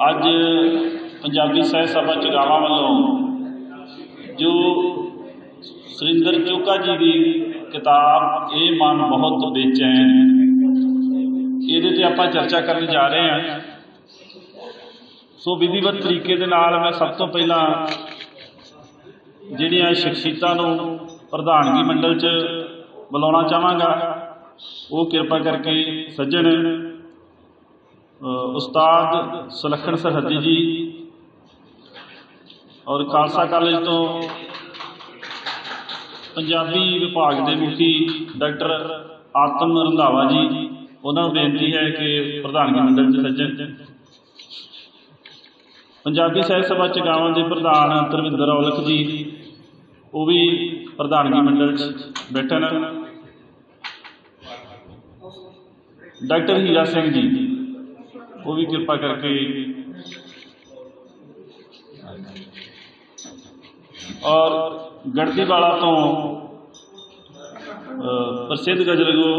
ਅੱਜ ਪੰਜਾਬੀ ਸਾਹਿਤ ਸਭਾ ਚਗਾਵਾਂ ਵੱਲੋਂ ਜੋ ਸੁਰਿੰਦਰ ਚੋਕਾ ਜੀ ਦੀ ਕਿਤਾਬ ਇਹ ਮਨ ਬਹੁਤ ਬੇਚੈਨ, ਇਹਦੇ 'ਤੇ ਆਪਾਂ ਚਰਚਾ ਕਰਨ ਜਾ ਰਹੇ ਹਾਂ। ਸੋ ਵਿਧੀਵਤ ਤਰੀਕੇ ਦੇ ਨਾਲ ਮੈਂ ਸਭ ਤੋਂ ਪਹਿਲਾਂ ਜਿਹੜੀਆਂ ਸ਼ਖਸੀਅਤਾਂ ਨੂੰ ਪ੍ਰਧਾਨਗੀ ਮੰਡਲ 'ਚ ਬੁਲਾਉਣਾ ਚਾਹਾਂਗਾ, ਉਹ ਕਿਰਪਾ ਕਰਕੇ ਸੱਜਣ ਉਸਤਾਦ ਸੁਲੱਖਣ ਸਰਹੱਦੀ ਜੀ ਔਰ ਖਾਲਸਾ ਕਾਲਜ ਤੋਂ ਪੰਜਾਬੀ ਵਿਭਾਗ ਦੇ ਮੁਖੀ ਡਾਕਟਰ ਆਤਮ ਰੰਧਾਵਾ ਜੀ, ਉਹਨਾਂ ਨੂੰ ਬੇਨਤੀ ਹੈ ਕਿ ਪ੍ਰਧਾਨਗੀ ਮੰਡਲ 'ਚ ਸੱਜਣ। ਪੰਜਾਬੀ ਸਾਹਿਤ ਸਭਾ ਚਗਾਵਾਂ ਦੇ ਪ੍ਰਧਾਨ ਧਰਮਿੰਦਰ ਔਲਖ ਜੀ, ਉਹ ਵੀ ਪ੍ਰਧਾਨਗੀ ਮੰਡਲ 'ਚ ਬੈਠਣ। ਡਾਕਟਰ ਹੀਰਾ ਸਿੰਘ ਜੀ, ਉਹ ਵੀ ਕਿਰਪਾ ਕਰਕੇ, ਔਰ ਗੜਦੀਵਾਲਾ ਤੋਂ ਪ੍ਰਸਿੱਧ ਗਜ਼ਲਗੋ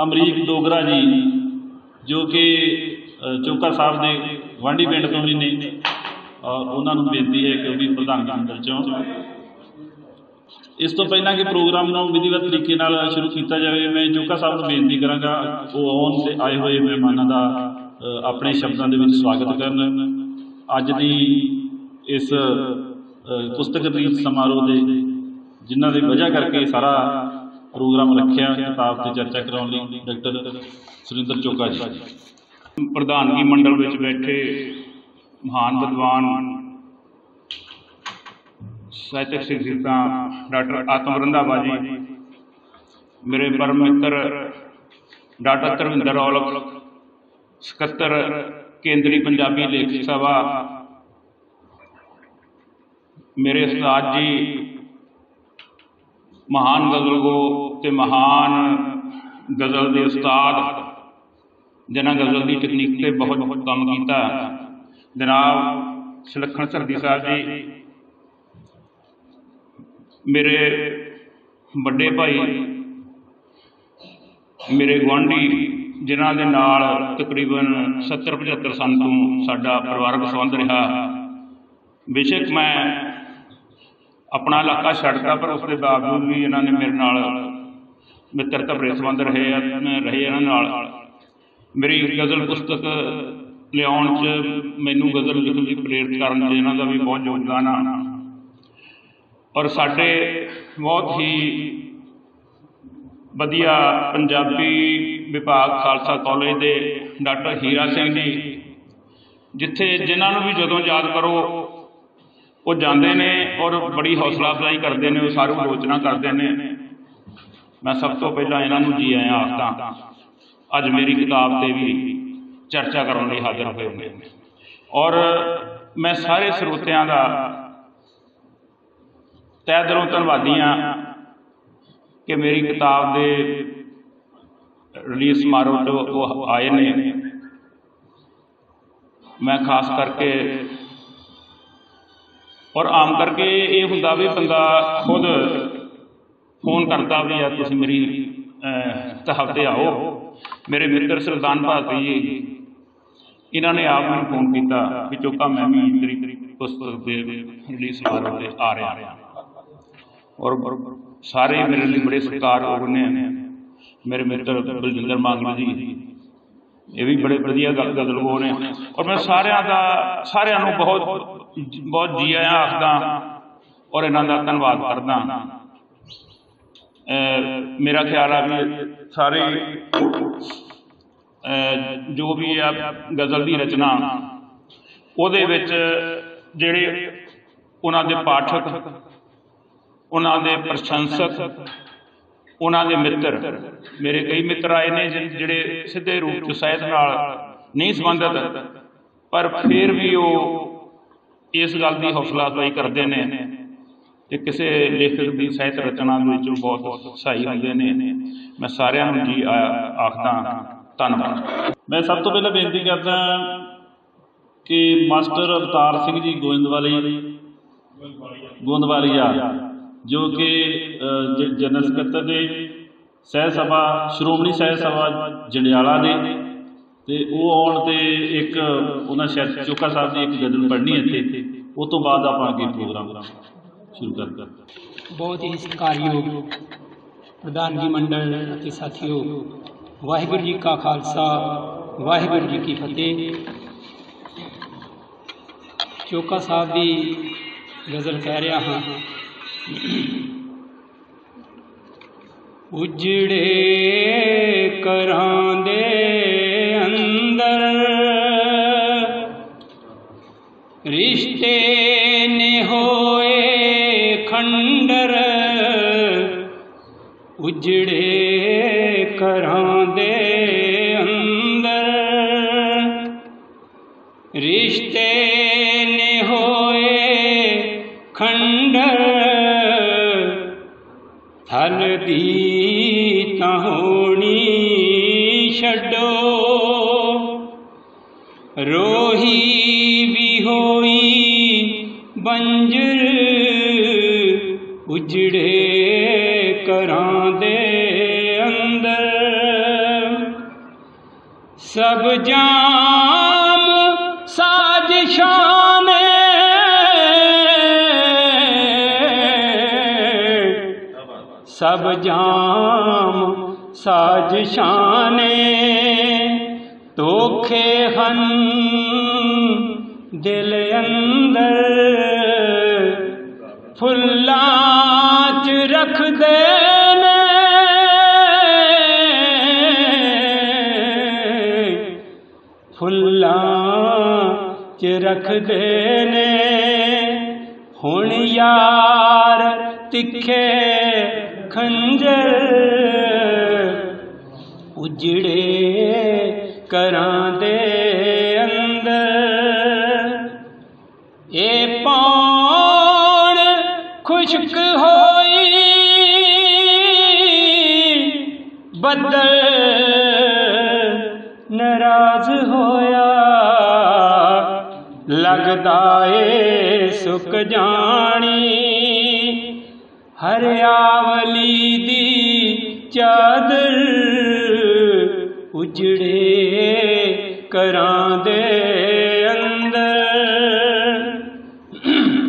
ਅਮਰੀਕ ਡੋਗਰਾ ਜੀ, ਜੋ ਕਿ ਚੋਕਾ ਸਾਹਿਬ ਦੇ ਗੁਆਂਢੀ ਪਿੰਡ ਤੋਂ ਵੀ ਨੇ, ਔਰ ਉਹਨਾਂ ਨੂੰ ਬੇਨਤੀ ਹੈ ਕਿ ਉਹ ਵੀ ਪ੍ਰਧਾਨਗੀ ਮੰਡਲ 'ਚੋਂ। ਇਸ ਤੋਂ ਪਹਿਲਾਂ ਕਿ ਪ੍ਰੋਗਰਾਮ ਨੂੰ ਵਿਧੀਵਤ ਤਰੀਕੇ ਨਾਲ ਸ਼ੁਰੂ ਕੀਤਾ ਜਾਵੇ, ਮੈਂ ਚੋਕਾ ਸਾਹਿਬ ਨੂੰ ਬੇਨਤੀ ਕਰਾਂਗਾ ਉਹ ਆਉਣ 'ਤੇ ਆਏ ਹੋਏ ਮਹਿਮਾਨਾਂ ਦਾ ਆਪਣੇ ਸ਼ਬਦਾਂ ਦੇ ਵਿੱਚ ਸਵਾਗਤ ਕਰਨ। ਅੱਜ ਦੀ ਇਸ ਪੁਸਤਕ ਰੀਤ ਸਮਾਰੋਹ ਦੇ ਜਿਨ੍ਹਾਂ ਦੀ ਵਜ੍ਹਾ ਕਰਕੇ ਸਾਰਾ ਪ੍ਰੋਗਰਾਮ ਰੱਖਿਆ, ਕਿਤਾਬ 'ਤੇ ਚਰਚਾ ਕਰਾਉਣ ਲਈ ਡਾਕਟਰ ਸੁਰਿੰਦਰ ਚੋਕਾ ਜੀ। ਪ੍ਰਧਾਨਗੀ ਮੰਡਲ ਵਿੱਚ ਬੈਠੇ ਮਹਾਨ ਵਿਦਵਾਨ ਸਾਹਿਤਕ ਸ਼ਖਸੀਅਤਾਂ ਡਾਕਟਰ ਆਤਮ ਰੰਧਾਵਾ ਜੀ, ਮੇਰੇ ਪਰਮ ਮਿੱਤਰ ਡਾਕਟਰ ਧਰਮਿੰਦਰ ਔਲਖ, ਸਕੱਤਰ ਕੇਂਦਰੀ ਪੰਜਾਬੀ ਲੇਖਕ ਸਭਾ, ਮੇਰੇ ਉਸਤਾਦ ਜੀ, ਮਹਾਨ ਗਜ਼ਲਗੋ ਅਤੇ ਮਹਾਨ ਗਜ਼ਲ ਦੇ ਉਸਤਾਦ ਜਿਨ੍ਹਾਂ ਗਜ਼ਲ ਦੀ ਤਕਨੀਕ 'ਤੇ ਬਹੁਤ ਕੰਮ ਕੀਤਾ, ਜਨਾਬ ਸੁਲੱਖਣ ਸਰਹੱਦੀ ਸਾਹਿਬ ਜੀ, ਮੇਰੇ ਵੱਡੇ ਭਾਈ, ਮੇਰੇ ਗੁਆਂਢੀ, ਜਿਨ੍ਹਾਂ ਦੇ ਨਾਲ ਤਕਰੀਬਨ 70-75 ਸਾਲ ਤੋਂ ਸਾਡਾ ਪਰਿਵਾਰਕ ਸੰਬੰਧ ਰਿਹਾ। ਬੇਸ਼ੱਕ ਮੈਂ ਆਪਣਾ ਇਲਾਕਾ ਛੱਡਦਾ, ਪਰ ਉਸ ਦੇ ਬਾਵਜੂਦ ਵੀ ਇਹਨਾਂ ਨੇ ਮੇਰੇ ਨਾਲ ਮਿੱਤਰਤਾ ਭਰੇ ਸੰਬੰਧ ਰਹੇ ਇਹਨਾਂ ਨਾਲ। ਮੇਰੀ ਗਜ਼ਲ ਪੁਸਤਕ ਲਿਆਉਣ 'ਚ, ਮੈਨੂੰ ਗਜ਼ਲ ਲਿਖਣ ਦੀ ਪ੍ਰੇਰਿਤ ਕਰਨ 'ਚ ਇਹਨਾਂ ਦਾ ਵੀ ਬਹੁਤ ਯੋਗਦਾਨ ਆ। ਔਰ ਸਾਡੇ ਬਹੁਤ ਹੀ ਵਧੀਆ ਪੰਜਾਬੀ ਵਿਭਾਗ ਖਾਲਸਾ ਕਾਲਜ ਦੇ ਡਾਕਟਰ ਹੀਰਾ ਸਿੰਘ ਜੀ, ਜਿਨ੍ਹਾਂ ਨੂੰ ਵੀ ਜਦੋਂ ਯਾਦ ਕਰੋ ਉਹ ਜਾਂਦੇ ਨੇ ਔਰ ਬੜੀ ਹੌਸਲਾ ਅਫਜ਼ਾਈ ਕਰਦੇ ਨੇ, ਉਹ ਸਾਰੀ ਆਲੋਚਨਾ ਕਰਦੇ ਨੇ। ਮੈਂ ਸਭ ਤੋਂ ਪਹਿਲਾਂ ਇਹਨਾਂ ਨੂੰ ਜੀ ਆਇਆਂ ਆਖਦਾ, ਅੱਜ ਮੇਰੀ ਕਿਤਾਬ 'ਤੇ ਵੀ ਚਰਚਾ ਕਰਨ ਲਈ ਹਾਜ਼ਰ ਹੋਏ ਨੇ। ਔਰ ਮੈਂ ਸਾਰੇ ਸਰੋਤਿਆਂ ਦਾ ਤਹਿ ਦਿਲੋਂ ਧੰਨਵਾਦੀ ਹਾਂ ਕਿ ਮੇਰੀ ਕਿਤਾਬ ਦੇ ਰਿਲੀਜ਼ ਸਮਾਰੋਹ 'ਚ ਉਹ ਆਏ ਨੇ। ਮੈਂ ਖਾਸ ਕਰਕੇ, ਔਰ ਆਮ ਕਰਕੇ ਇਹ ਹੁੰਦਾ ਵੀ ਬੰਦਾ ਖੁਦ ਫੋਨ ਕਰਦਾ ਵੀ ਆ, ਤੁਸੀਂ ਮੇਰੀ ਕਿਤਾਬ 'ਤੇ ਆਓ। ਮੇਰੇ ਮਿੱਤਰ ਸੁਲਤਾਨ ਭਾਰਤੀ ਜੀ, ਇਹਨਾਂ ਨੇ ਆਪ ਮੈਨੂੰ ਫੋਨ ਕੀਤਾ ਵੀ ਚੋਕਾ ਮੈਂ ਵੀ ਤੇਰੀ ਪੁਸਤਕ ਦੇ ਰਿਲੀਜ਼ ਸਮਾਰੋਹ 'ਤੇ ਆ ਰਿਹਾ। ਔਰ ਸਾਰੇ ਮੇਰੇ ਲਈ ਬੜੇ ਸਤਿਕਾਰਯੋਗ ਨੇ। ਮੇਰੇ ਮਿੱਤਰ ਬਲਜਿੰਦਰ ਮਾਂਗਲ ਜੀ, ਇਹ ਵੀ ਬੜੇ ਵਧੀਆ ਗਜ਼ਲਗੋ ਨੇ। ਔਰ ਮੈਂ ਸਾਰਿਆਂ ਨੂੰ ਬਹੁਤ ਜੀ ਆਇਆਂ ਆਖਦਾ ਔਰ ਇਹਨਾਂ ਦਾ ਧੰਨਵਾਦ ਕਰਦਾ। ਮੇਰਾ ਖਿਆਲ ਆ ਵੀ ਸਾਰੇ ਜੋ ਵੀ ਆ ਗਜ਼ਲ ਦੀ ਰਚਨਾ, ਉਹਦੇ ਵਿੱਚ ਜਿਹੜੇ ਉਹਨਾਂ ਦੇ ਪਾਠਕ, ਉਹਨਾਂ ਦੇ ਪ੍ਰਸ਼ੰਸਕ, ਉਹਨਾਂ ਦੇ ਮਿੱਤਰ, ਮੇਰੇ ਕਈ ਮਿੱਤਰ ਆਏ ਨੇ ਜਿਹੜੇ ਸਿੱਧੇ ਰੂਪ 'ਚ ਸਾਹਿਤ ਨਾਲ ਨਹੀਂ ਸੰਬੰਧਿਤ, ਪਰ ਫਿਰ ਵੀ ਉਹ ਇਸ ਗੱਲ ਦੀ ਹੌਸਲਾ ਅਫਜ਼ਾਈ ਕਰਦੇ ਨੇ ਕਿ ਕਿਸੇ ਲੇਖਕ ਦੀ ਸਾਹਿਤ ਰਚਨਾ ਵਿੱਚ ਬਹੁਤ ਸਹਾਈ ਹੁੰਦੇ ਨੇ। ਮੈਂ ਸਾਰਿਆਂ ਨੂੰ ਜੀ ਆਖਦਾ, ਧੰਨਵਾਦ। ਮੈਂ ਸਭ ਤੋਂ ਪਹਿਲਾਂ ਬੇਨਤੀ ਕਰਦਾ ਕਿ ਮਾਸਟਰ ਅਵਤਾਰ ਸਿੰਘ ਜੀ ਗੋਇੰਦਵਾਲੀਆ, ਜੋ ਕਿ ਜਨਰਲ ਸਕੱਤਰ ਦੇ ਸਾਹਿਤ ਸਭਾ, ਸ਼੍ਰੋਮਣੀ ਸਾਹਿਤ ਸਭਾ ਜੰਡਿਆਲਾ ਦੇ, ਤੇ ਉਹ ਆਉਣ ਤੇ ਇੱਕ ਉਹਨਾਂ ਸ਼ਾਇਦ ਚੋਖਾ ਸਾਹਿਬ ਦੀ ਇੱਕ ਗਜ਼ਲ ਪੜ੍ਹਨੀ ਇੱਥੇ, ਉਹ ਤੋਂ ਬਾਅਦ ਆਪਾਂ ਅੱਗੇ ਪ੍ਰੋਗਰਾਮ ਸ਼ੁਰੂ ਕਰਦੇ। बहुत ही सत्कारयोग प्रधानगी मंडल ਅਤੇ ਸਾਥੀਓ, ਵਾਹਿਗੁਰੂ ਜੀ ਕਾ ਖਾਲਸਾ ਵਾਹਿਗੁਰੂ ਜੀ ਕੀ ਫਤਿਹ। ਚੋਖਾ ਸਾਹਿਬ ਦੀ ਗਜ਼ਲ ਕਹਿ ਰਿਹਾ ਹਾਂ। ਉਜੜੇ ਘਰਾਂ ਦੇ ਅੰਦਰ ਰਿਸ਼ਤੇ ਨੇ ਹੋਏ ਖੰਡਰ, ਉਜੜੇ ਘਰਾਂ ਦੇ ਅੰਦਰ ਰਿਸ਼ਤੇ ਨੇ ਹੋਏ ਖੰਡਰ, ਥਲ ਦੀ ਤਾਂ ਹੋਣੀ ਛੱਡੋ, ਰੋਹੀ ਵੀ ਹੋਈ ਬੰਜਰ, ਉਜੜੇ ਘਰਾਂ ਦੇ ਅੰਦਰ ਸਭ ਜਾਮ ਸਾਜ਼ਿਸ਼ਾਂ ਨੇ, ਸਭ ਜਾਮ ਸਾਜ਼ਿਸ਼ਾਂ ਨੇ, ਧੋਖੇ ਹਨ ਦਿਲ ਅੰਦਰ, ਫੁੱਲਾਂ 'ਚ ਰੱਖਦੇ ਨੇ, ਫੁੱਲਾਂ 'ਚ ਰੱਖਦੇ ਨੇ, ਹੁਣ ਯਾਰ ਤਿੱਖੇ ਖੰਜਰ, ਉਜੜੇ ਘਰਾਂ ਦੇ ਅੰਦਰ। ਇਹ ਪੌਣ ਖੁਸ਼ਕ ਹੋਈ ਬੱਦਲ ਨਾਰਾਜ਼ ਹੋਇਆ, ਲੱਗਦਾ ਏ ਸੁੱਕ ਜਾਣੀ ਹਰਿਆਵਲੀ ਦੀ ਚਾਦਰ, ਉਜੜੇ ਘਰਾਂ ਦੇ ਅੰਦਰ।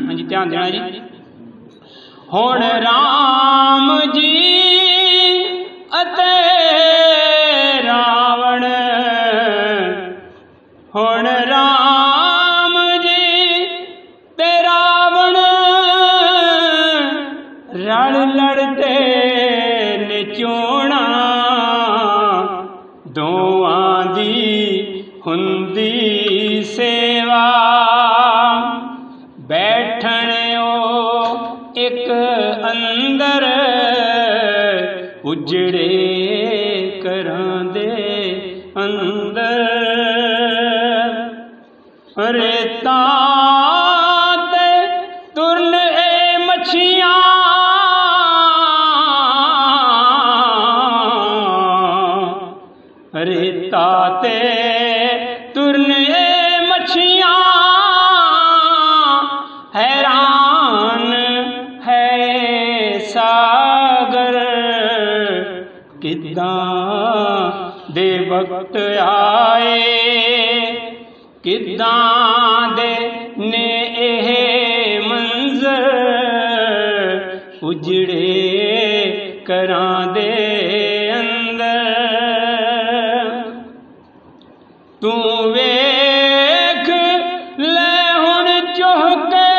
ਹਾਂਜੀ, ਧਿਆਨ ਦੇਣਾ ਜੀ। ਹੁਣ ਰਾਮ ਜੀ ਅਤੇ ਰਾਵਣ, ਹੁਣ ਰਾਮ ਜੀ ਤੇ ਰਾਵਣ ਰਲ ਲੜਦੇ ਨੇ ਚੋਣਾਂ, ਦੋਵਾਂ ਦੀ ਹੁੰਦੀ ਸੇਵਾ, ਬੈਠਣ ਉਹ ਇੱਕ ਅੰਦਰ, ਉਜੜੇ ਘਰਾਂ ਦੇ ਅੰਦਰ। ਰੇਤਾਂ ਤੇ ਤੁਰਨ ਇਹ ਮੱਛੀਆਂ, ਰੇਤਾਂ ਤੇ ਤੁਰਨ ਇਹ ਮੱਛੀਆਂ, हैरान है सागर, किदां दे वक्त आए, किदां दे ने एह मंजर, उजड़े घरां दे अंदर। तू वेख ले हुण चुहके,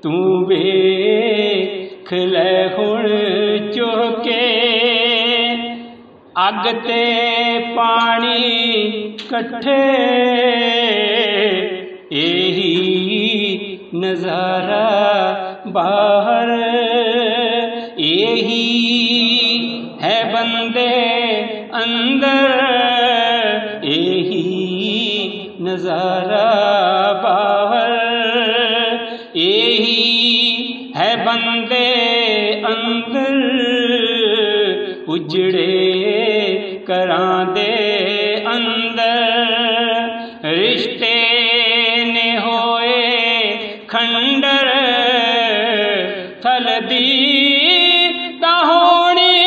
तू वेख ले हुण चुहके, अग ते पानी कट्ठे, यही नजारा बाहर, यही है बंदे अंदर, यही नजारा बाहर, यही है बंदे अंदर, उजड़े घरां दे अंदर। रिश्ते ने होए खंडर, थल दी तां होनी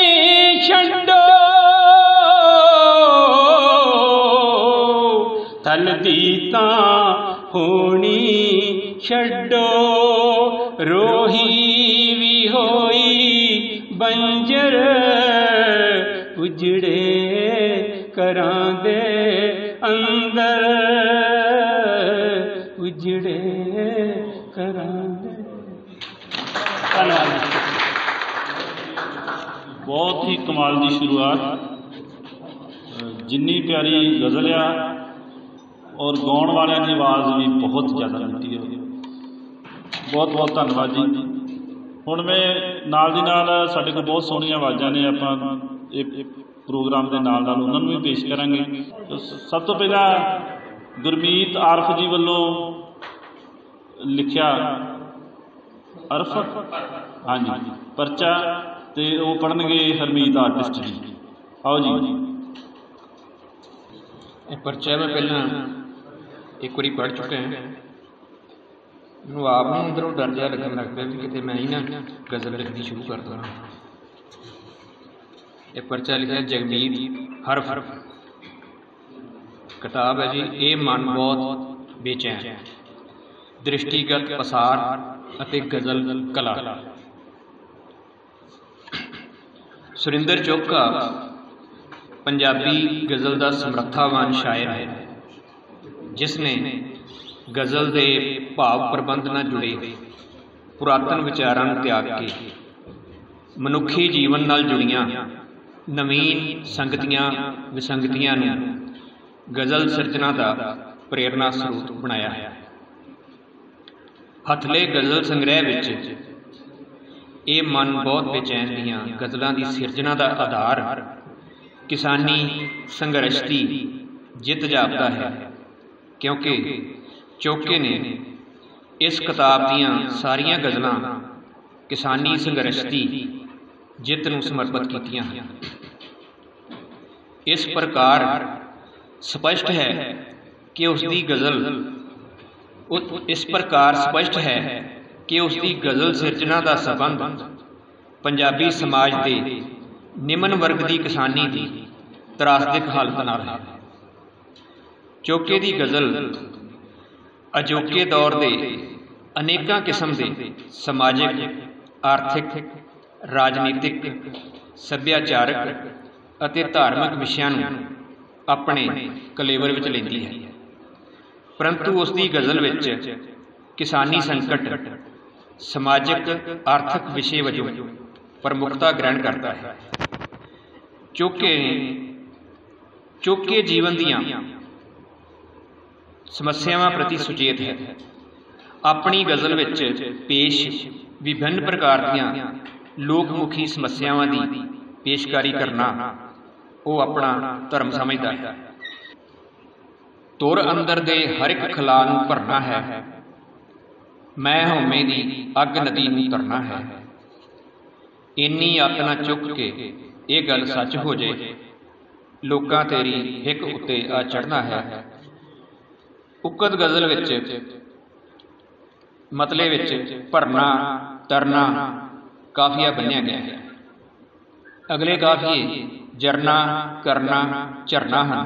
टलदी तां होनी छड्डो, रोही भी होई बंजर, उजड़े घरां दे अंदर, उजड़े घरां दे। धन्यवाद। बहुत ही कमाल की शुरुआत, जिन्नी प्यारी गज़ल आ और गाउण वालियां की आवाज़ भी बहुत ज़्यादा मिठी है। बहुत बहुत धन्यवाद जी। हुण मैं नाल दी नाल साडे कोल बहुत सोहणियां आवाज़ां ने, आपां एक प्रोग्राम के नाल नाल उन्हां नूं भी पेश करांगे। सब तो पहला गुरमीत आरफ जी वल्लों लिखिया अरफ, हाँ जी, परचा, तो वो पढ़नगे हरमीत आर्टिस्ट जी। आओ जी। परचा मैं पहला एक बार पढ़ चुका है, मैं आप अंदरों डर जहा लगन लग पिया भी किते मैं ही ना गज़ल लिखनी शुरू कर दूँ। ये परचा लिखा जगमीत हरफ, किताब है जी ये मन बहुत बेचैन, दृष्टिगत पसार अते गज़ल कला। सुरिंदर चोका पंजाबी गज़ल का समर्थावान शायर है, जिसने गज़ल के भाव प्रबंध नाल जुड़े पुरातन विचारां नूं त्याग के मनुखी जीवन नाल जुड़ियां नवीन संगतियां विसंगतियां नूं गज़ल सिरजना का प्रेरणा स्रोत बनाया है। हथले गज़ल संग्रह विच ये मन बहुत बेचैन दियां गज़लों की सिरजना का आधार किसानी संघर्ष की जित जापदा है, क्योंकि चोके ने इस किताब दीयां सारियां गज़लां किसानी संघर्ष की जित नूं समर्पित कीतियां हैं। इस प्रकार स्पष्ट है कि उसकी गज़ल गज़ल सिरजना का संबंध पंजाबी समाज के निम्न वर्ग की किसानी की त्रासदिक हालत नाल है। चोके की गज़ल अजोके दौर के अनेकां किस्म के समाजिक, आर्थिक, राजनीतिक, सभ्याचारक अते धार्मिक विषयां नूं अपने कलेवर विच लैंदी है, परंतु उसकी गज़ल विच किसानी संकट समाजिक आर्थिक विषय वजों प्रमुखता ग्रहण करता है। चोके जीवन दीयां समस्यावां प्रति सुचेत है। अपनी गज़ल विच पेश विभिन्न प्रकार दीयां लोकमुखी समस्यावां दी पेशकारी करना वो अपना धर्म समझदा है। तुर अंदर दे हर एक खला नूं भरना है, मैं हौमे दी अग नदी नूं तरना है। इन्नी अत ना चुक के ये गल सच हो जे, लोकां तेरी हिक उत्ते आ चढ़ना है। उकत गज़ल विच मतले विच भरना तरना काफिया बन्निया गया है। अगले काफिए जरना करना झरना हैं,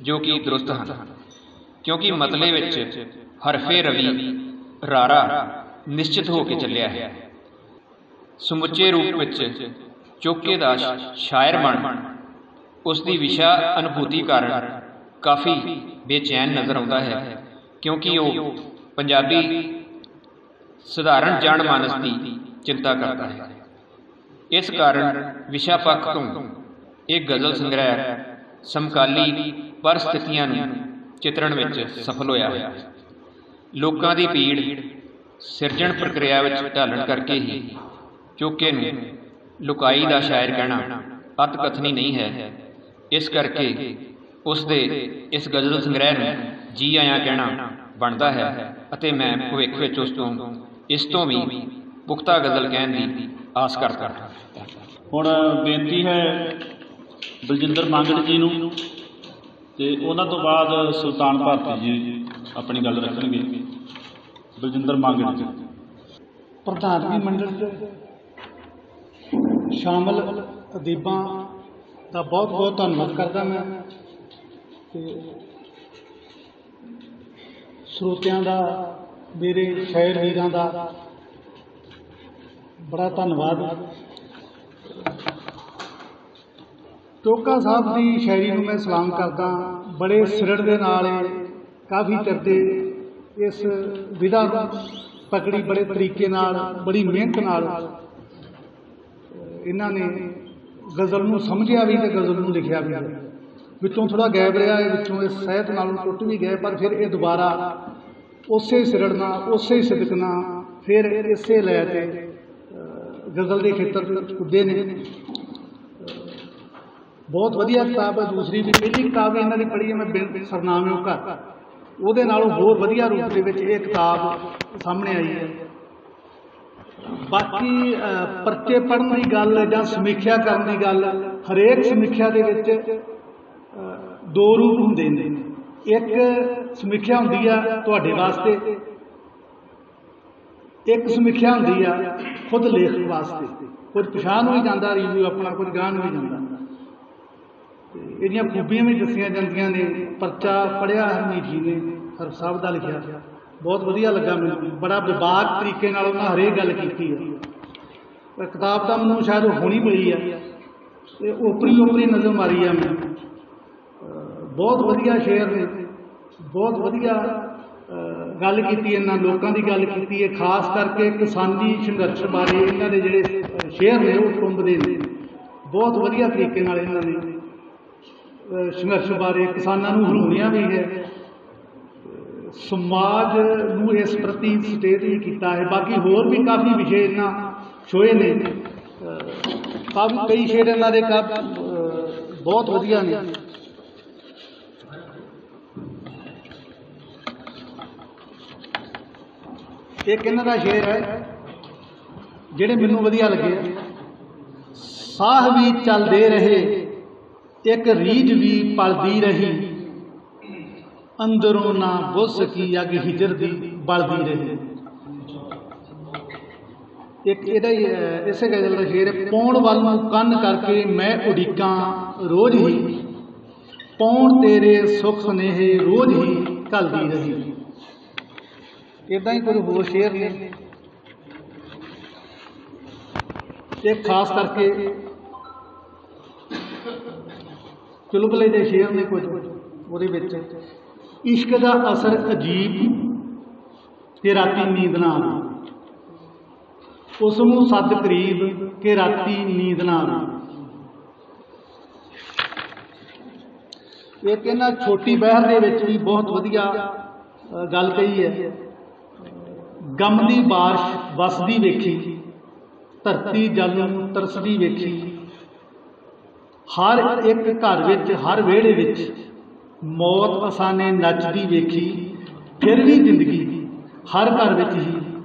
जो कि दुरुस्त हैं, क्योंकि मतले विच हरफे रवि रारा निश्चित हो के चलिया है। समुचे रूप विच चोके दा शायर बन उसकी विशा अनुभूति कारण काफ़ी बेचैन नज़र आता है, क्योंकि वो पंजाबी सधारण जान मानस की चिंता करता है। इस कारण विशा पक्ष तो एक गज़ल संग्रह समकाली परिस्थितियां नूं चित्रण विच सफल होया है। लोकां दी पीड़ सिरजण प्रक्रिया विच ढालण करके ही चोके नूं लुकाई दा शायर कहना अत कथनी नहीं है। इस करके उसदे इस गज़ल संग्रह नूं जी आया कहना बनता है, अते मैं भविख विच उस तों इस तों भी पुख्ता गज़ल कहण दी आस करता हां। हुण बेनती है बलजिंदर मांगड़ जी नूं ते उन्हां तो बाद सुल्तान भारती जी अपनी गल रखणगे। बलजिंदर मांगड़ जी। प्रधानगी मंडल शामिल अदीबां का बहुत बहुत धन्नवाद करदा मैं। ਸਰੋਤਿਆਂ ਦਾ, ਮੇਰੇ ਸ਼ਾਇਰ ਵੀਰਾਂ ਦਾ ਬੜਾ ਧੰਨਵਾਦ। ਚੋਕਾ ਸਾਹਿਬ ਦੀ ਸ਼ਾਇਰੀ ਨੂੰ ਮੈਂ ਸਲਾਮ ਕਰਦਾ। ਬੜੇ ਸਿਰੜ ਦੇ ਨਾਲ ਕਾਫੀ ਚਿਰ ਇਸ ਵਿਧਾ ਨੂੰ ਪਕੜੀ, ਬੜੇ ਤਰੀਕੇ ਨਾਲ, ਬੜੀ ਮਿਹਨਤ ਨਾਲ ਇਹਨਾਂ ਨੇ ਗਜ਼ਲ ਨੂੰ ਸਮਝਿਆ ਵੀ ਤੇ ਗਜ਼ਲ ਨੂੰ ਲਿਖਿਆ ਵੀ। ਵਿੱਚੋਂ ਥੋੜ੍ਹਾ ਗੈਪ ਰਿਹਾ, ਵਿੱਚੋਂ ਇਸ ਸਾਹਿਤ ਨਾਲੋਂ ਟੁੱਟ ਵੀ ਗਏ, ਪਰ ਫਿਰ ਇਹ ਦੁਬਾਰਾ ਉਸੇ ਸਿਰੜ ਨਾਲ, ਉਸੇ ਸਿਦਕ ਨਾਲ ਫਿਰ ਇਸੇ ਲੈ ਕੇ ਗਜ਼ਲ ਦੇ ਖੇਤਰ ਵਿੱਚ ਕੁੱਦੇ ਨੇ। ਬਹੁਤ ਵਧੀਆ ਕਿਤਾਬ ਹੈ। ਦੂਸਰੀ ਵੀ, ਪਹਿਲੀ ਕਿਤਾਬ ਇਹਨਾਂ ਦੀ ਪੜ੍ਹੀ ਹੈ ਮੈਂ, ਬਿਨ ਸਰਨਾਮਿਓਂ ਘਰ, ਉਹਦੇ ਨਾਲੋਂ ਹੋਰ ਵਧੀਆ ਰੂਪ ਦੇ ਵਿੱਚ ਇਹ ਕਿਤਾਬ ਸਾਹਮਣੇ ਆਈ ਹੈ। ਬਾਕੀ ਪਰਚੇ ਪੜ੍ਹਨ ਦੀ ਗੱਲ ਜਾਂ ਸਮੀਖਿਆ ਕਰਨ ਦੀ ਗੱਲ, ਹਰੇਕ ਸਮੀਖਿਆ ਦੇ ਵਿੱਚ ਦੋ ਰੂਪ ਹੁੰਦੇ ਨੇ। ਇੱਕ ਸਮੀਖਿਆ ਹੁੰਦੀ ਆ ਤੁਹਾਡੇ ਵਾਸਤੇ, ਇੱਕ ਸਮੀਖਿਆ ਹੁੰਦੀ ਆ ਖੁਦ ਲੇਖਕ ਵਾਸਤੇ। ਕੁਝ ਪਛਾਣ ਨੂੰ ਵੀ ਜਾਂਦਾ ਰਿਵਿਊ ਆਪਣਾ, ਕੁਝ ਗਾਹ ਨੂੰ ਵੀ ਜਾਂਦਾ। ਇਹਦੀਆਂ ਖੂਬੀਆਂ ਵੀ ਦੱਸੀਆਂ ਜਾਂਦੀਆਂ ਨੇ। ਪਰਚਾ ਪੜ੍ਹਿਆ ਹਰਮੀਤ ਜੀ ਨੇ, ਹਰਫ ਸਾਹਿਬ ਦਾ ਲਿਖਿਆ, ਬਹੁਤ ਵਧੀਆ ਲੱਗਾ ਮੈਨੂੰ। ਬੜਾ ਵਿਵਾਦ ਤਰੀਕੇ ਨਾਲ ਉਹਨਾਂ ਹਰੇਕ ਗੱਲ ਕੀਤੀ ਹੈ। ਕਿਤਾਬ ਤਾਂ ਮੈਨੂੰ ਸ਼ਾਇਦ ਹੋਣੀ ਮਿਲੀ ਹੈ ਤੇ ਓਪਰੀ ਨਜ਼ਰ ਮਾਰੀ ਆ ਮੈਂ। ਬਹੁਤ ਵਧੀਆ ਸ਼ੇਅਰ ਨੇ, ਬਹੁਤ ਵਧੀਆ ਗੱਲ ਕੀਤੀ, ਇਹਨਾਂ ਲੋਕਾਂ ਦੀ ਗੱਲ ਕੀਤੀ ਹੈ। ਖਾਸ ਕਰਕੇ ਕਿਸਾਨੀ ਸੰਘਰਸ਼ ਬਾਰੇ ਇਹਨਾਂ ਦੇ ਜਿਹੜੇ ਸ਼ੇਅਰ ਨੇ ਉਹ ਟੁੰਬਦੇ ਨੇ। ਬਹੁਤ ਵਧੀਆ ਤਰੀਕੇ ਨਾਲ ਇਹਨਾਂ ਨੇ ਸੰਘਰਸ਼ ਬਾਰੇ, ਕਿਸਾਨਾਂ ਨੂੰ ਹਲੂਣਿਆ ਵੀ ਹੈ, ਸਮਾਜ ਨੂੰ ਇਸ ਪ੍ਰਤੀ ਸੁਚੇਤ ਵੀ ਕੀਤਾ ਹੈ। ਬਾਕੀ ਹੋਰ ਵੀ ਕਾਫੀ ਵਿਸ਼ੇ ਇਹਨਾਂ ਛੋਏ ਨੇ, ਕਈ ਸ਼ੇਰ ਇਹਨਾਂ ਦੇ ਬਹੁਤ ਵਧੀਆ ਨੇ। ਇੱਕ ਇਹਨਾਂ ਦਾ ਸ਼ੇਰ ਹੈ ਜਿਹੜੇ ਮੈਨੂੰ ਵਧੀਆ ਲੱਗੇ। ਸਾਹ ਵੀ ਚੱਲਦੇ ਰਹੇ, ਇੱਕ ਰੀਝ ਵੀ ਪਲਦੀ ਰਹੀ, ਅੰਦਰੋਂ ਨਾ ਬੁੱਝ ਸਕੀ ਅੱਗ ਹਿਜਰ ਦੀ ਬਲਦੀ ਰਹੀ। ਇੱਕ ਇਹਦਾ ਹੀ ਇਸੇ ਗਜ਼ਲ ਦਾ ਸ਼ੇਰ ਹੈ। ਪੌਣ ਵੱਲ ਨੂੰ ਕੰਨ ਕਰਕੇ ਮੈਂ ਉਡੀਕਾਂ ਰੋਜ਼ ਹੀ, ਪੌਣ ਤੇਰੇ ਸੁੱਖ ਸੁਨੇਹੇ ਰੋਜ਼ ਹੀ ਘੱਲਦੀ ਰਹੀ। ਇੱਦਾਂ ਹੀ ਕੁਝ ਹੋਰ ਸ਼ੇਰ ਨੇ। ਇਹ ਖਾਸ ਕਰਕੇ ਚੁਲਬਲੇ ਦੇ ਸ਼ੇਰ ਨੇ ਕੁਝ ਉਹਦੇ ਵਿੱਚ। ਇਸ਼ਕ ਦਾ ਅਸਰ ਅਜੀਬ ਕਿ ਰਾਤੀ ਨੀਂਦ ਨਾ ਆਵੇ, ਉਸ ਨੂੰ ਸੱਦ ਕਰੀਬ ਕਿ ਰਾਤੀ ਨੀਂਦ ਨਾ ਆਵੇ। ਇੱਕ ਇਹਨਾਂ ਛੋਟੀ ਬਹਿਰ ਦੇ ਵਿੱਚ ਵੀ ਬਹੁਤ ਵਧੀਆ ਗੱਲ ਕਹੀ ਹੈ। ਗਮ ਦੀ ਬਾਰਿਸ਼ ਵਸਦੀ ਵੇਖੀ, ਧਰਤੀ ਜਲ ਨੂੰ ਤਰਸਦੀ ਵੇਖੀ, ਹਰ ਇੱਕ ਘਰ ਵਿੱਚ, ਹਰ ਵਿਹੜੇ ਵਿੱਚ ਮੌਤ ਅਸਾਨੇ ਨੱਚਦੀ ਵੇਖੀ, ਫਿਰ ਵੀ ਜ਼ਿੰਦਗੀ ਹਰ ਘਰ ਵਿੱਚ ਹੀ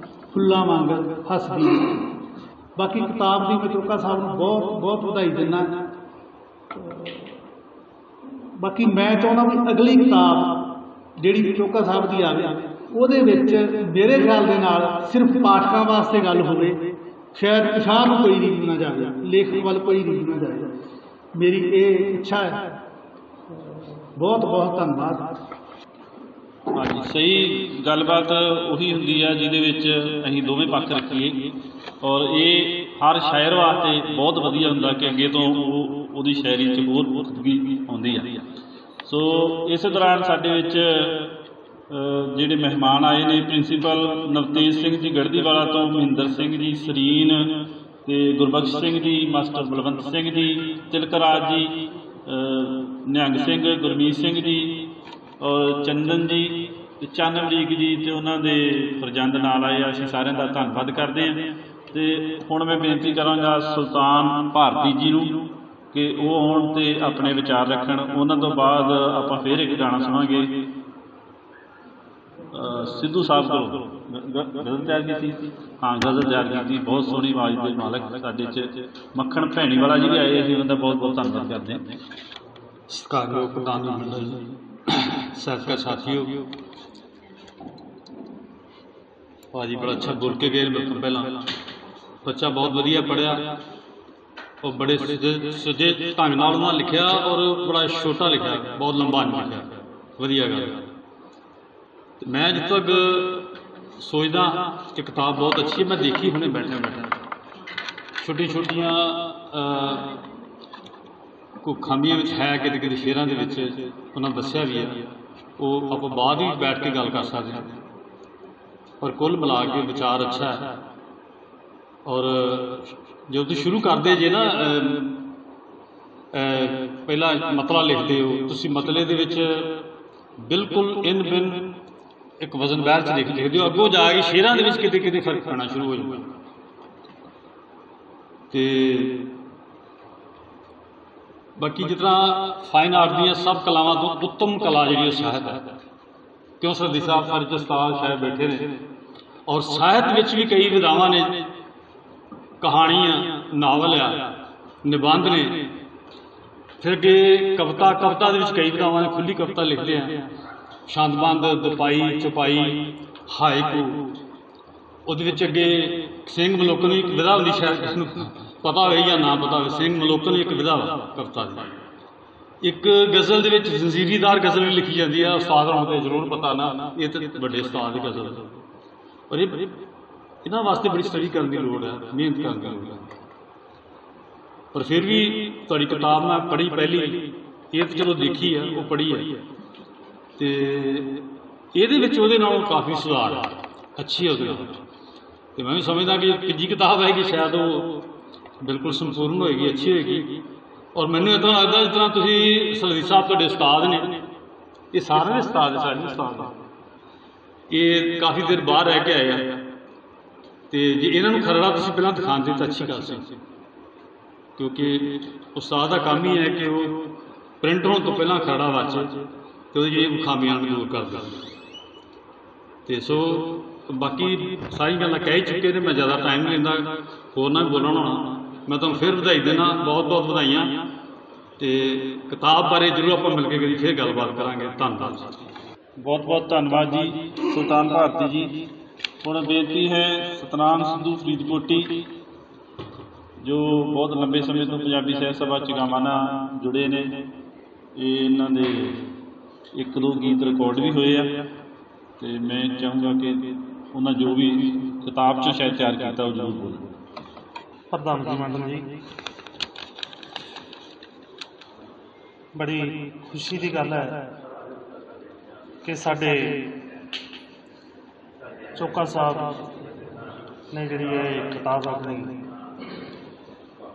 ਫੁੱਲਾਂ ਵਾਂਗ ਹੱਸਦੀ। ਬਾਕੀ ਕਿਤਾਬ ਦੀ ਮੈਂ ਚੋਕਾ ਸਾਹਿਬ ਨੂੰ ਬਹੁਤ ਬਹੁਤ ਵਧਾਈ ਦਿੰਦਾ। ਬਾਕੀ ਮੈਂ ਚਾਹੁੰਦਾ ਵੀ ਅਗਲੀ ਕਿਤਾਬ ਜਿਹੜੀ ਚੋਕਾ ਸਾਹਿਬ ਦੀ ਆਵੇ, ਉਹਦੇ ਵਿੱਚ ਮੇਰੇ ਖਿਆਲ ਦੇ ਨਾਲ ਸਿਰਫ ਪਾਠਕਾਂ ਵਾਸਤੇ ਗੱਲ ਹੋਵੇ। ਸ਼ਾਇਦ ਪਿਛਾਂਹ ਨੂੰ ਕੋਈ ਰੀਝ ਨਾ ਜਾਵੇ, ਲੇਖਕ ਵੱਲ ਕੋਈ ਰੀਝ ਨਾ ਜਾਵੇ। ਮੇਰੀ ਇਹ ਇੱਛਾ ਹੈ। ਬਹੁਤ ਬਹੁਤ ਧੰਨਵਾਦ। ਹਾਂਜੀ, ਸਹੀ ਗੱਲਬਾਤ ਉਹੀ ਹੁੰਦੀ ਆ ਜਿਹਦੇ ਵਿੱਚ ਅਸੀਂ ਦੋਵੇਂ ਪੱਖ ਰੱਖੀਏ, ਔਰ ਇਹ ਹਰ ਸ਼ਾਇਰ ਵਾਸਤੇ ਬਹੁਤ ਵਧੀਆ ਹੁੰਦਾ ਕਿ ਅੱਗੇ ਤੋਂ ਉਹਦੀ ਸ਼ਾਇਰੀ 'ਚ ਹੋਰ ਪੁਖਤਗੀ ਆਉਂਦੀ ਆ। ਸੋ ਇਸ ਦੌਰਾਨ ਸਾਡੇ ਵਿੱਚ ਜਿਹੜੇ ਮਹਿਮਾਨ ਆਏ ਨੇ, ਪ੍ਰਿੰਸੀਪਲ ਨਵਤੇਜ ਸਿੰਘ ਜੀ ਗੜ੍ਹਦੀਵਾਲਾ ਤੋਂ, ਮਹਿੰਦਰ ਸਿੰਘ ਜੀ ਸਰੀਨ ਅਤੇ ਗੁਰਬਖਸ਼ ਸਿੰਘ ਜੀ, ਮਾਸਟਰ ਬਲਵੰਤ ਸਿੰਘ ਜੀ, ਤਿਲਕਰਾਜ ਜੀ, ਨਿਹੰਗ ਸਿੰਘ ਗੁਰਮੀਤ ਸਿੰਘ ਜੀ, ਔਰ ਚੰਦਨ ਜੀ, ਚੰਨ ਅਮਰੀਕ ਜੀ ਅਤੇ ਉਹਨਾਂ ਦੇ ਫਰਜ਼ੰਦ ਨਾਲ ਆਏ ਆ। ਅਸੀਂ ਸਾਰਿਆਂ ਦਾ ਧੰਨਵਾਦ ਕਰਦੇ ਹਾਂ। ਅਤੇ ਹੁਣ ਮੈਂ ਬੇਨਤੀ ਕਰਾਂਗਾ ਸੁਲਤਾਨ ਭਾਰਤੀ ਜੀ ਨੂੰ ਕਿ ਉਹ ਆਉਣ ਅਤੇ ਆਪਣੇ ਵਿਚਾਰ ਰੱਖਣ। ਉਹਨਾਂ ਤੋਂ ਬਾਅਦ ਆਪਾਂ ਫਿਰ ਇੱਕ ਗਾਣਾ ਸੁਣਾਂਗੇ ਸਿੱਧੂ ਸਾਹਿਬ ਕੋਲੋਂ। ਗਜ਼ਲ ਤਿਆਰ ਕੀਤੀ? ਹਾਂ, ਗਜ਼ਲ ਤਿਆਰ ਕੀਤੀ। ਬਹੁਤ ਸੋਹਣੀ ਆਵਾਜ਼ ਦੇ ਮਾਲਕ ਸਾਡੇ 'ਚ ਮੱਖਣ ਭੈਣੀ ਵਾਲਾ ਜੀ ਵੀ ਆਏ। ਅਸੀਂ ਉਹਨਾਂ ਦਾ ਬਹੁਤ ਬਹੁਤ ਧੰਨਵਾਦ ਕਰਦੇ ਹਾਂ। ਸਤਿਕਾਰਯੋਗ ਪ੍ਰਧਾਨ ਮੰਡਲ, ਸਾਬਕਾ ਸਾਥੀਓ, ਭਾਜੀ ਬੜਾ ਅੱਛਾ ਬੋਲ ਕੇ ਗਏ ਮੇਰੇ ਤੋਂ ਪਹਿਲਾਂ। ਬੱਚਾ ਬਹੁਤ ਵਧੀਆ ਪੜ੍ਹਿਆ, ਉਹ ਬੜੇ ਸੁਚੇ ਢੰਗ ਨਾਲ ਉਹਨਾਂ ਲਿਖਿਆ, ਔਰ ਬੜਾ ਛੋਟਾ ਲਿਖਿਆ, ਬਹੁਤ ਲੰਬਾ ਨਹੀਂ ਲਿਖਿਆ। ਵਧੀਆ ਗੱਲ। ਤੇ ਮੈਂ ਜਿੱਥੇ ਤੱਕ ਸੋਚਦਾ ਕਿ ਕਿਤਾਬ ਬਹੁਤ ਅੱਛੀ ਹੈ। ਮੈਂ ਦੇਖੀ ਹੁਣੇ ਬੈਠਿਆ ਛੋਟੀਆਂ ਛੋਟੀਆਂ ਕੋਈ ਖਾਮੀਆਂ ਵਿੱਚ ਹੈ, ਕਿਤੇ ਕਿਤੇ ਸ਼ੇਰਾਂ ਦੇ ਵਿੱਚ ਉਹਨਾਂ ਦੱਸਿਆ ਵੀ ਹੈ, ਉਹ ਆਪਾਂ ਬਾਅਦ ਹੀ ਬੈਠ ਕੇ ਗੱਲ ਕਰ ਸਕਦੇ ਹਾਂ। ਪਰ ਕੁੱਲ ਮਿਲਾ ਕੇ ਵਿਚਾਰ ਅੱਛਾ ਹੈ। ਔਰ ਜਦੋਂ ਤੁਸੀਂ ਸ਼ੁਰੂ ਕਰਦੇ ਜੇ ਨਾ ਪਹਿਲਾਂ ਮਤਲਾ ਲਿਖਦੇ ਹੋ ਤੁਸੀਂ, ਮਤਲੇ ਦੇ ਵਿੱਚ ਬਿਲਕੁਲ ਇਨ ਬਿਨ ਇੱਕ ਵਜ਼ਨ ਬਹਿਰ 'ਚ ਲਿਖਦੇ ਹੋ, ਅੱਗੋਂ ਜਾ ਕੇ ਸ਼ੇਰਾਂ ਦੇ ਵਿੱਚ ਕਿਤੇ ਕਿਤੇ ਫਰਕ ਪੈਣਾ ਸ਼ੁਰੂ ਹੋ ਜਾਂਦਾ। ਤੇ ਬਾਕੀ ਜਿਸ ਤਰ੍ਹਾਂ ਫਾਈਨ ਆਰਟ ਦੀਆਂ ਸਭ ਕਲਾਵਾਂ ਤੋਂ ਉੱਤਮ ਕਲਾ ਜਿਹੜੀ ਉਹ ਸਾਹਿਤ ਹੈ, ਕਿਉਂ ਸਰਦੀ ਸਾਹਿਬ ਸਾਰੇ ਉਸਤਾਦ ਸ਼ਾਇਦ ਬੈਠੇ ਨੇ, ਔਰ ਸਾਹਿਤ ਵਿੱਚ ਵੀ ਕਈ ਵਿਧਾਵਾਂ ਨੇ, ਕਹਾਣੀਆਂ, ਨਾਵਲ ਆ, ਨਿਬੰਧ ਨੇ, ਫਿਰ ਅੱਗੇ ਕਵਿਤਾ ਦੇ ਵਿੱਚ ਕਈ ਵਿਧਾਵਾਂ ਨੇ, ਖੁੱਲ੍ਹੀ ਕਵਿਤਾ ਲਿਖਦੇ ਆ, ਛੰਦਬੰਦ, ਦੁਪਾਈ, ਚੌਪਾਈ, ਹਾਇਕੂ, ਉਹਦੇ ਵਿੱਚ ਅੱਗੇ ਸਿੰਘ ਮਲੋਕਨ ਦੀ ਇੱਕ ਵਿਧਾ ਹੁੰਦੀ, ਸ਼ਾਇਦ ਕਿਸੇ ਨੂੰ ਪਤਾ ਹੋਵੇ ਜਾਂ ਨਾ ਪਤਾ ਹੋਵੇ, ਸਿੰਘ ਮਲੋਕਨ ਦੀ ਇੱਕ ਵਿਧਾ ਕਵਿਤਾ ਦੀ। ਇੱਕ ਗਜ਼ਲ ਦੇ ਵਿੱਚ ਜ਼ੰਜੀਰੀਦਾਰ ਗਜ਼ਲ ਵੀ ਲਿਖੀ ਜਾਂਦੀ ਆ, ਉਸਤਾਦ ਨੂੰ ਤਾਂ ਜ਼ਰੂਰ ਪਤਾ ਨਾ, ਇਹ ਤਾਂ ਵੱਡੇ ਉਸਤਾਦ ਦੀ ਗਜ਼ਲ। ਪਰ ਇਹਨਾਂ ਵਾਸਤੇ ਬੜੀ ਸਟੱਡੀ ਕਰਨ ਦੀ ਲੋੜ ਹੈ, ਮਿਹਨਤ ਕਰਨ ਦੀ ਲੋੜ ਹੈ। ਪਰ ਫਿਰ ਵੀ ਤੁਹਾਡੀ ਕਿਤਾਬ ਮੈਂ ਪੜ੍ਹੀ ਪਹਿਲੀ, ਇਹ ਤਾਂ ਚਲੋ ਦੇਖੀ ਆ, ਉਹ ਪੜ੍ਹੀ ਹੈ, ਅਤੇ ਇਹਦੇ ਵਿੱਚ ਉਹਦੇ ਨਾਲੋਂ ਕਾਫੀ ਸੁਧਾਰ ਹੈ, ਅੱਛੀ ਹੈ ਉਹਦੇ ਨਾਲ। ਅਤੇ ਮੈਂ ਵੀ ਸਮਝਦਾ ਕਿ ਤੀਜੀ ਕਿਤਾਬ ਹੈ ਕਿ ਸ਼ਾਇਦ ਉਹ ਬਿਲਕੁਲ ਸੰਪੂਰਨ ਹੋਏਗੀ, ਅੱਛੀ ਹੋਏਗੀ। ਔਰ ਮੈਨੂੰ ਇੱਦਾਂ ਲੱਗਦਾ ਜਿਸ ਤਰ੍ਹਾਂ ਤੁਸੀਂ ਸਰਦੀ ਸਾਹਿਬ ਤੁਹਾਡੇ ਉਸਤਾਦ ਨੇ, ਇਹ ਸਾਰਿਆਂ ਦੇ ਉਸਤਾਦ ਨੇ, ਸਾਡੇ ਉਸਤਾਦ ਆ, ਇਹ ਕਾਫੀ ਦੇਰ ਬਾਹਰ ਰਹਿ ਕੇ ਆਏ ਆ, ਅਤੇ ਜੇ ਇਹਨਾਂ ਨੂੰ ਖਰੜਾ ਤੁਸੀਂ ਪਹਿਲਾਂ ਦਿਖਾਉਂਦੇ ਤਾਂ ਅੱਛੀ ਗੱਲ ਸੀ, ਕਿਉਂਕਿ ਉਸਤਾਦ ਦਾ ਕੰਮ ਹੀ ਹੈ ਕਿ ਉਹ ਪ੍ਰਿੰਟ ਹੋਣ ਤੋਂ ਪਹਿਲਾਂ ਖਰੜਾ ਵਾਚੇ ਅਤੇ ਉਹਦੀ ਜਿਹੜੀਆਂ ਖਾਮੀਆਂ ਨੂੰ ਦੂਰ ਕਰ ਦਿੰਦੇ। ਅਤੇ ਸੋ ਬਾਕੀ ਸਾਰੀਆਂ ਗੱਲਾਂ ਕਹਿ ਹੀ ਚੁੱਕੇ ਨੇ, ਮੈਂ ਜ਼ਿਆਦਾ ਟਾਈਮ ਨਹੀਂ ਲੈਂਦਾ, ਹੋਰ ਨਾ ਬੋਲਣਾ ਹੋਣਾ। ਮੈਂ ਤੁਹਾਨੂੰ ਫਿਰ ਵਧਾਈ ਦੇਣਾ, ਬਹੁਤ ਬਹੁਤ ਵਧਾਈਆਂ। ਅਤੇ ਕਿਤਾਬ ਬਾਰੇ ਜ਼ਰੂਰ ਆਪਾਂ ਮਿਲ ਕੇ ਕਦੀ ਫਿਰ ਗੱਲਬਾਤ ਕਰਾਂਗੇ। ਧੰਨਵਾਦ। ਬਹੁਤ ਬਹੁਤ ਧੰਨਵਾਦ ਜੀ ਸੁਲਤਾਨ ਭਾਰਤੀ ਜੀ। ਹੁਣ ਬੇਨਤੀ ਹੈ ਸਤਨਾਮ ਸੰਧੂ ਫਰੀਦਕੋਟੀ, ਜੋ ਬਹੁਤ ਲੰਬੇ ਸਮੇਂ ਤੋਂ ਪੰਜਾਬੀ ਸਾਹਿਤ ਸਭਾ ਚਗਾਵਾਂ ਨਾਲ ਜੁੜੇ ਨੇ, ਇਹਨਾਂ ਦੇ ਇੱਕ ਦੋ ਗੀਤ ਰਿਕਾਰਡ ਵੀ ਹੋਏ ਆ, ਅਤੇ ਮੈਂ ਚਾਹੂੰਗਾ ਕਿ ਉਹਨਾਂ ਜੋ ਵੀ ਕਿਤਾਬ 'ਚੋਂ ਸ਼ਾਇਦ ਤਿਆਰ ਕੀਤਾ ਉਹ ਜ਼ਰੂਰ ਬੋਲੋ। ਪ੍ਰਧਾਨਗੀ ਮੰਡਲ ਜੀ, ਬੜੀ ਖੁਸ਼ੀ ਦੀ ਗੱਲ ਹੈ ਕਿ ਸਾਡੇ ਚੋਕਾ ਸਾਹਿਬ ਨੇ ਜਿਹੜੀ ਇਹ ਕਿਤਾਬ ਆਪਣੀ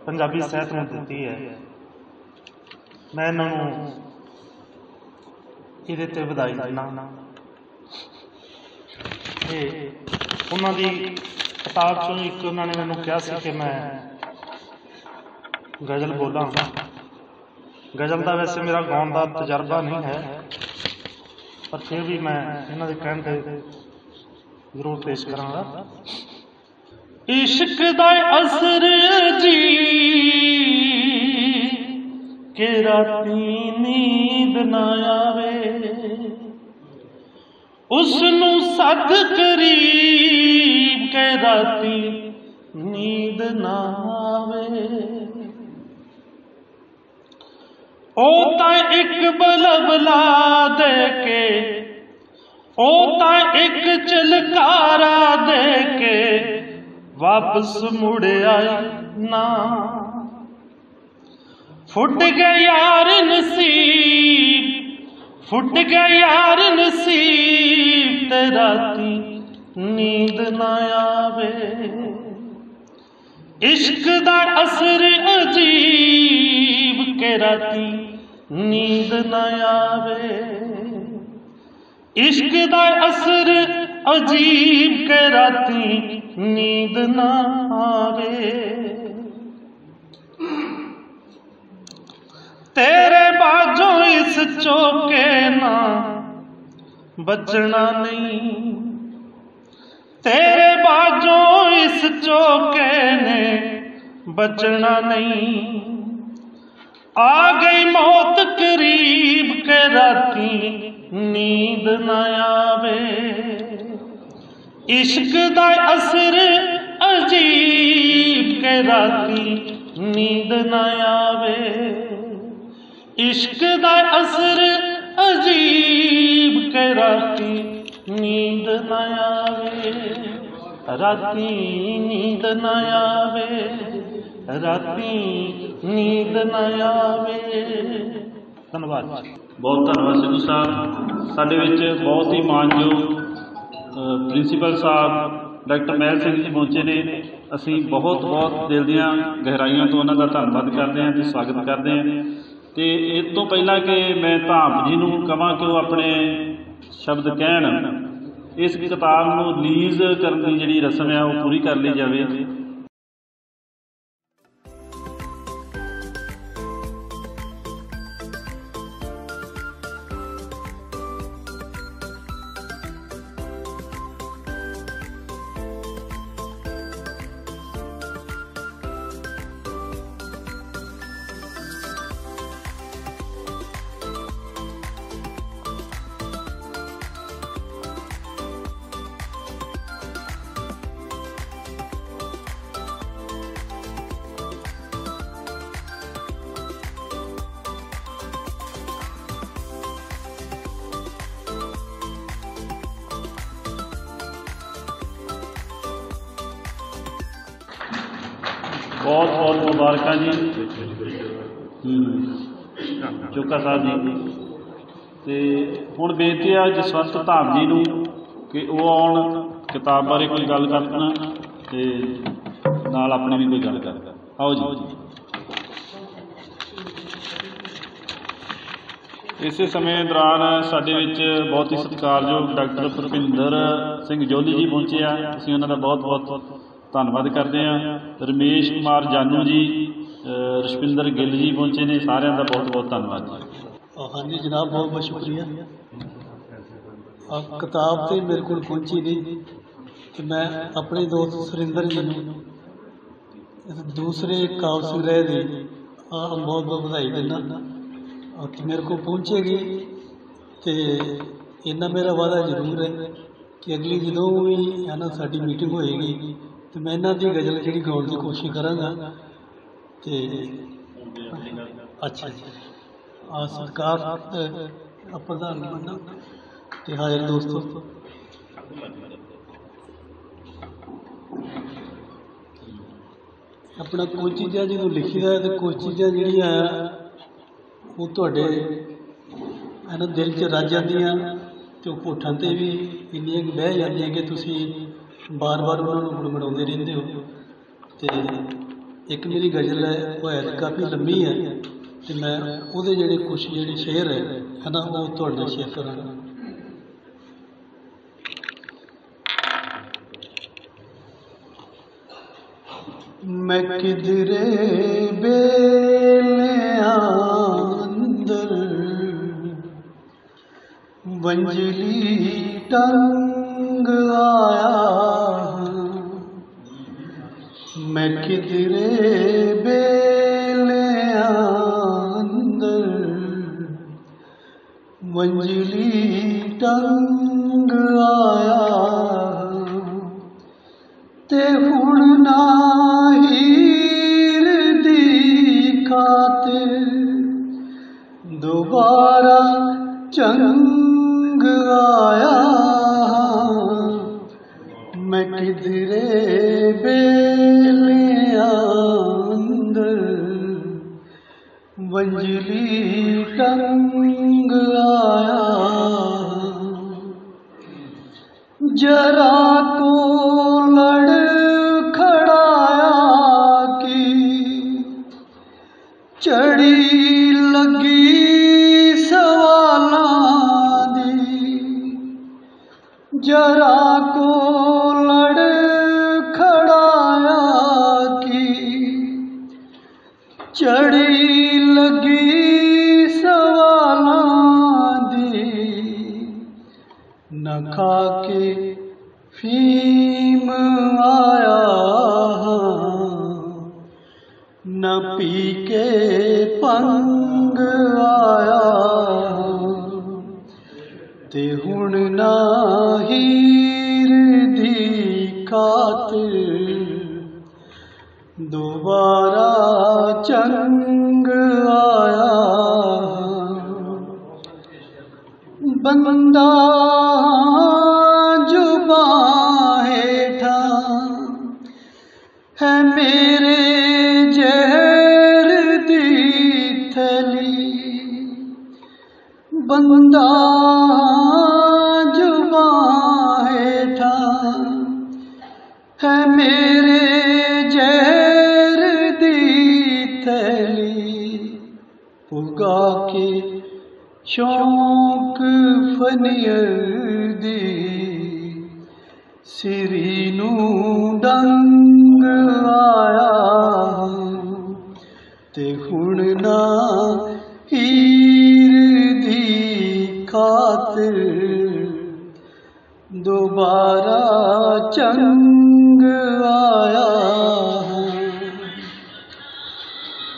ਪੰਜਾਬੀ ਸਾਹਿਤ ਨੂੰ ਦਿੱਤੀ ਹੈ। ਮੈਂ ਇਹਨਾਂ ਨੂੰ ਇਹਦੇ 'ਤੇ ਵਧਾਈ ਦਿੰਦਾ। ਅਤੇ ਉਹਨਾਂ ਦੀ ਕਿਤਾਬ 'ਚੋਂ ਇੱਕ ਉਹਨਾਂ ਨੇ ਮੈਨੂੰ ਕਿਹਾ ਸੀ ਕਿ ਮੈਂ ਗਜ਼ਲ ਬੋਲਾਂ। ਗਜ਼ਲ ਦਾ ਵੈਸੇ ਮੇਰਾ ਗਾਉਣ ਦਾ ਤਜਰਬਾ ਨਹੀਂ ਹੈ, ਪਰ ਫਿਰ ਵੀ ਮੈਂ ਇਹਨਾਂ ਦੇ ਕਹਿਣ 'ਤੇ ਜ਼ਰੂਰ ਪੇਸ਼ ਕਰਾਂਗਾ। ਇਸ਼ਕ ਦਾ ਅਸਰ ਜੀ ਕਿ ਰਾਤੀ ਨੀਂਦ ਨਾ ਆਵੇ, ਉਸ ਨੂੰ ਸੱਦ ਕਰੀਬ ਕੇ ਰਾਤੀ ਨੀਂਦ ਨਾ ਆਵੇ। ਉਹ ਤਾਂ ਇੱਕ ਬਲਬਲਾ ਦੇ ਕੇ, ਉਹ ਤਾਂ ਇੱਕ ਝਲਕਾਰਾ ਦੇ ਕੇ ਵਾਪਸ ਮੁੜ ਆਈ ਨਾ। ਫੁੱਟ ਗਏ ਯਾਰ ਨਸੀਬ, ਫੁੱਟ ਗਏ ਯਾਰ ਨਸੀਬ ਤੇ ਰਾਤੀ ਨੀਂਦ ਨਾ ਆਵੇ। ਇਸ਼ਕ ਦਾ ਅਸਰ ਅਜੀਬ ਕੇ ਰਾਤੀ ਨੀਂਦ ਨਾ ਆਵੇ। इश्क दा असर अजीब के राती नींद ना आवे। तेरे बाजो इस चौके ना बचना नहीं, तेरे बाजो इस चौके ने बचना नहीं। आ गई मौत करीब के राती नींद न आवे। इश्क दा असर अजीब के राती नींद न आवे। इश्क दा असर अजीब के राती नींद न आवे, राती नींद न आवे, राती नींद न आवे। धन्यवाद। बहुत धन्यवाद सिद्धू साहब। ਸਾਡੇ ਵਿੱਚ ਬਹੁਤ ਹੀ ਮਾਣਯੋਗ ਪ੍ਰਿੰਸੀਪਲ ਸਾਹਿਬ ਡਾਕਟਰ ਮਹਿਲ ਸਿੰਘ ਜੀ ਪਹੁੰਚੇ ਨੇ। ਅਸੀਂ ਬਹੁਤ ਬਹੁਤ ਦਿਲ ਦੀਆਂ ਗਹਿਰਾਈਆਂ ਤੋਂ ਉਹਨਾਂ ਦਾ ਧੰਨਵਾਦ ਕਰਦੇ ਹਾਂ ਅਤੇ ਸਵਾਗਤ ਕਰਦੇ ਹਾਂ। ਅਤੇ ਇਸ ਤੋਂ ਪਹਿਲਾਂ ਕਿ ਮੈਂ ਧਾਮ ਜੀ ਨੂੰ ਕਹਾਂ ਕਿ ਉਹ ਆਪਣੇ ਸ਼ਬਦ ਕਹਿਣ, ਇਸ ਕਿਤਾਬ ਨੂੰ ਰਿਲੀਜ਼ ਕਰਨ ਦੀ ਜਿਹੜੀ ਰਸਮ ਹੈ ਉਹ ਪੂਰੀ ਕਰ ਲਈ ਜਾਵੇ। बहुत बहुत मुबारक जी चोका साहब जी। तो हुण बेनती है जसवंत धाम जी नूं कि वो आउण किताब बारे कोई गल करन ते नाल अपनी भी कोई गल कर। आओ जी। इस समय दौरान साडे विच बहुत ही सत्कारयोग डॉक्टर भुपिंदर सिंह जोली जी पहुंचे आ। असीं उन्हां दा बहुत बहुत धन्नवाद करते हैं। रमेश कुमार जानू जी, रशपिंदर गिल जी पहुंचे ने। सारिਆਂ ਦਾ बहुत बहुत धन्यवाद जी। हाँ जी जनाब, बहुत बहुत शुक्रिया। किताब तो मेरे को पहुंची नहीं तो मैं अपने दोस्त सुरिंदर जी को दूसरे काव संग्रह की बहुत बहुत बधाई देना। तो मेरे को पहुंचेगी तो इन्ना मेरा वादा जरूर है कि अगली जो भी है ना साडी मीटिंग होएगी तो मैं इन्हों की गज़ल जी गाने की कोशिश कराँगा। तो अच्छा जी सरकार प्रधान बनना तो हाजिर दोस्तों, अपना कोई चीज़ा जो लिखी है तो कुछ चीज़ा जड़िया वो तुहाडे है ना दिल च रज जांदियां तो होठां ते भी इन्नियां बह जांदियां कि तुसीं बार बार उन्होंने गुणगुणाते रहते हो। तो एक मेरी गज़ल है वो है तो काफ़ी लंबी है तो मैं वो जोड़े कुछ जोड़े शेर है ना वो थोड़े शेयर करांगा। मैं किधरे बेलियां अंदर वंजली टंग आया, मैं किधरे बेलियां अंदर वंजली टंग आया ते हुण ना हीर दी खातिर दोबारा चंग आया, मैं किधरे बेलियां अंदर वंजली टंग आया। जरा को लड़खड़ाया कि चढ़ी लगी सवालां दी, जरा को लड़खड़ाया कि चढ़ी लगी सवालां दी, न खा के फीम आया न पी के पंग आया, ते हुण ना हीर दी खातिर दोबारा चंग आया। बंदा बंदा जुबां हेठा है मेरे जहर दी थैली पुगा के शौक फनियर दी सिरी नूं डंग आया ते हुण ना हीर दी खातिर दोबारा चंग आया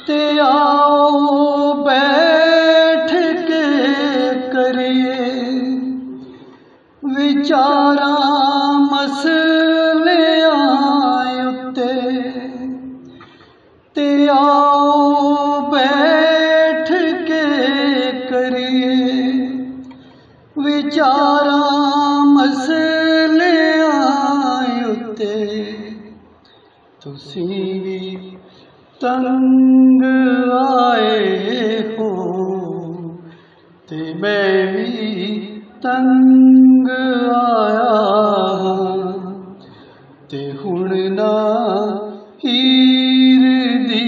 ते आओ बैठ के करिए विचारा मसले उत्ते ते आओ बैठ के करिए विचारा मसले उत्ते तुसी भी तंग आए हो ते मैं भी तंग आया ते हुण ना हीर दी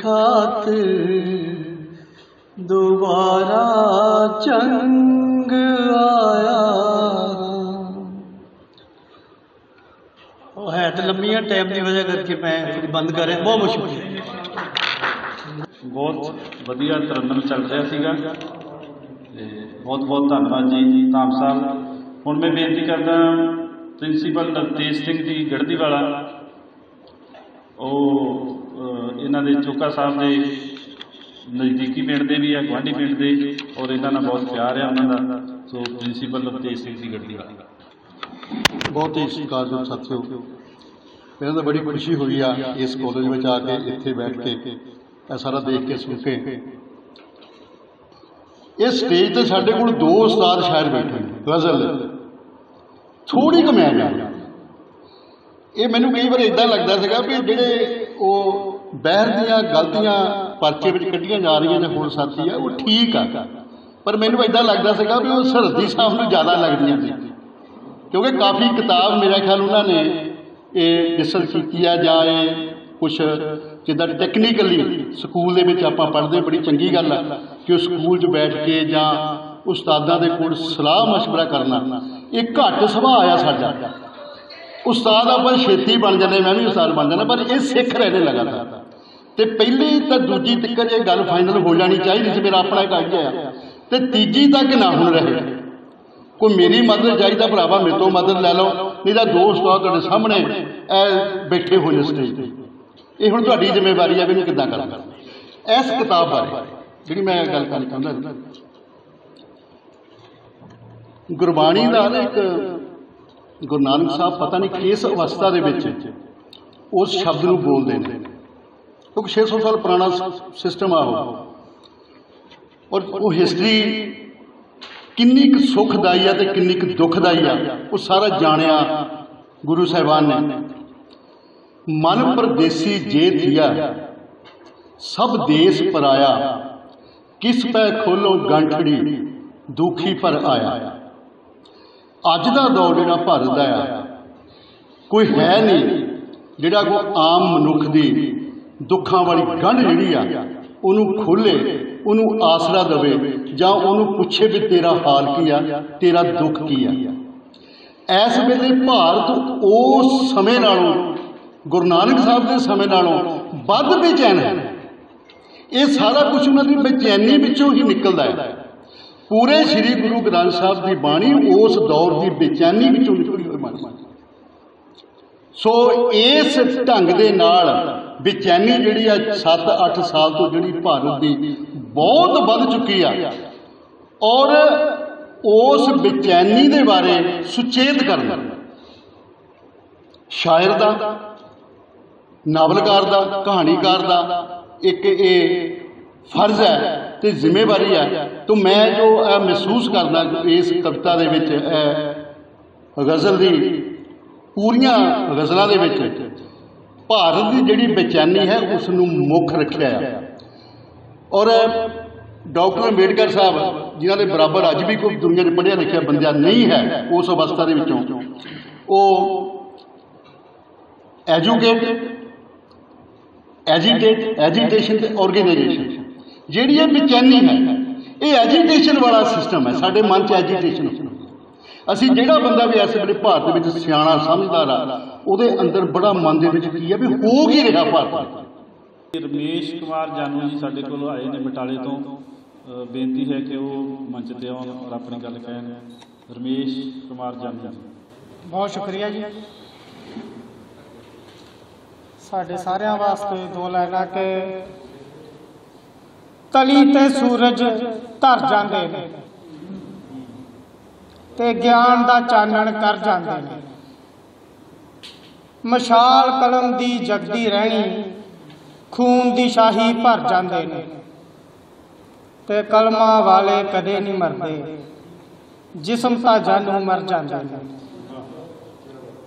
खातिर दोबारा चंग आया। ਉਹ ਹੈ ਤਾਂ ਲੰਮੀਆਂ ਟਾਈਮ ਦੀ ਵਜ੍ਹਾ ਕਰਕੇ ਮੈਂ ਬੰਦ ਕਰ ਰਿਹਾ। ਬਹੁਤ ਮੁਸ਼ਕਿਲ ਬਹੁਤ ਵਧੀਆ ਤਰਨਮ ਚੱਲ ਰਿਹਾ ਸੀਗਾ ਤੇ ਬਹੁਤ ਬਹੁਤ ਧੰਨਵਾਦ ਜੀ ਧਾਮ ਸਾਹਿਬ। ਹੁਣ ਮੈਂ ਬੇਨਤੀ ਕਰਦਾ ਪ੍ਰਿੰਸੀਪਲ ਨਵਤੇਜ ਸਿੰਘ ਜੀ ਗੜਦੀਵਾਲਾ, ਉਹ ਇਹਨਾਂ ਦੇ ਚੋਕਾ ਸਾਹਿਬ ਦੇ ਨਜ਼ਦੀਕੀ ਪਿੰਡ ਦੇ ਵੀ ਆ, ਗੁਆਂਢੀ ਪਿੰਡ ਦੇ, ਔਰ ਇਹਨਾਂ ਨਾਲ ਬਹੁਤ ਪਿਆਰ ਆ ਉਹਨਾਂ ਦਾ। ਸੋ ਪ੍ਰਿੰਸੀਪਲ ਨਵਤੇਜ ਸਿੰਘ ਜੀ ਗੜਦੀਵਾਲਾ। बहुत ही सत्कारयोग साथियों, मेरे तो बड़ी खुशी हुई आ इस कॉलेज में आके इत्थे बैठ के सारा देख के सुन के। इस स्टेज पर साढ़े कोल दो उस्ताद शायर बैठे गज़ल थोड़ी कमैन है। ये मैनू कई बार इदा लगता है भी जोड़े वो बहर दियाँ गलतियाँ परचे में कढ़ियाँ जा रही ने होर साथी है वो ठीक आ, पर मैनू इदा लगता है भी वो सरहदी साहब को ज़्यादा लगदियाँ सी, क्योंकि काफ़ी किताब मेरा ख्याल उन्होंने ये डिसल की है जां कुछ जिदा टैक्नीकली स्कूल के आप पढ़ते बड़ी चंगी गल है कि स्कूल बैठ के जां उस्तादां दे कोल सलाह मशवरा करना एक घट सुभाਅ आया साडा। उस्ताद आप छेती बन जाने, मैं भी उस्ताद बन जाना, पर ये सिख रहे लगातार। तो पहली तो दूजी तक ये गल फाइनल हो जानी चाहिए सी, मेरा अपना एक आइडिया है, तो तीजी तक ना हुण रहे। कोई मेरी मदद चाहिए भरावा मेरे तो मदद लै लो, नहीं तो दो उस्ताद तुहाडे सामने बैठे हुए स्टेज पर। ये हुण तुहाडी जिम्मेवारी है भी किद्दां करना। इस किताब बारे जिहड़ी मैं गल करना चाहुंदा, गुरबाणी का एक गुरु नानक साहब पता नहीं किस अवस्था दे विच उस शब्द नूं बोलदे हैं, क्योंकि 600 साल पुराना सिस्टम आ और वो हिस्टरी किन्नी क सुखदाई है तो किन्नी क दुखदाई है वो सारा जानिया गुरु साहिबान ने। मन परदेसी जे थिया सब देश पराया, किस पै खोलो गंठड़ी दुखी पर आया। अज का दौर जिहड़ा भारत दा आ कोई है नहीं जिहड़ा कोई आम मनुख की दुखों वाली गंढ जिहड़ी आ उहनूं खोले, उहनूं आसरा देवे जां उहनूं पुछे भी तेरा हाल की आ, तेरा दुख की आ। इस वेले भारत उस समय नालों गुरु नानक साहब के समय नालों वध बेचैन है। ये सारा कुछ उन्होंने बेचैनी विचों ही निकलता है। पूरे श्री गुरु ग्रंथ साहब की बाणी उस दौर की बेचैनी विचों निकली हुई बाणी। सो इस ढंग के नाल बेचैनी जिहड़ी आ 7-8 साल तो जिहड़ी भारत की बहुत बढ़ चुकी है, और उस बेचैनी के बारे सुचेत करना शायर का, नावलकार का, कहानीकार का एक ये फर्ज है तो जिम्मेवारी है। तो मैं जो महसूस करना इस कविता दे विच गज़ल की पूरियां गज़लों दे विच भारत की जिहड़ी बेचैनी है उसनूं मुख रखिया है। और डॉक्टर अंबेडकर साहब जिन्होंने बराबर अज भी कोई दुनिया में पढ़िया लिखिया बंदा नहीं है उस अवस्था के विचों वो एजुकेट एजीटेशन ते ऑर्गेनाइजेशन जिहड़ी बेचैनी है ये एजीटेशन वाला सिस्टम है। साडे मन च एजीटेशन असी जिहड़ा बंदा भी इस वेले भारत विच सियाणा समझदार आ उहदे अंदर बड़ा मन दे विच की है भी हो की रहा भारत। रमेश कुमार जानू जी साडे कोल आए ने बटाले तो बेनती है कि वो मंच ते आउण और अपनी गल कहण। रमेश कुमार जानू जी। बहुत शुक्रिया जी। साढ़े सारिਆਂ वास्ते दो लाइनां कि तली ते सूरज धर जांदे ने ते ज्ञान दा चानण कर जांदे ने। मशाल कलम दी जगदी रहनी खून दी शाही भर जांदे ने ते कलमां वाले कदे नहीं मरदे जिस्म तां जानू मर जांदे ने।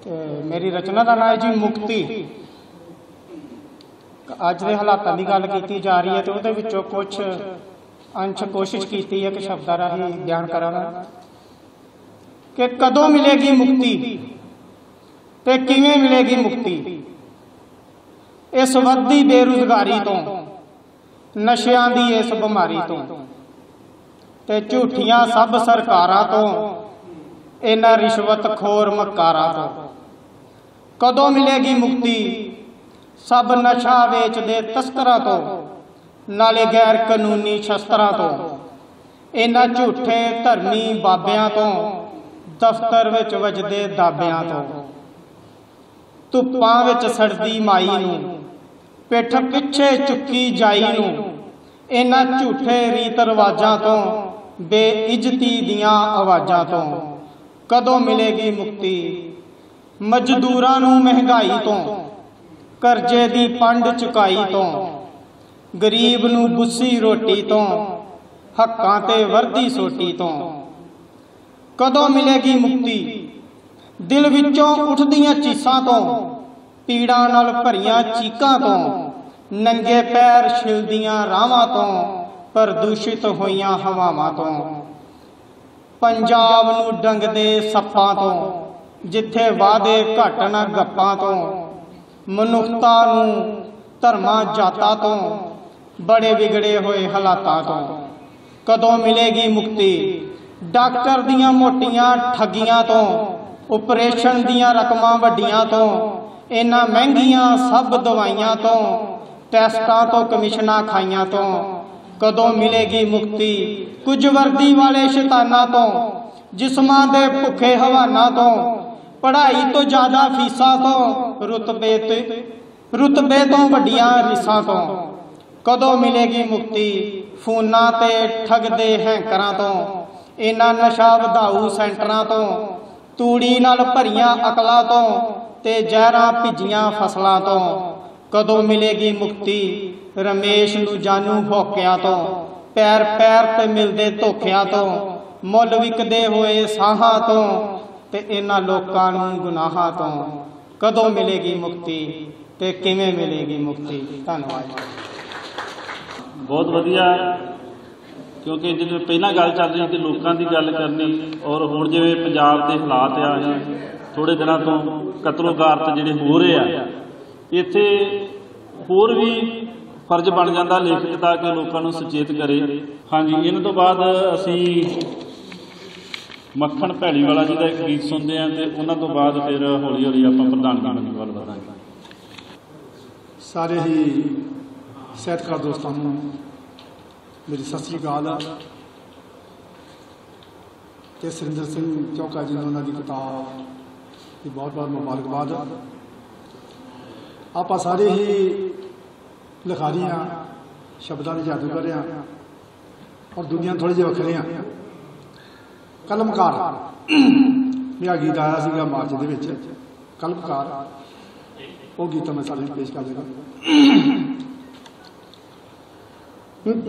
ते मेरी रचना का नाम है जी मुक्ति। अज के हालातों की गल की जा रही है तो उहदे विचों कुछ अंश कोशिश की है कि शब्दां राही बयान करांगा कि कदों मिलेगी मुक्ति ते किवें मिलेगी मुक्ति। इस वधदी बेरोजगारी तो नशियां दी इस बीमारी तो ते झूठियां सब सरकारां तो इन्हां रिश्वतखोर मकारां तो कदों मिलेगी मुक्ति सब नशा वेचदे तस्करां तो नाले गैर कानूनी शस्त्रां तो इन्हां झूठे धर्मी बाबियां तो दफ्तर विच वजदे दाबियां तो धुप्पां विच सड़दी माई नूं पिठ पिछे चुकी जाई नूं इन्हां झूठे रीत रिवाजां तो बेइज्जती दियां आवाज़ां तो कदों मिलेगी मुक्ति। मजदूरां नूं महंगाई तो करजे दी पंड चुकाई तो गरीब नूं बुस्सी रोटी तो हक्कां ते वर्दी सोटी तो कदों मिलेगी मुक्ति। दिल विचों उठदियां चीसां तो पीड़ां नाल भरियां चीकां तो नंगे पैर छिलदियां राहां तो प्रदूषित होईयां हवावां तो पंजाब नूं डंगदे सप्पां तो जिथे वादे घट ना गप्पां तो मनुखता नूं धर्मां जातां तो बड़े बिगड़े हुए हालातां तो कदों मिलेगी मुक्ति। डॉक्टर दियां मोटियां ठगियां तो ऑपरेशन दियां रकमां वड्डियां तो इन्हां महंगियां सब दवाइयां तो टैस्टां तो कमिशनां खाइयां तो कदों मिलेगी मुक्ति। कुछ वर्दी वाले शैतानां तो जिस्मां दे भुखे हवाना तो पढ़ाई तो ज़्यादा फीसां तो रुतबे तो वड्डियां रिसां तो कदों मिलेगी मुक्ति। फोनां ते ठगदे हैंकरां तो इन्हां नशा वधाऊ सेंटरां तो तूड़ी नाल भरियां अकलां तो ते जहरां भिजियां फसलां तो कदों मिलेगी मुक्ति। रमेश नूं जानू भौकिया तो पैर पैर ते मिलदे धोखियां तो मुल विकदे होए साहां तो ते इन्हां लोकां नूं गुनाहां तो कदों मिलेगी मुक्ति ते किवें मिलेगी मुक्ति। धन्नवाद। बहुत वधिया क्योंकि जिवें पहलां गल चल रही थी लोकां दी गल करनी और हुण जिवें पंजाब दे हालात आ थोड़े दिनों तो कतलो गारत जिहड़े हो रहे आ इत्थे होर भी फर्ज बन जाता लेखक का कि लोगों को सचेत करे। हाँ जी इन तो बाद असी मक्खण भैली वाला जी का एक गीत सुनते हैं तो उन्होंने तो बाद फिर हौली हौली आप प्रधानगी मंत्री वाल बढ़ांगे। सारे ही साहित्यकार दोस्तों को मेरी सत श्री अकाल। तो सुरिंदर सिंह चौका जी ने उन्होंने किताब की बहुत बहुत मुबारकबाद। आप सारे ही लिखारी हाँ शब्दों के जादूगर हाँ और दुनिया थोड़े जे वखरे हाँ। कलमकार मेरा गीत आया सीगा मार्च के कलमकार वो गीत मैं सारे पेश कर देगा।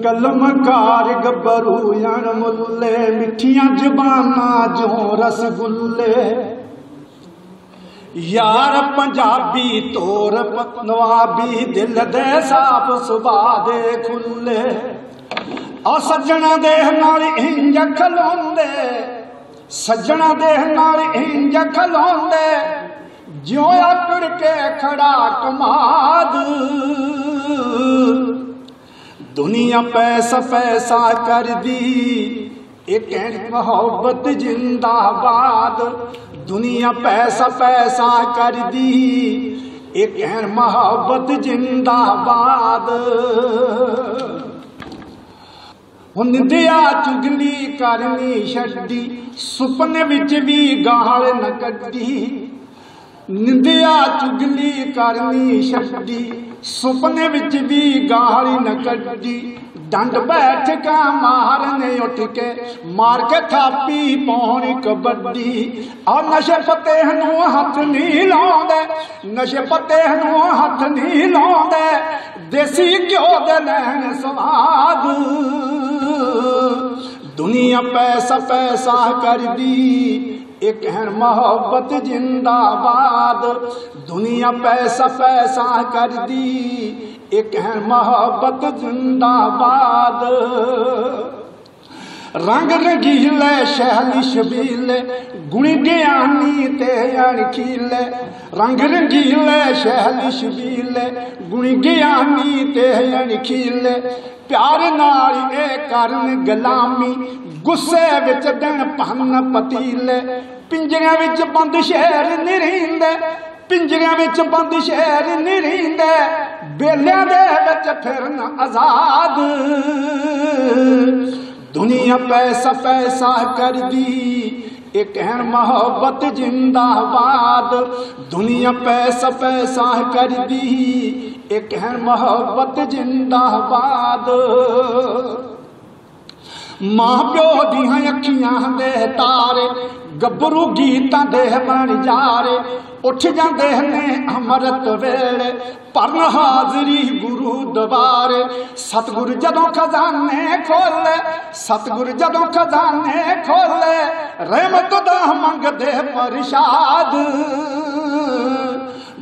कलमकार गब्बरू यान मुल्ले मिठियां जबाना जो रसगुल्ले यार पंजाबी तोर नवाबी दिल दे साफ सुभा दे खुले ਆ ਸੱਜਣਾ ਦੇ ਨਾਲ ਇੰਜ ਖਲੋਂਦੇ, ਸੱਜਣਾ ਦੇ ਨਾਲ ਇੰਜ ਖਲੋਂਦੇ, ਜਿਉਂ ਆਕੜ ਕੇ ਖੜਾ ਕਮਾਦ। ਦੁਨੀਆ ਪੈਸਾ ਪੈਸਾ ਕਰਦੀ, ਇਹ ਕਹਿਣ ਮੁਹੱਬਤ ਜਿੰਦਾਬਾਦ। ਦੁਨੀਆ ਪੈਸਾ ਪੈਸਾ ਕਰਦੀ, ਇਹ ਕਹਿਣ ਮੁਹੱਬਤ ਜਿੰਦਾਬਾਦ। ਹੁਣ ਨਿੰਦਿਆ ਚੁਗਲੀ ਕਰਨੀ ਛੱਡੀ, ਸੁਪਨੇ ਵਿੱਚ ਵੀ ਗਾਲ ਨ ਕੱਢੀ। ਨਿੰਦਿਆ ਚੁਗਲੀ ਕਰਨੀ ਛੱਡੀ, ਸੁਪਨੇ ਵਿੱਚ ਵੀ ਗਾਲ ਨ ਕੱਢੀ। ਡੰਡ ਬੈਠਕਾ ਮਾਰਨੇ ਉੱਠ ਕੇ, ਮਾਰ ਕੇ ਥਾਪੀ ਪਾਉਣੀ ਕਬੱਡੀ। ਆ ਨਸ਼ੇ ਪੱਤੇ ਨੂੰ ਹੱਥ ਨਹੀਂ ਲਾਉਂਦੇ, ਨਸ਼ੇ ਪੱਤੇ ਨੂੰ ਹੱਥ ਨਹੀਂ ਲਾਉਂਦੇ, ਦੇਸੀ ਘਿਓ ਦੇ ਲੈਣ ਸਵਾਦ। ਦੁਨੀਆ ਪੈਸਾ ਪੈਸਾ ਕਰਦੀ, ਇਹ ਕਹਿਣ ਮੁਹੱਬਤ ਜਿੰਦਾਬਾਦ। ਦੁਨੀਆ ਪੈਸਾ ਪੈਸਾ ਕਰਦੀ, ਇਹ ਕਹਿਣ ਮੁਹੱਬਤ ਜਿੰਦਾਬਾਦ। ਰੰਗ ਰੰਗੀਲੇ ਸ਼ਹਿਲੀ ਸ਼ਬੀਲੇ, ਗੁਣ ਗਿਆਨੀ ਤੇ ਅਣਖੀਲੇ। ਰੰਗ ਰੰਗੀਲੇ ਸ਼ਹਿਲੀ ਸ਼ਬੀਲੇ, ਗੁਣ ਗਿਆਨੀ ਤੇ ਅਣਖੀਲੇ। ਪਿਆਰ ਨਾਲ ਇਹ ਕਰਨ ਗੁਲਾਮੀ, ਗੁੱਸੇ ਵਿੱਚ ਦਿਨ ਭੰਨ ਪਤੀਲੇ। ਪਿੰਜਰਿਆਂ ਵਿੱਚ ਬੰਦ ਸ਼ੇਰ ਨਹੀਂ ਰਹਿੰਦੇ, ਪਿੰਜਰਿਆਂ ਵਿੱਚ ਬੰਦ ਸ਼ੇਰ ਨਹੀਂ ਰਹਿੰਦੇ, ਬੇਲਿਆਂ ਦੇ ਵਿੱਚ ਫਿਰਨ ਆਜ਼ਾਦ। ਦੁਨੀਆ ਪੈਸਾ ਪੈਸਾ ਕਰਦੀ, ਇਹ ਕਹਿਣ ਮੁਹੱਬਤ ਜਿੰਦਾਬਾਦ। ਦੁਨੀਆ ਪੈਸਾ ਪੈਸਾ ਕਰਦੀ, ਇਹ ਕਹਿਣ ਮੁਹੱਬਤ ਜਿੰਦਾਬਾਦ। ਮਾਂ ਪਿਓ ਦੀਆਂ ਅੱਖੀਆਂ ਦੇ ਤਾਰੇ, ਗੱਭਰੂ ਗੀਤਾਂ ਦੇ ਬਣ ਜਾਰੇ। ਉੱਠ ਜਾਂਦੇ ਨੇ ਅੰਮ੍ਰਿਤ ਵੇਲੇ, ਭਰਨ ਹਾਜ਼ਰੀ ਗੁਰੂ ਦਵਾਰੇ। ਸਤਿਗੁਰ ਜਦੋਂ ਖਜ਼ਾਨੇ ਖੋਲੇ, ਸਤਿਗੁਰ ਜਦੋਂ ਖਜ਼ਾਨੇ ਖੋਲੇ, ਰਹਿਮਤ ਦਾ ਮੰਗਦੇ ਪ੍ਰਸ਼ਾਦ।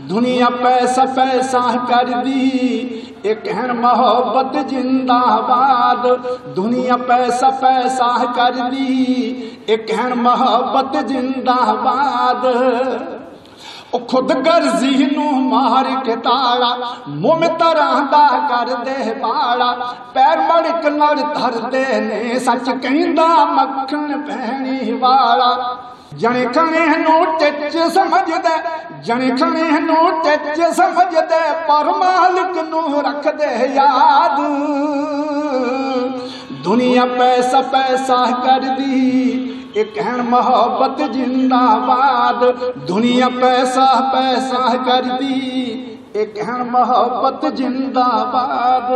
ਦੁਨੀਆ ਪੈਸਾ ਪੈਸਾ ਕਰਦੀ, ਇਹ ਕਹਿਣ ਮੁਹੱਬਤ ਜਿੰਦਾਬਾਦ। ਦੁਨੀਆ ਪੈਸਾ ਪੈਸਾ ਕਰਦੀ, ਇਹ ਕਹਿਣ ਮੁਹੱਬਤ ਜਿੰਦਾਬਾਦ। ਉਹ ਖੁਦ ਗਰਜ਼ੀ ਨੂੰ ਮਾਰ ਕੇ ਤਾੜਾ, ਮੁੰਮ ਤਰ੍ਹਾਂ ਦਾ ਕਰਦੇ ਬਾੜਾ। ਪੈਰ ਮੜਕ ਲੜ ਧਰਦੇ ਨੇ, ਸੱਚ ਕਹਿੰਦਾ ਮੱਖਣ ਪੈਣੀ ਵਾਲਾ। ਜਣੇ ਖਣੇ ਨੂੰ ਟਿੱਚ ਸਮਝਦੇ, ਜਣੇ ਖਣੇ ਨੂੰ ਟਿੱਚ ਸਮਝਦੇ, ਪਰ ਮਾਲਕ ਨੂੰ ਰੱਖਦੇ ਯਾਦ। ਦੁਨੀਆ ਪੈਸਾ ਪੈਸਾ ਕਰਦੀ, ਇਹ ਕਹਿਣ ਮੁਹੱਬਤ ਜਿੰਦਾਬਾਦ। ਦੁਨੀਆ ਪੈਸਾ ਪੈਸਾ ਕਰਦੀ, ਇਹ ਕਹਿਣ ਮੁਹੱਬਤ ਜਿੰਦਾਬਾਦ।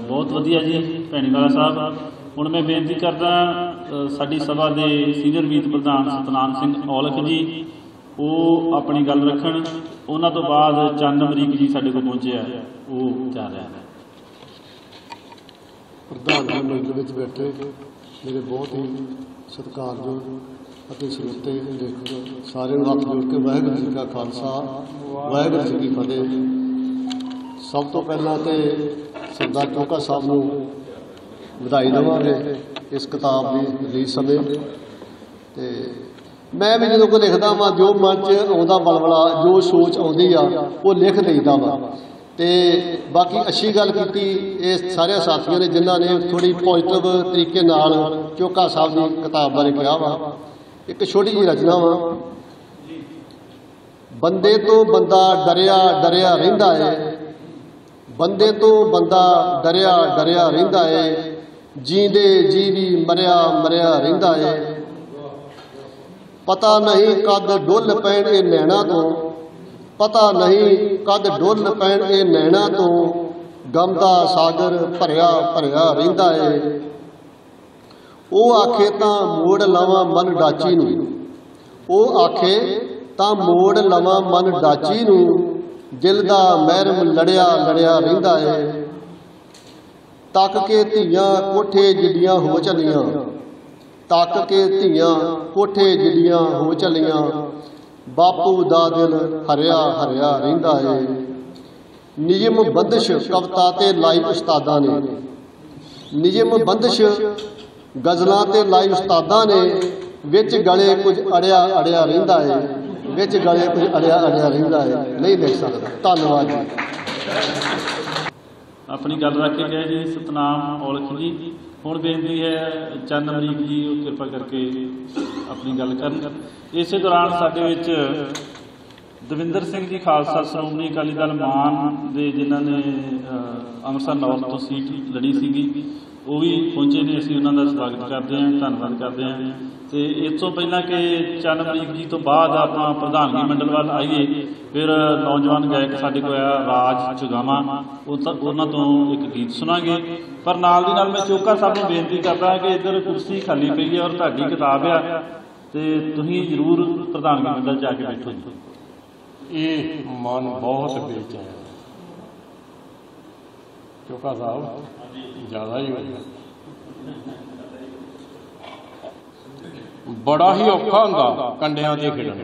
ਬਹੁਤ ਵਧੀਆ ਜੀ ਭੈਣੀਵਾਲਾ ਸਾਹਿਬ। ਹੁਣ ਮੈਂ ਬੇਨਤੀ ਕਰਦਾ ਸਾਡੀ ਸਭਾ ਦੇ ਸੀਨੀਅਰ ਮੀਤ ਪ੍ਰਧਾਨ ਸਤਨਾਮ ਸਿੰਘ ਔਲਖ ਜੀ, ਉਹ ਆਪਣੀ ਗੱਲ ਰੱਖਣ। ਉਹਨਾਂ ਤੋਂ ਬਾਅਦ ਚੰਨ ਅਮਰੀਕ ਜੀ ਸਾਡੇ ਕੋਲ ਪਹੁੰਚਿਆ, ਉਹ ਜਾ ਰਿਹਾ ਹੈ। ਪ੍ਰਧਾਨ ਜੀ ਮੰਚ ਵਿੱਚ ਬੈਠੇ ਮੇਰੇ ਬਹੁਤ ਹੀ ਸਤਿਕਾਰਯੋਗ ਅਤੇ ਸਰੋਤੇ ਲੇਖਕ ਸਾਰਿਆਂ ਨੂੰ ਹੱਥ ਜੋੜ ਕੇ ਵਾਹਿਗੁਰੂ ਜੀ ਕਾ ਖਾਲਸਾ ਵਾਹਿਗੁਰੂ ਜੀ ਕੀ ਫਤਿਹ। ਸਭ ਤੋਂ ਪਹਿਲਾਂ ਤੇ ਸਰਦਾਰ ਚੋਕਾ ਸਾਹਿਬ ਨੂੰ ਵਧਾਈ ਦੇਵਾਂਗੇ ਇਸ ਕਿਤਾਬ ਦੀ ਰਿਲੀਜ਼ ਸਮੇਂ। ਤੇ ਮੈਂ ਵੀ ਜਦੋਂ ਕੋਈ ਲਿਖਦਾ ਵਾਂ, ਜੋ ਮਨ 'ਚ ਆਉਂਦਾ ਬਲਬਲਾ, ਜੋ ਸੋਚ ਆਉਂਦੀ ਆ ਉਹ ਲਿਖ ਦਈਦਾ ਵਾ। ਤੇ ਬਾਕੀ ਅੱਛੀ ਗੱਲ ਕੀਤੀ ਇਹ ਸਾਰੇ ਸਾਥੀਆਂ ਨੇ ਜਿਨ੍ਹਾਂ ਨੇ ਥੋੜ੍ਹੀ ਪੋਜ਼ੀਟਿਵ ਤਰੀਕੇ ਨਾਲ ਚੋਕਾ ਸਾਹਿਬ ਦੀ ਕਿਤਾਬ ਬਾਰੇ ਕਿਹਾ ਵਾ। ਇੱਕ ਛੋਟੀ ਜਿਹੀ ਰਚਨਾ ਵਾ, ਬੰਦੇ ਤੋਂ ਬੰਦਾ ਡਰਿਆ ਡਰਿਆ ਰਹਿੰਦਾ ਏ, ਬੰਦੇ ਤੋਂ ਬੰਦਾ ਡਰਿਆ ਡਰਿਆ ਰਹਿੰਦਾ ਏ, ਜੀਂਦੇ ਜੀ ਵੀ ਮਰਿਆ ਮਰਿਆ ਰਹਿੰਦਾ ਏ। ਪਤਾ ਨਹੀਂ ਕਦ ਡੁੱਲ ਪੈਣ ਇਹ ਨੈਣਾ ਤੋਂ, ਪਤਾ ਨਹੀਂ ਕਦ ਡੁੱਲ ਪੈਣ ਇਹ ਨੈਣਾ ਤੋਂ, ਗਮ ਦਾ ਸਾਗਰ ਭਰਿਆ ਭਰਿਆ ਰਹਿੰਦਾ ਏ। ਉਹ ਆਖੇ ਤਾਂ ਮੋੜ ਲਵਾਂ ਮਨ ਡਾਚੀ ਨੂੰ, ਉਹ ਆਖੇ ਤਾਂ ਮੋੜ ਲਵਾਂ ਮਨ ਡਾਚੀ ਨੂੰ, ਦਿਲ ਦਾ ਮਹਿਰਮ ਲੜਿਆ ਲੜਿਆ ਰਹਿੰਦਾ ਏ। ਤੱਕ ਕੇ ਧੀਆਂ ਕੋਠੇ ਜਿੱਡੀਆਂ ਹੋ ਚੱਲੀਆਂ, ਤੱਕ ਕੇ ਧੀਆਂ ਕੋਠੇ ਜਿੱਡੀਆਂ ਹੋ ਚੱਲੀਆਂ, ਬਾਪੂ ਦਾ ਦਿਲ ਹਰਿਆ ਹਰਿਆ ਰਹਿੰਦਾ ਏ। ਨਿਯਮ ਬੰਦਿਸ਼ ਕਵਿਤਾ ਤੇ ਲਾਈ ਉਸਤਾਦਾਂ ਨੇ, ਨਿਯਮ ਬੰਦਿਸ਼ ਗਜ਼ਲਾਂ ਤੇ ਲਾਈ ਉਸਤਾਦਾਂ ਨੇ, ਵਿੱਚ ਗਲੇ ਕੁਝ ਅੜਿਆ ਅੜਿਆ ਰਹਿੰਦਾ ਏ, ਵਿੱਚ ਗਲੇ ਕੁਝ ਅੜਿਆ ਅੜਿਆ ਰਹਿੰਦਾ ਏ, ਨਹੀਂ ਲਿਖ ਸਕਦਾ। ਧੰਨਵਾਦ ਜੀ। ਆਪਣੀ ਗੱਲ ਰੱਖ ਕੇ ਗਏ ਜੀ ਸਤਨਾਮ ਔਲਖ ਜੀ। ਹੁਣ ਬੇਨਤੀ ਹੈ ਚੰਨ ਅਮਰੀਕ ਜੀ ਉਹ ਕਿਰਪਾ ਕਰਕੇ ਆਪਣੀ ਗੱਲ ਕਰਨ। ਇਸੇ ਦੌਰਾਨ ਸਾਡੇ ਵਿੱਚ ਦਵਿੰਦਰ ਸਿੰਘ ਜੀ ਖਾਲਸਾ ਸ਼੍ਰੋਮਣੀ ਅਕਾਲੀ ਦਲ ਮਾਨ ਦੇ, ਜਿਨ੍ਹਾਂ ਨੇ ਅੰਮ੍ਰਿਤਸਰ ਨੌਰਥ ਤੋਂ ਸੀਟ ਲੜੀ ਸੀਗੀ, ਉਹ ਵੀ ਪਹੁੰਚੇ ਨੇ। ਅਸੀਂ ਉਹਨਾਂ ਦਾ ਸਵਾਗਤ ਕਰਦੇ ਹਾਂ, ਧੰਨਵਾਦ ਕਰਦੇ ਹਾਂ। ਤੇ ਇਸ ਤੋਂ ਪਹਿਲਾਂ ਕਿ ਚੰਨ ਅਮਰੀਕ ਜੀ ਤੋਂ ਬਾਅਦ ਆਪਾਂ ਪ੍ਰਧਾਨਗੀ ਮੰਡਲ ਵੱਲ ਆਈਏ, ਫਿਰ ਨੌਜਵਾਨ ਗਾਇਕ ਸਾਡੇ ਕੋਲ ਆਇਆ ਰਾਜ ਚੁਗਾਵਾਂ, ਉਹਨਾਂ ਤੋਂ ਇੱਕ ਗੀਤ ਸੁਣਾਂਗੇ। ਪਰ ਨਾਲ ਦੀ ਨਾਲ ਮੈਂ ਚੋਕਾ ਸਾਹਿਬ ਨੂੰ ਬੇਨਤੀ ਕਰਦਾ ਕਿ ਇੱਧਰ ਕੁਰਸੀ ਖਾਲੀ ਪਈ ਹੈ ਔਰ ਤੁਹਾਡੀ ਕਿਤਾਬ ਆ, ਤੇ ਤੁਸੀਂ ਜ਼ਰੂਰ ਪ੍ਰਧਾਨਗੀ ਮੰਡਲ ਜਾ ਕੇ ਬੈਠੋ ਜੀ। ਇਹ ਮਨ ਬਹੁਤ ਬੇਚੈਨ, ਚੋਕਾ ਸਾਹਿਬ ਜ਼ਿਆਦਾ ਹੀ ਹੋਇਆ। ਬੜਾ ਹੀ ਔਖਾ ਹੁੰਦਾ ਕੰਡਿਆਂ ਤੇ ਖਿੜਨ।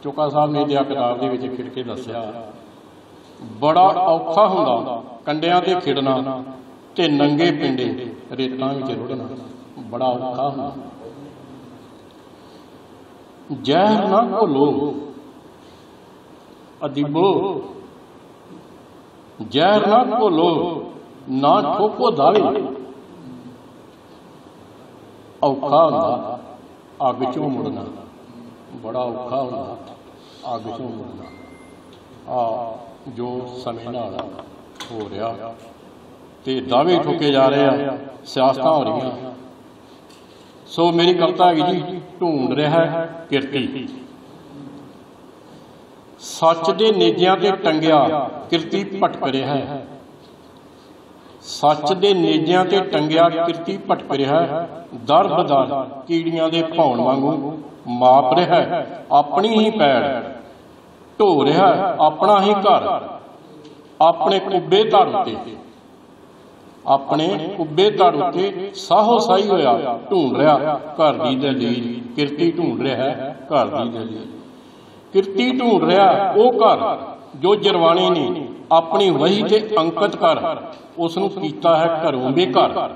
ਚੋਕਾ ਸਾਹਿਬ ਨੇ ਲਿਆ ਕਿਤਾਬ ਦੇ ਵਿੱਚ ਖਿੜ ਕੇ ਦੱਸਿਆ, ਬੜਾ ਔਖਾ ਹੁੰਦਾ ਕੰਡਿਆਂ ਤੇ ਖਿੜਨਾ ਤੇ ਨੰਗੇ ਪਿੰਡੇ ਰੇਤਾਂ ਵਿੱਚ ਰੁੜਨਾ, ਬੜਾ ਔਖਾ ਹੁੰਦਾ। ਜ਼ਹਿਰ ਨਾ ਘੋਲੋ ਅਦੀਬੋ, ਜ਼ਹਿਰ ਨਾ ਘੋਲੋ, ਨਾ ਠੋਕੋ ਦਾਵੇ। ਔਖਾ ਹੁੰਦਾ ਅੱਗ ਚੋਂ ਮੁੜਨਾ, ਬੜਾ ਔਖਾ ਹੁੰਦਾ ਅੱਗ ਚੋਂ ਮੁੜਨਾ। ਜੋ ਸਮੇਂ ਨਾਲ ਹੋ ਰਿਹਾ ਤੇ ਦਾਅਵੇ ਠੋਕੇ ਜਾ ਰਹੇ ਆ, ਸਿਆਸਤਾਂ ਹੋ ਰਹੀਆਂ। ਸੋ ਮੇਰੀ ਕਵਿਤਾ ਹੈਗੀ ਜੀ, ਢੂੰਡ ਰਿਹਾ ਹੈ ਕਿਰਤੀ। ਸੱਚ ਦੇ ਨੇਜਿਆਂ ਤੇ ਟੰਗਿਆ ਕਿਰਤੀ ਭਟਕ ਰਿਹਾ ਹੈ, ਸੱਚ ਦੇ ਨੇਜਿਆਂ ਤੇ ਟੰਗਿਆ ਕਿਰਤੀ ਭਟਕ ਰਿਹਾ ਹੈ। ਦਰ ਬਦਰ ਕੀੜੀਆਂ ਦੇ ਭੌਣ ਵਾਂਗੂ ਮਾਪ ਰਿਹਾ ਹੈ ਆਪਣੀ ਹੀ ਪੈੜ, ਢੋ ਰਿਹਾ ਆਪਣਾ ਹੀ ਘਰ। ਆਪਣੇ ਕੁੱਬੇ ਧੜ ਉੱਤੇ, ਆਪਣੇ ਕੁੱਬੇ ਧੜ ਉੱਤੇ ਸਾਹੋ ਸਾਈ ਹੋਇਆ ਢੂੰਡ ਰਿਹਾ ਘਰ ਦੀ ਦਲੀਲ। ਕਿਰਤੀ ਢੂੰਡ ਰਿਹਾ ਹੈ ਘਰ ਦੀ ਦਲੀਲ, ਕਿਰਤੀ ਢੂੰਡ ਰਿਹਾ ਉਹ ਘਰ ਜੋ ਜਰਵਾਣੇ ਨੇ ਆਪਣੀ ਵਹੀ ਤੇ ਅੰਕਿਤ ਕਰ ਉਸ ਨੂੰ ਕੀਤਾ ਹੈ ਘਰੋਂ ਬੇਘਰ।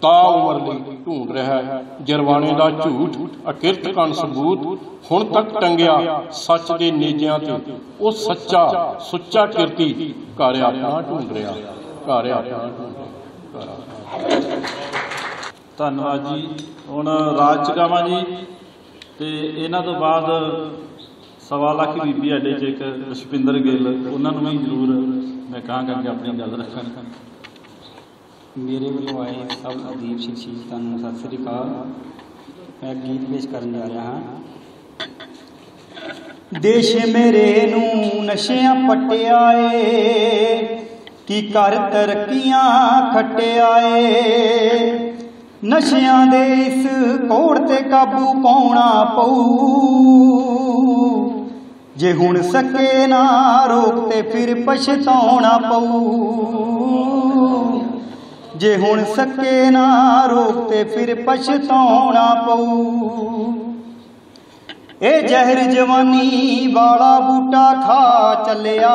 ਤਾ ਉਮਰ ਲਈ ਢੂੰਡ ਰਿਹਾ ਹੈ ਜਰਵਾਣੇ ਦਾ ਝੂਠ, ਅਕਿਰਤ ਕਣ ਸਬੂਤ। ਹੁਣ ਤੱਕ ਟੰਗਿਆ ਸੱਚ ਦੇ ਨੇਜਿਆਂ ਤੇ ਉਹ ਸੱਚਾ ਸੁੱਚਾ ਕਿਰਤੀ ਘਰ ਆਪਣਾ ਢੂੰਡ ਰਿਹਾ, ਘਰ ਆਪਣਾ ਢੂੰਡ ਰਿਹਾ। ਧੰਨਵਾਦ ਜੀ। ਹੁਣ ਰਾਜ ਚੁਗਾਵਾਂ ਜੀ, ਤੇ ਇਹਨਾਂ ਤੋਂ ਬਾਅਦ 1.25 ਲੱਖ ਬੀਬੀ ਸਾਡੇ 'ਚ ਇੱਕ ਪੁਸ਼ਪਿੰਦਰ ਗਿੱਲ, ਉਹਨਾਂ ਨੂੰ ਵੀ ਜ਼ਰੂਰ ਮੈਂ ਕਹਾਂਗਾ ਕਿ ਆਪਣੀ ਗੱਲ ਰੱਖਣ। ਮੇਰੇ ਵੱਲੋਂ ਆਏ ਸਭ ਅਦੀਬ ਸ਼ਖਸੀਅਤਾਂ ਨੂੰ ਸਤਿ ਸ੍ਰੀ ਅਕਾਲ। ਮੈਂ ਗੀਤ ਪੇਸ਼ ਕਰਨ ਜਾ ਰਿਹਾ ਹਾਂ। ਦੇਸ਼ ਮੇਰੇ ਨੂੰ ਨਸ਼ਿਆਂ ਪੱਟਿਆ ਏ, ਕੀ ਕਰ ਤਰੱਕੀਆਂ ਖੱਟਿਆ ਏ। ਨਸ਼ਿਆਂ ਦੇ ਇਸ ਕੋੜ ਤੇ ਕਾਬੂ ਪਾਉਣਾ ਪਊ, ਜੇ ਹੁਣ ਸਕੇ ਨਾ ਰੋਕ ਤੇ ਫਿਰ ਪਛਤਾਉਣਾ ਪਊ। ਜੇ ਹੁਣ ਸਕੇ ਨਾ ਰੋਕ ਤੇ ਫਿਰ ਪਛਤਾਉਣਾ ਪਊ। ਇਹ ਜ਼ਹਿਰ ਜਵਾਨੀ ਵਾਲਾ ਬੂਟਾ ਖਾ ਚੱਲਿਆ,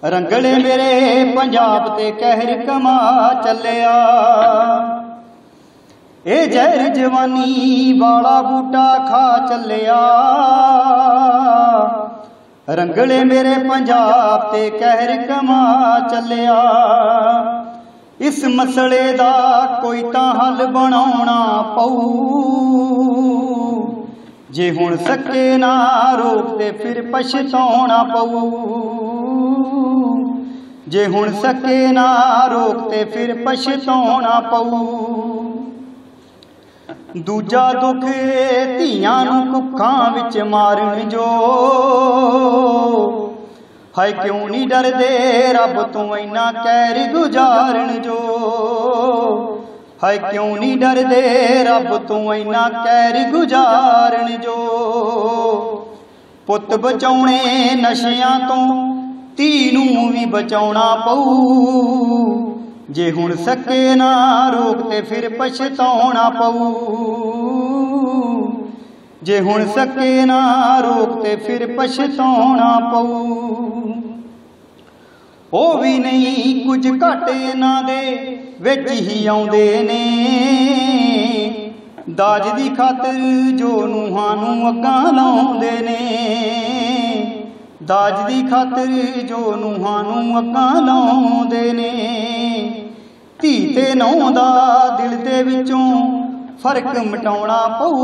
ਰੰਗਲੇ ਮੇਰੇ ਪੰਜਾਬ ਤੇ ਕਹਿਰ ਕਮਾ ਚੱਲਿਆ। ਇਹ ਜ਼ਹਿਰ ਜਵਾਨੀ ਵਾਲਾ ਬੂਟਾ ਖਾ ਚੱਲਿਆ, ਰੰਗਲੇ ਮੇਰੇ ਪੰਜਾਬ ਤੇ ਕਹਿਰ ਕਮਾ ਚੱਲਿਆ। ਇਸ ਮਸਲੇ ਦਾ ਕੋਈ ਤਾਂ ਹੱਲ ਬਣਾਉਣਾ ਪਊ, ਜੇ ਹੁਣ ਸਕੇ ਨਾ ਰੋਕ ਤੇ ਫਿਰ ਪਛਤਾਉਣਾ ਪਊ। ਜੇ ਹੁਣ ਸਕੇ ਨਾ ਰੋਕ ਤੇ ਫਿਰ ਪਛਤਾਉਣਾ ਪਊ। ਦੂਜਾ ਦੁੱਖ ਧੀਆਂ ਨੂੰ ਕੁੱਖਾਂ ਵਿੱਚ ਮਾਰਨ ਜੋ, ਹਾਏ ਕਿਉਂ ਨਹੀਂ ਡਰਦੇ ਰੱਬ ਤੋਂ ਇੰਨਾ ਕਹਿਰ ਗੁਜ਼ਾਰਨ ਜੋ। ਹਾਏ ਕਿਉਂ ਨਹੀਂ ਡਰਦੇ ਰੱਬ ਤੋਂ ਇੰਨਾ ਕਹਿਰ ਗੁਜ਼ਾਰਨ ਜੋ। ਪੁੱਤ ਬਚਾਉਣੇ ਨਸ਼ਿਆਂ ਤੋਂ ਧੀ ਨੂੰ ਵੀ ਬਚਾਉਣਾ ਪਊ, ਜੇ ਹੁਣ ਸਕੇ ਨਾ ਰੋਕ ਤੇ ਫਿਰ ਪਛਤਾਉਣਾ ਪਊ। ਜੇ ਹੁਣ ਸਕੇ ਨਾ ਰੋਕ ਤੇ ਫਿਰ ਪਛਤਾਉਣਾ ਪਊ। ਉਹ ਵੀ ਨਹੀਂ ਕੁਝ ਘਾਟੇ ਇਹਨਾਂ ਦੇ ਵਿੱਚ ਹੀ ਆਉਂਦੇ ਨੇ, ਦਾਜ ਦੀ ਖਾਤਰ ਜੋ ਨੂੰਹਾਂ ਨੂੰ ਅੱਗਾਂ ਲਾਉਂਦੇ ਨੇ, ਦਾਜ ਦੀ ਖਾਤਰ ਜੋ ਨੂੰਹਾਂ ਨੂੰ ਅੱਗਾਂ ਲਾਉਂਦੇ ਨੇ। ਧੀ ਤੇ ਨੂੰਹ ਦਾ ਦਿਲ ਦੇ ਵਿੱਚੋਂ ਫਰਕ ਮਿਟਾਉਣਾ ਪਊ।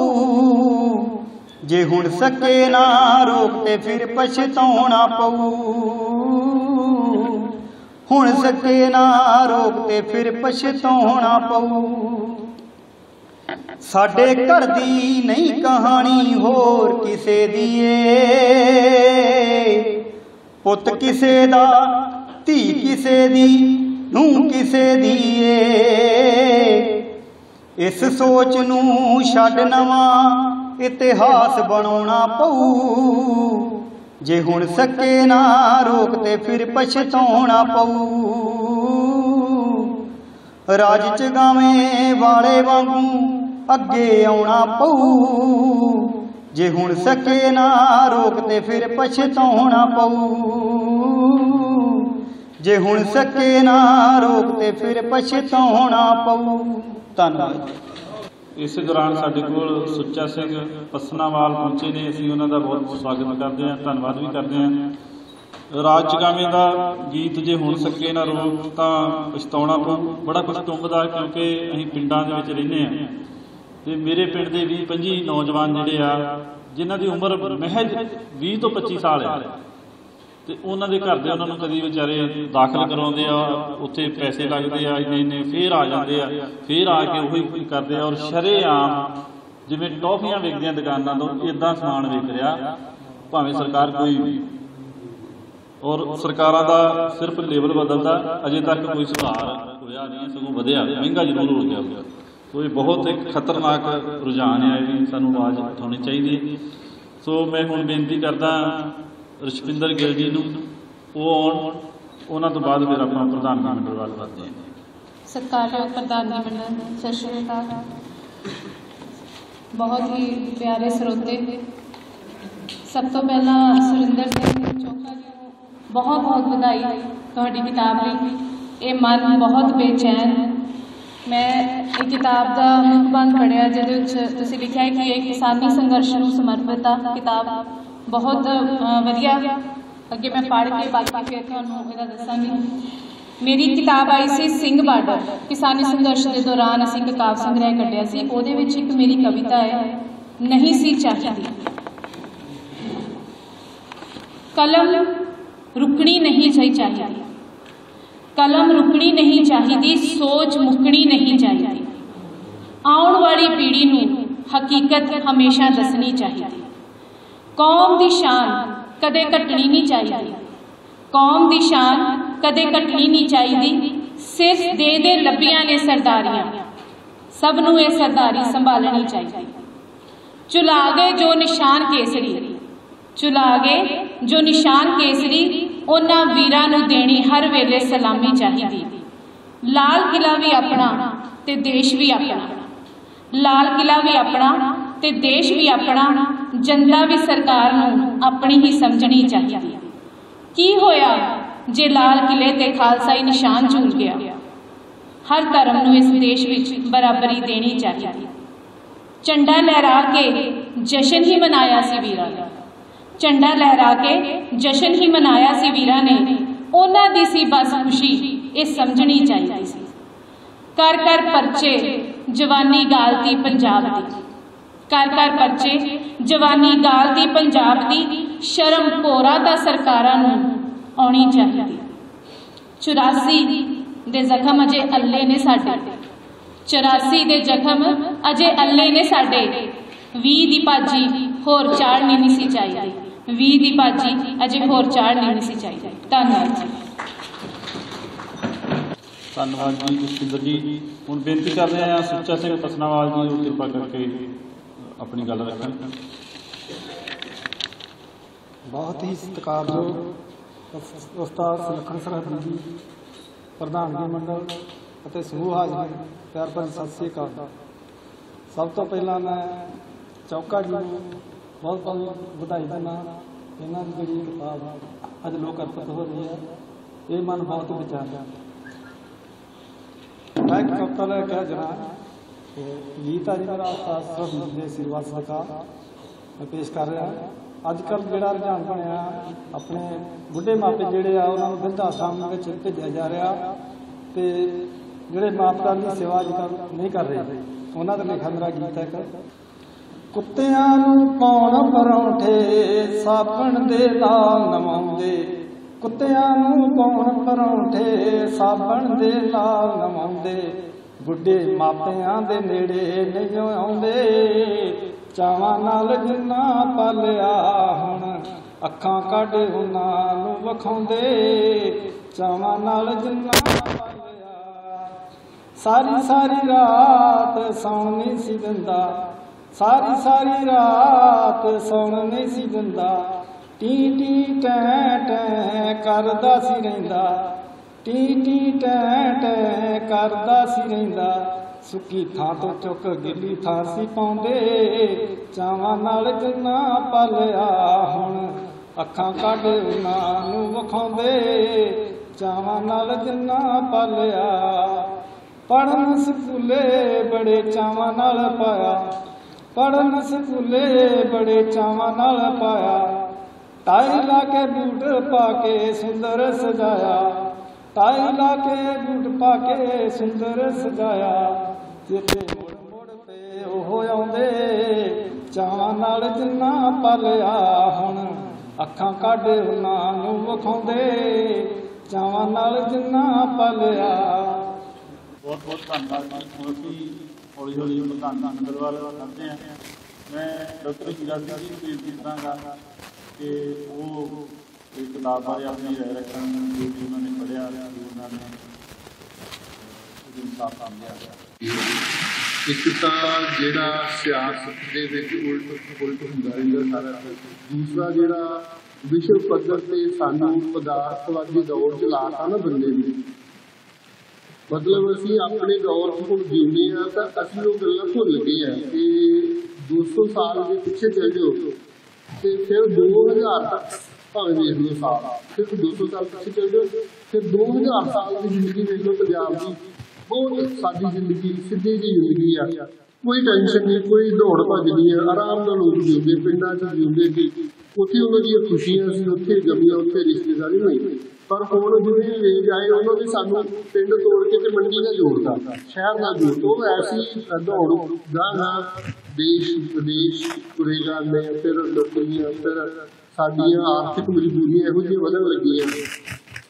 ਜੇ ਹੁਣ ਸਕੇ ਨਾ ਰੋਕ ਤੇ ਫਿਰ ਪਛਤਾਉਣਾ ਪਊ। ਹੁਣ ਸਕੇ ਨਾ ਰੋਕ ਤੇ ਫਿਰ ਪਛਤਾਉਣਾ ਪਊ। ਸਾਡੇ ਘਰ ਦੀ ਨਹੀਂ ਕਹਾਣੀ ਹੋਰ ਕਿਸੇ ਦੀ ਏ, ਪੁੱਤ ਕਿਸੇ ਦਾ, ਧੀ ਕਿਸੇ ਦੀ, ਨੂੰਹ ਕਿਸੇ ਦੀ ਏ। ਇਸ ਸੋਚ ਨੂੰ ਛੱਡ ਨਵਾਂ ਇਤਿਹਾਸ ਬਣਾਉਣਾ ਪਊ। ਜੇ ਹੁਣ ਸਕੇ ਨਾ ਰੋਕ ਤੇ ਫਿਰ ਪਛਤਾਉਣਾ ਪਊ। ਰਾਜ ਚਗਾਵੇਂ ਵਾਲੇ ਵਾਂਗੂ ਅੱਗੇ ਆਉਣਾ ਪਊ। ਜੇ ਹੁਣ ਸਕੇ ਨਾ ਰੋਕ ਤੇ ਫਿਰ ਪਛਤਾਉਣਾ ਪਊ। ਜੇ ਹੁਣ ਸਕੇ ਨਾ ਰੋਕ ਤੇ ਫਿਰ ਪਛਤਾਉਣਾ ਪਊ। ਧੰਨਵਾਦ। ਇਸੇ ਦੌਰਾਨ ਸਾਡੇ ਕੋਲ ਸੁੱਚਾ ਸਿੰਘ ਪਸਨਾਵਾਲ ਪਹੁੰਚੇ ਨੇ। ਅਸੀਂ ਉਹਨਾਂ ਦਾ ਬਹੁਤ ਸਵਾਗਤ ਕਰਦੇ ਹਾਂ, ਧੰਨਵਾਦ ਵੀ ਕਰਦੇ ਹਾਂ। ਰਾਜ ਚਗਾਵੇਂ ਦਾ ਗੀਤ ਜੇ ਹੁਣ ਸਕੇ ਨਾ ਰੋਕ ਤਾਂ ਪਛਤਾਉਣਾ ਪਊ ਬੜਾ ਕੁਝ ਟੁੰਬਦਾ, ਕਿਉਂਕਿ ਅਸੀਂ ਪਿੰਡਾਂ ਦੇ ਵਿੱਚ ਰਹਿੰਦੇ ਹਾਂ ਤੇ ਮੇਰੇ ਪਿੰਡ ਦੇ 20-25 ਨੌਜਵਾਨ ਜਿਹੜੇ ਆ ਜਿਨ੍ਹਾਂ ਦੀ ਉਮਰ ਮਹਿਜ 20 ਤੋਂ 25 ਸਾਲ ਹੈ ਤੇ ਉਹਨਾਂ ਦੇ ਘਰ ਦੇ ਉਹਨਾਂ ਨੂੰ ਕਦੀ ਵਿਚਾਰੇ ਦਾਖਲ ਕਰਾਉਂਦੇ ਆ, ਉੱਥੇ ਪੈਸੇ ਲੱਗਦੇ ਆ ਇੰਨੇ, ਫੇਰ ਆ ਜਾਂਦੇ ਆ, ਫੇਰ ਆ ਕੇ ਉਹੀ ਕਰਦੇ ਆ। ਔਰ ਸ਼ਰੇਆਮ ਜਿਵੇਂ ਟੌਫੀਆਂ ਵਿਕਦੀਆਂ ਦੁਕਾਨਾਂ ਤੋਂ ਇਦਾਂ ਸਮਾਨ ਵਿਕ ਰਿਹਾ, ਭਾਵੇਂ ਸਰਕਾਰ ਕੋਈ ਵੀ। ਔਰ ਸਰਕਾਰਾਂ ਦਾ ਸਿਰਫ ਲੇਬਲ ਬਦਲਦਾ, ਅਜੇ ਤੱਕ ਕੋਈ ਸੁਧਾਰ ਹੋਇਆ ਨਹੀਂ, ਸਗੋਂ ਵਧਿਆ, ਮਹਿੰਗਾ ਜ਼ਰੂਰ ਹੋ ਗਿਆ ਹੋਇਆ। ਕੋਈ ਬਹੁਤ ਇੱਕ ਖਤਰਨਾਕ ਰੁਝਾਨ ਹੈ, ਇਹ ਵੀ ਸਾਨੂੰ ਆਵਾਜ਼ ਉਠਾਉਣੀ ਚਾਹੀਦੀ ਹੈ। ਸੋ ਮੈਂ ਹੁਣ ਬੇਨਤੀ ਕਰਦਾ ਰਸ਼ਪਿੰਦਰ ਗਿੱਲ ਜੀ ਨੂੰ, ਉਹ ਆਉਣ, ਉਹਨਾਂ ਤੋਂ ਬਾਅਦ ਫਿਰ ਆਪਾਂ ਪ੍ਰਧਾਨ ਮੰਡਲ ਵੱਲ ਵਧਦੇ ਹਾਂ। ਸਤਿਕਾਰਯੋਗ ਪ੍ਰਧਾਨ ਮੰਡਲ, ਸਤਿ ਸ਼੍ਰੀ ਅਕਾਲ। ਬਹੁਤ ਹੀ ਪਿਆਰੇ ਸਰੋਤੇ, ਸਭ ਤੋਂ ਪਹਿਲਾਂ ਸੁਰਿੰਦਰ ਸਿੰਘ ਚੋਖਾ ਜੀ ਨੂੰ ਬਹੁਤ ਬਹੁਤ ਵਧਾਈ ਤੁਹਾਡੀ ਕਿਤਾਬ ਲਈ। ਇਹ ਮਨ ਬਹੁਤ ਬੇਚੈਨ। ਮੈਂ ਇਹ ਕਿਤਾਬ ਦਾ ਮੁਖਬੰਦ ਪੜ੍ਹਿਆ ਜਿਹਦੇ ਵਿੱਚ ਤੁਸੀਂ ਲਿਖਿਆ ਹੈ ਕਿ ਇਹ ਕਿਸਾਨੀ ਸੰਘਰਸ਼ ਨੂੰ ਸਮਰਪਿਤ ਆ ਕਿਤਾਬ। ਬਹੁਤ ਵਧੀਆ। ਅੱਗੇ ਮੈਂ ਪੜ੍ਹ ਕੇ ਬਾਕੀ ਫਿਰ ਤੁਹਾਨੂੰ ਇਹਦਾ ਦੱਸਾਂਗੀ। ਮੇਰੀ ਕਿਤਾਬ ਆਈ ਸੀ ਸਿੰਘ ਬਾਰਡਰ, ਕਿਸਾਨੀ ਸੰਘਰਸ਼ ਦੇ ਦੌਰਾਨ ਅਸੀਂ ਇੱਕ ਕਾਵਿ ਸੰਗ੍ਰਹਿ ਕੱਢਿਆ ਸੀ। ਉਹਦੇ ਵਿੱਚ ਇੱਕ ਮੇਰੀ ਕਵਿਤਾ ਹੈ, ਨਹੀਂ ਸੀ ਚਾਹੀਦੀ। ਕਲਮ ਰੁਕਣੀ ਨਹੀਂ ਚਾਹੀਦੀ, ਕਲਮ ਰੁਕਣੀ ਨਹੀਂ ਚਾਹੀਦੀ, ਸੋਚ ਮੁੱਕਣੀ ਨਹੀਂ ਚਾਹੀਦੀ। ਆਉਣ ਵਾਲੀ ਪੀੜ੍ਹੀ ਨੂੰ ਹਕੀਕਤ ਹਮੇਸ਼ਾ ਦੱਸਣੀ ਚਾਹੀਦੀ। ਕੌਮ ਦੀ ਸ਼ਾਨ ਕਦੇ ਘਟਣੀ ਨਹੀਂ ਚਾਹੀਦੀ, ਕੌਮ ਦੀ ਸ਼ਾਨ ਕਦੇ ਘਟਣੀ ਨਹੀਂ ਚਾਹੀਦੀ। ਸਿਰਫ ਦੇ ਲੱਭੀਆਂ ਨੇ ਸਰਦਾਰੀਆਂ, ਸਭ ਨੂੰ ਇਹ ਸਰਦਾਰੀ ਸੰਭਾਲਣੀ ਚਾਹੀਦੀ। ਚੁਲਾ ਗਏ ਜੋ ਨਿਸ਼ਾਨ ਕੇਸਰੀ, ਚੁਲਾ ਗਏ ਜੋ ਨਿਸ਼ਾਨ ਕੇਸਰੀ, ਉਹਨਾਂ ਵੀਰਾਂ ਨੂੰ ਦੇਣੀ ਹਰ ਵੇਲੇ ਸਲਾਮੀ ਚਾਹੀਦੀ। ਲਾਲ ਕਿਲਾ ਵੀ ਆਪਣਾ ਤੇ ਦੇਸ਼ ਵੀ ਆਪਣਾ, ਲਾਲ ਕਿਲਾ ਵੀ ਆਪਣਾ ਤੇ ਦੇਸ਼ ਵੀ ਆਪਣਾ। ਜਨਤਾ ਵੀ ਸਰਕਾਰ ਨੂੰ ਆਪਣੀ ਹੀ ਸਮਝਣੀ ਚਾਹੀਦੀ। ਕੀ ਹੋਇਆ ਜੇ ਲਾਲ ਕਿਲੇ ਤੇ ਖਾਲਸਾਈ ਨਿਸ਼ਾਨ ਝੂਲ ਗਿਆ? ਹਰ ਧਰਮ ਨੂੰ ਇਸ ਦੇਸ਼ ਵਿੱਚ ਬਰਾਬਰੀ ਦੇਣੀ ਚਾਹੀਦੀ। ਝੰਡਾ ਲਹਿਰਾ ਕੇ ਜਸ਼ਨ ਹੀ ਮਨਾਇਆ ਸੀ ਵੀਰਾਂ ਨੇ, ਝੰਡਾ ਲਹਿਰਾ ਕੇ ਜਸ਼ਨ ਹੀ ਮਨਾਇਆ ਸੀ ਵੀਰਾਂ ਨੇ। ਉਹਨਾਂ ਦੀ ਸੀ ਬਸ ਖੁਸ਼ੀ, ਇਹ ਸਮਝਣੀ ਚਾਹੀਦੀ ਸੀ। ਕਰ ਕਰ ਪਰਚੇ ਜਵਾਨੀ ਗਾਲਤੀ ਪੰਜਾਬ ਦੀ, ਕਰ ਕਰ ਪਰਚੇ ਜਵਾਨੀ ਗਾਲਤੀ ਪੰਜਾਬ ਦੀ। ਸ਼ਰਮ ਭੋਰਾ ਤਾਂ ਸਰਕਾਰਾਂ ਨੂੰ ਆਉਣੀ ਚਾਹੀਦੀ। 84 ਦੇ ਜ਼ਖਮ ਅਜੇ ਅੱਲੇ ਨੇ ਸਾਡੇ, 84 ਦੇ ਜ਼ਖਮ ਅਜੇ ਅੱਲੇ ਨੇ ਸਾਡੇ। 20 ਦੀ ਭਾਜੀ ਹੋਰ ਚਾੜਨੀ ਨਹੀਂ ਸੀ ਚਾਹੀਦੀ, 20 ਦੀ ਭਾਜੀ ਅਜੇ ਹੋਰ ਚਾੜਨੀ ਨਹੀਂ ਸੀ ਚਾਹੀਦੀ। ਧੰਨਵਾਦ ਜੀ। ਧੰਨਵਾਦ ਜੀ ਜਸਵਿੰਦਰ ਜੀ। ਹੁਣ ਬੇਨਤੀ ਕਰ ਰਹੇ ਹਾਂ ਸੁੱਚਾ ਸਿੰਘ ਪਸਨਾਵਾਲ ਜੀ, ਉਹ ਕਿਰਪਾ ਕਰਕੇ ਆਪਣੀ ਗੱਲ ਰੱਖਣ। ਬਹੁਤ ਹੀ ਸਤਿਕਾਰਯੋਗ ਉਸਤਾਦ ਸੁਲੱਖਣ ਸਰਹੱਦੀ ਜੀ, ਪ੍ਰਧਾਨਗੀ ਮੰਡਲ ਅਤੇ ਸਮੂਹ ਹਾਜ਼ਰੀਨ, ਪਿਆਰ ਭਰੀ ਸਤਿ ਸ੍ਰੀ ਅਕਾਲ। ਸਭ ਤੋਂ ਪਹਿਲਾਂ ਮੈਂ ਚੌਕਾ ਜੀ ਨੂੰ ਬਹੁਤ ਬਹੁਤ ਵਧਾਈ ਦਿੰਦਾ। ਇਹਨਾਂ ਦੀ ਜਿਹੜੀ ਕਿਤਾਬ ਅੱਜ ਲੋਕ ਅਰਪਿਤ ਹੋ ਰਹੀ ਹੈ, ਇਹ ਮਨ ਬਹੁਤ ਵਿਚਾਰਿਆ। ਮੈਂ ਇੱਕ ਕਵਿਤਾ ਲੈ ਕੇ ਜਰਾ ਗੀਤ ਆ ਜੀ ਮੇਰਾ ਉਸਤਾਦ ਦੇ ਸਿਰਵਾਸ ਦਾ ਮੈਂ ਪੇਸ਼ ਕਰ ਰਿਹਾ। ਅੱਜ ਕੱਲ੍ਹ ਜਿਹੜਾ ਰੁਝਾਨ ਬਣਿਆ, ਆਪਣੇ ਬੁੱਢੇ ਮਾਪੇ ਜਿਹੜੇ ਆ ਉਹਨਾਂ ਨੂੰ ਬਿਰਧ ਆਸ਼ਰਮ ਵਿੱਚ ਭੇਜਿਆ ਜਾ ਰਿਹਾ, ਅਤੇ ਜਿਹੜੇ ਮਾਪਿਆਂ ਦੀ ਸੇਵਾ ਅੱਜ ਕੱਲ੍ਹ ਨਹੀਂ ਕਰ ਰਹੇ, ਉਹਨਾਂ ਦਾ ਲਿਖਿਆ ਮੇਰਾ ਗੀਤ ਹੈ ਇੱਕ। ਕੁੱਤਿਆਂ ਨੂੰ ਪਾਉਣ ਪਰੌਂਠੇ ਸਾਬਣ ਦੇ ਨਾਲ ਨਵਾਉਂਦੇ, ਕੁੱਤਿਆਂ ਨੂੰ ਪਾਉਣ ਪਰੌਂਠੇ ਸਾਬਣ ਦੇ ਨਾਲ ਨਵਾਉਂਦੇ, ਬੁੱਢੇ ਮਾਪਿਆਂ ਦੇ ਨੇੜੇ ਨਹੀਂ ਆਉਂਦੇ। ਚਾਵਾਂ ਨਾਲ ਜਿੰਨਾ ਪਾਲਿਆ ਹੁਣ ਅੱਖਾਂ ਕੱਢ ਉਹਨਾਂ ਨੂੰ ਵਿਖਾਉਂਦੇ, ਚਾਵਾਂ ਨਾਲ ਜਿੰਨਾ ਪਾਲਿਆ। ਸਾਰੀ ਸਾਰੀ ਰਾਤ ਸੌਣ ਨਹੀਂ ਸੀ ਦਿੰਦਾ, ਸਾਰੀ ਸਾਰੀ ਰਾਤ ਸੌਣ ਨਹੀਂ ਸੀ ਦਿੰਦਾ। ਟੀ ਟੀ ਟੈ ਟੈ ਕਰਦਾ ਸੀ ਰਹਿੰਦਾ, ਟੀ ਟੀ ਟੈ ਟੈ ਕਰਦਾ ਸੀ ਰਹਿੰਦਾ। ਸੁੱਕੀ ਥਾਂ ਤੋਂ ਚੁੱਕ ਗਿੱਲੀ ਥਾਂ ਸੀ ਪਾਉਂਦੇ, ਚਾਵਾਂ ਨਾਲ ਜਿੰਨਾ ਪਾਲਿਆ ਹੁਣ ਅੱਖਾਂ ਕੱਢ ਉਹਨਾਂ ਨੂੰ ਵਿਖਾਉਂਦੇ, ਚਾਵਾਂ ਨਾਲ ਜਿੰਨਾ ਪਾਲਿਆ। ਪੜ੍ਹਨ ਸਕੂਲੇ ਬੜੇ ਚਾਵਾਂ ਨਾਲ ਪਾਇਆ, ਪੜ੍ਹਨ ਸਕੂਲੇ ਬੜੇ ਚਾਵਾਂ ਨਾਲ ਪਾਇਆ। ਟਾਈ ਲਾ ਕੇ ਬੂਟ ਪਾ ਕੇ ਸੁੰਦਰ ਸਜਾਇਆ, ਟਾਈ ਲਾ ਕੇ ਬੂਟ ਪਾ ਕੇ ਸੁੰਦਰ ਸਜਾਇਆ। ਚੇਤੇ ਮੁੜ ਮੁੜ ਤੇ ਉਹ ਆਉਂਦੇ, ਚਾਵਾਂ ਨਾਲ ਜਿੰਨਾ ਪਾਲਿਆ ਹੁਣ ਅੱਖਾਂ ਕੱਢ ਉਹਨਾਂ ਨੂੰ ਵਿਖਾਉਂਦੇ, ਚਾਵਾਂ ਨਾਲ ਜਿੰਨਾ ਪਾਲਿਆ। ਬਹੁਤ ਬਹੁਤ ਧੰਨਵਾਦ ਜੀ। ਹੁਣ ਅਸੀਂ ਹੌਲੀ ਹੌਲੀ ਪ੍ਰਧਾਨ ਮੰਡਲ ਵੱਲ ਕਰਦੇ ਹਾਂ। ਮੈਂ ਡਾਕਟਰ ਹੀਰਾ ਸਿੰਘ ਜੀ ਨੂੰ ਬੇਨਤੀ ਕਰਾਂਗਾ ਕਿ ਉਹ ਇਹ ਕਿਤਾਬ ਬਾਰੇ ਆਪਣੀ ਰਾਏ ਰੱਖਣ, ਜੋ ਵੀ ਉਹਨਾਂ ਨੇ ਪੜ੍ਹਿਆ, ਉਹਨਾਂ ਨੇ ਇਨਸਾਫ ਆਉਂਦਾ। ਇੱਕ ਤਾਂ ਜਿਹੜਾ ਸਿਆਸਤ ਦੇ ਵਿੱਚ ਉਲਟ ਹੁੰਦਾ ਰਹਿੰਦਾ ਸਾਰਾ ਕੁਝ, ਦੂਸਰਾ ਜਿਹੜਾ ਵਿਸ਼ਵ ਪੱਧਰ ਤੇ ਸਾਨੂੰ ਪਦਾਰਥਵਾਦੀ ਦੌਰ 'ਚ ਲਾਤਾ ਨਾ ਬੰਦੇ ਨੂੰ, ਮਤਲਬ ਅਸੀਂ ਆਪਣੇ ਦੌਰ 'ਚ ਹੁਣ ਜੀਉਂਦੇ ਹਾਂ ਤਾਂ ਅਸੀਂ ਉਹ ਗੱਲਾਂ ਭੁੱਲ ਗਏ ਹਾਂ ਕਿ 200 ਸਾਲ ਦੇ ਪਿੱਛੇ ਚੱਲ ਜਾਓ ਤੇ ਫਿਰ 2000 ਤੱਕ ਭਾਵੇਂ ਵੇਖ ਲਓ ਸਾਲ, ਸਿਰਫ 200 ਸਾਲ ਪਿੱਛੇ ਚੱਲ ਜਾਓ, ਫਿਰ 2000 ਸਾਲ ਦੀ ਜ਼ਿੰਦਗੀ ਵੇਖ ਲਓ ਪੰਜਾਬ ਦੀ। ਬਹੁਤ ਸਾਦੀ ਜ਼ਿੰਦਗੀ, ਸਿੱਧੀ ਜਿਹੀ ਜ਼ਿੰਦਗੀ ਆ, ਕੋਈ ਟੈਨਸ਼ਨ ਨਹੀਂ, ਕੋਈ ਦੌੜ ਭੱਜ ਨਹੀਂ ਆ, ਆਰਾਮ ਨਾਲ ਲੋਕ ਜਿਉਂਦੇ, ਪਿੰਡਾਂ 'ਚ ਜਿਉਂਦੇ ਸੀ, ਉੱਥੇ ਉਹਨਾਂ ਦੀਆਂ ਖੁਸ਼ੀਆਂ ਸੀ, ਉੱਥੇ ਗਮੀਆਂ, ਉੱਥੇ ਰਿਸ਼ਤੇਦਾਰੀ ਹੋਈ। ਪਰ ਹੁਣ ਜਿਵੇਂ ਵੇਜ ਆਏ ਉਹਨਾਂ ਨੇ ਸਾਨੂੰ ਪਿੰਡ ਤੋੜ ਕੇ ਤੇ ਮੰਡੀ ਨਾਲ ਜੋੜਦਾ, ਸ਼ਹਿਰ ਨਾਲ ਜੋੜਦਾ। ਉਹ ਐਸੀ ਦੌੜ ਗਾਂ ਦੇਸ਼ ਵਿਦੇਸ਼ ਤੁਰੇ ਜਾਂਦੇ, ਫਿਰ ਨੌਕਰੀਆਂ, ਫਿਰ ਸਾਡੀਆਂ ਆਰਥਿਕ ਮਜਬੂਰੀਆਂ ਇਹੋ ਜਿਹੀਆਂ ਵਧਣ ਲੱਗੀਆਂ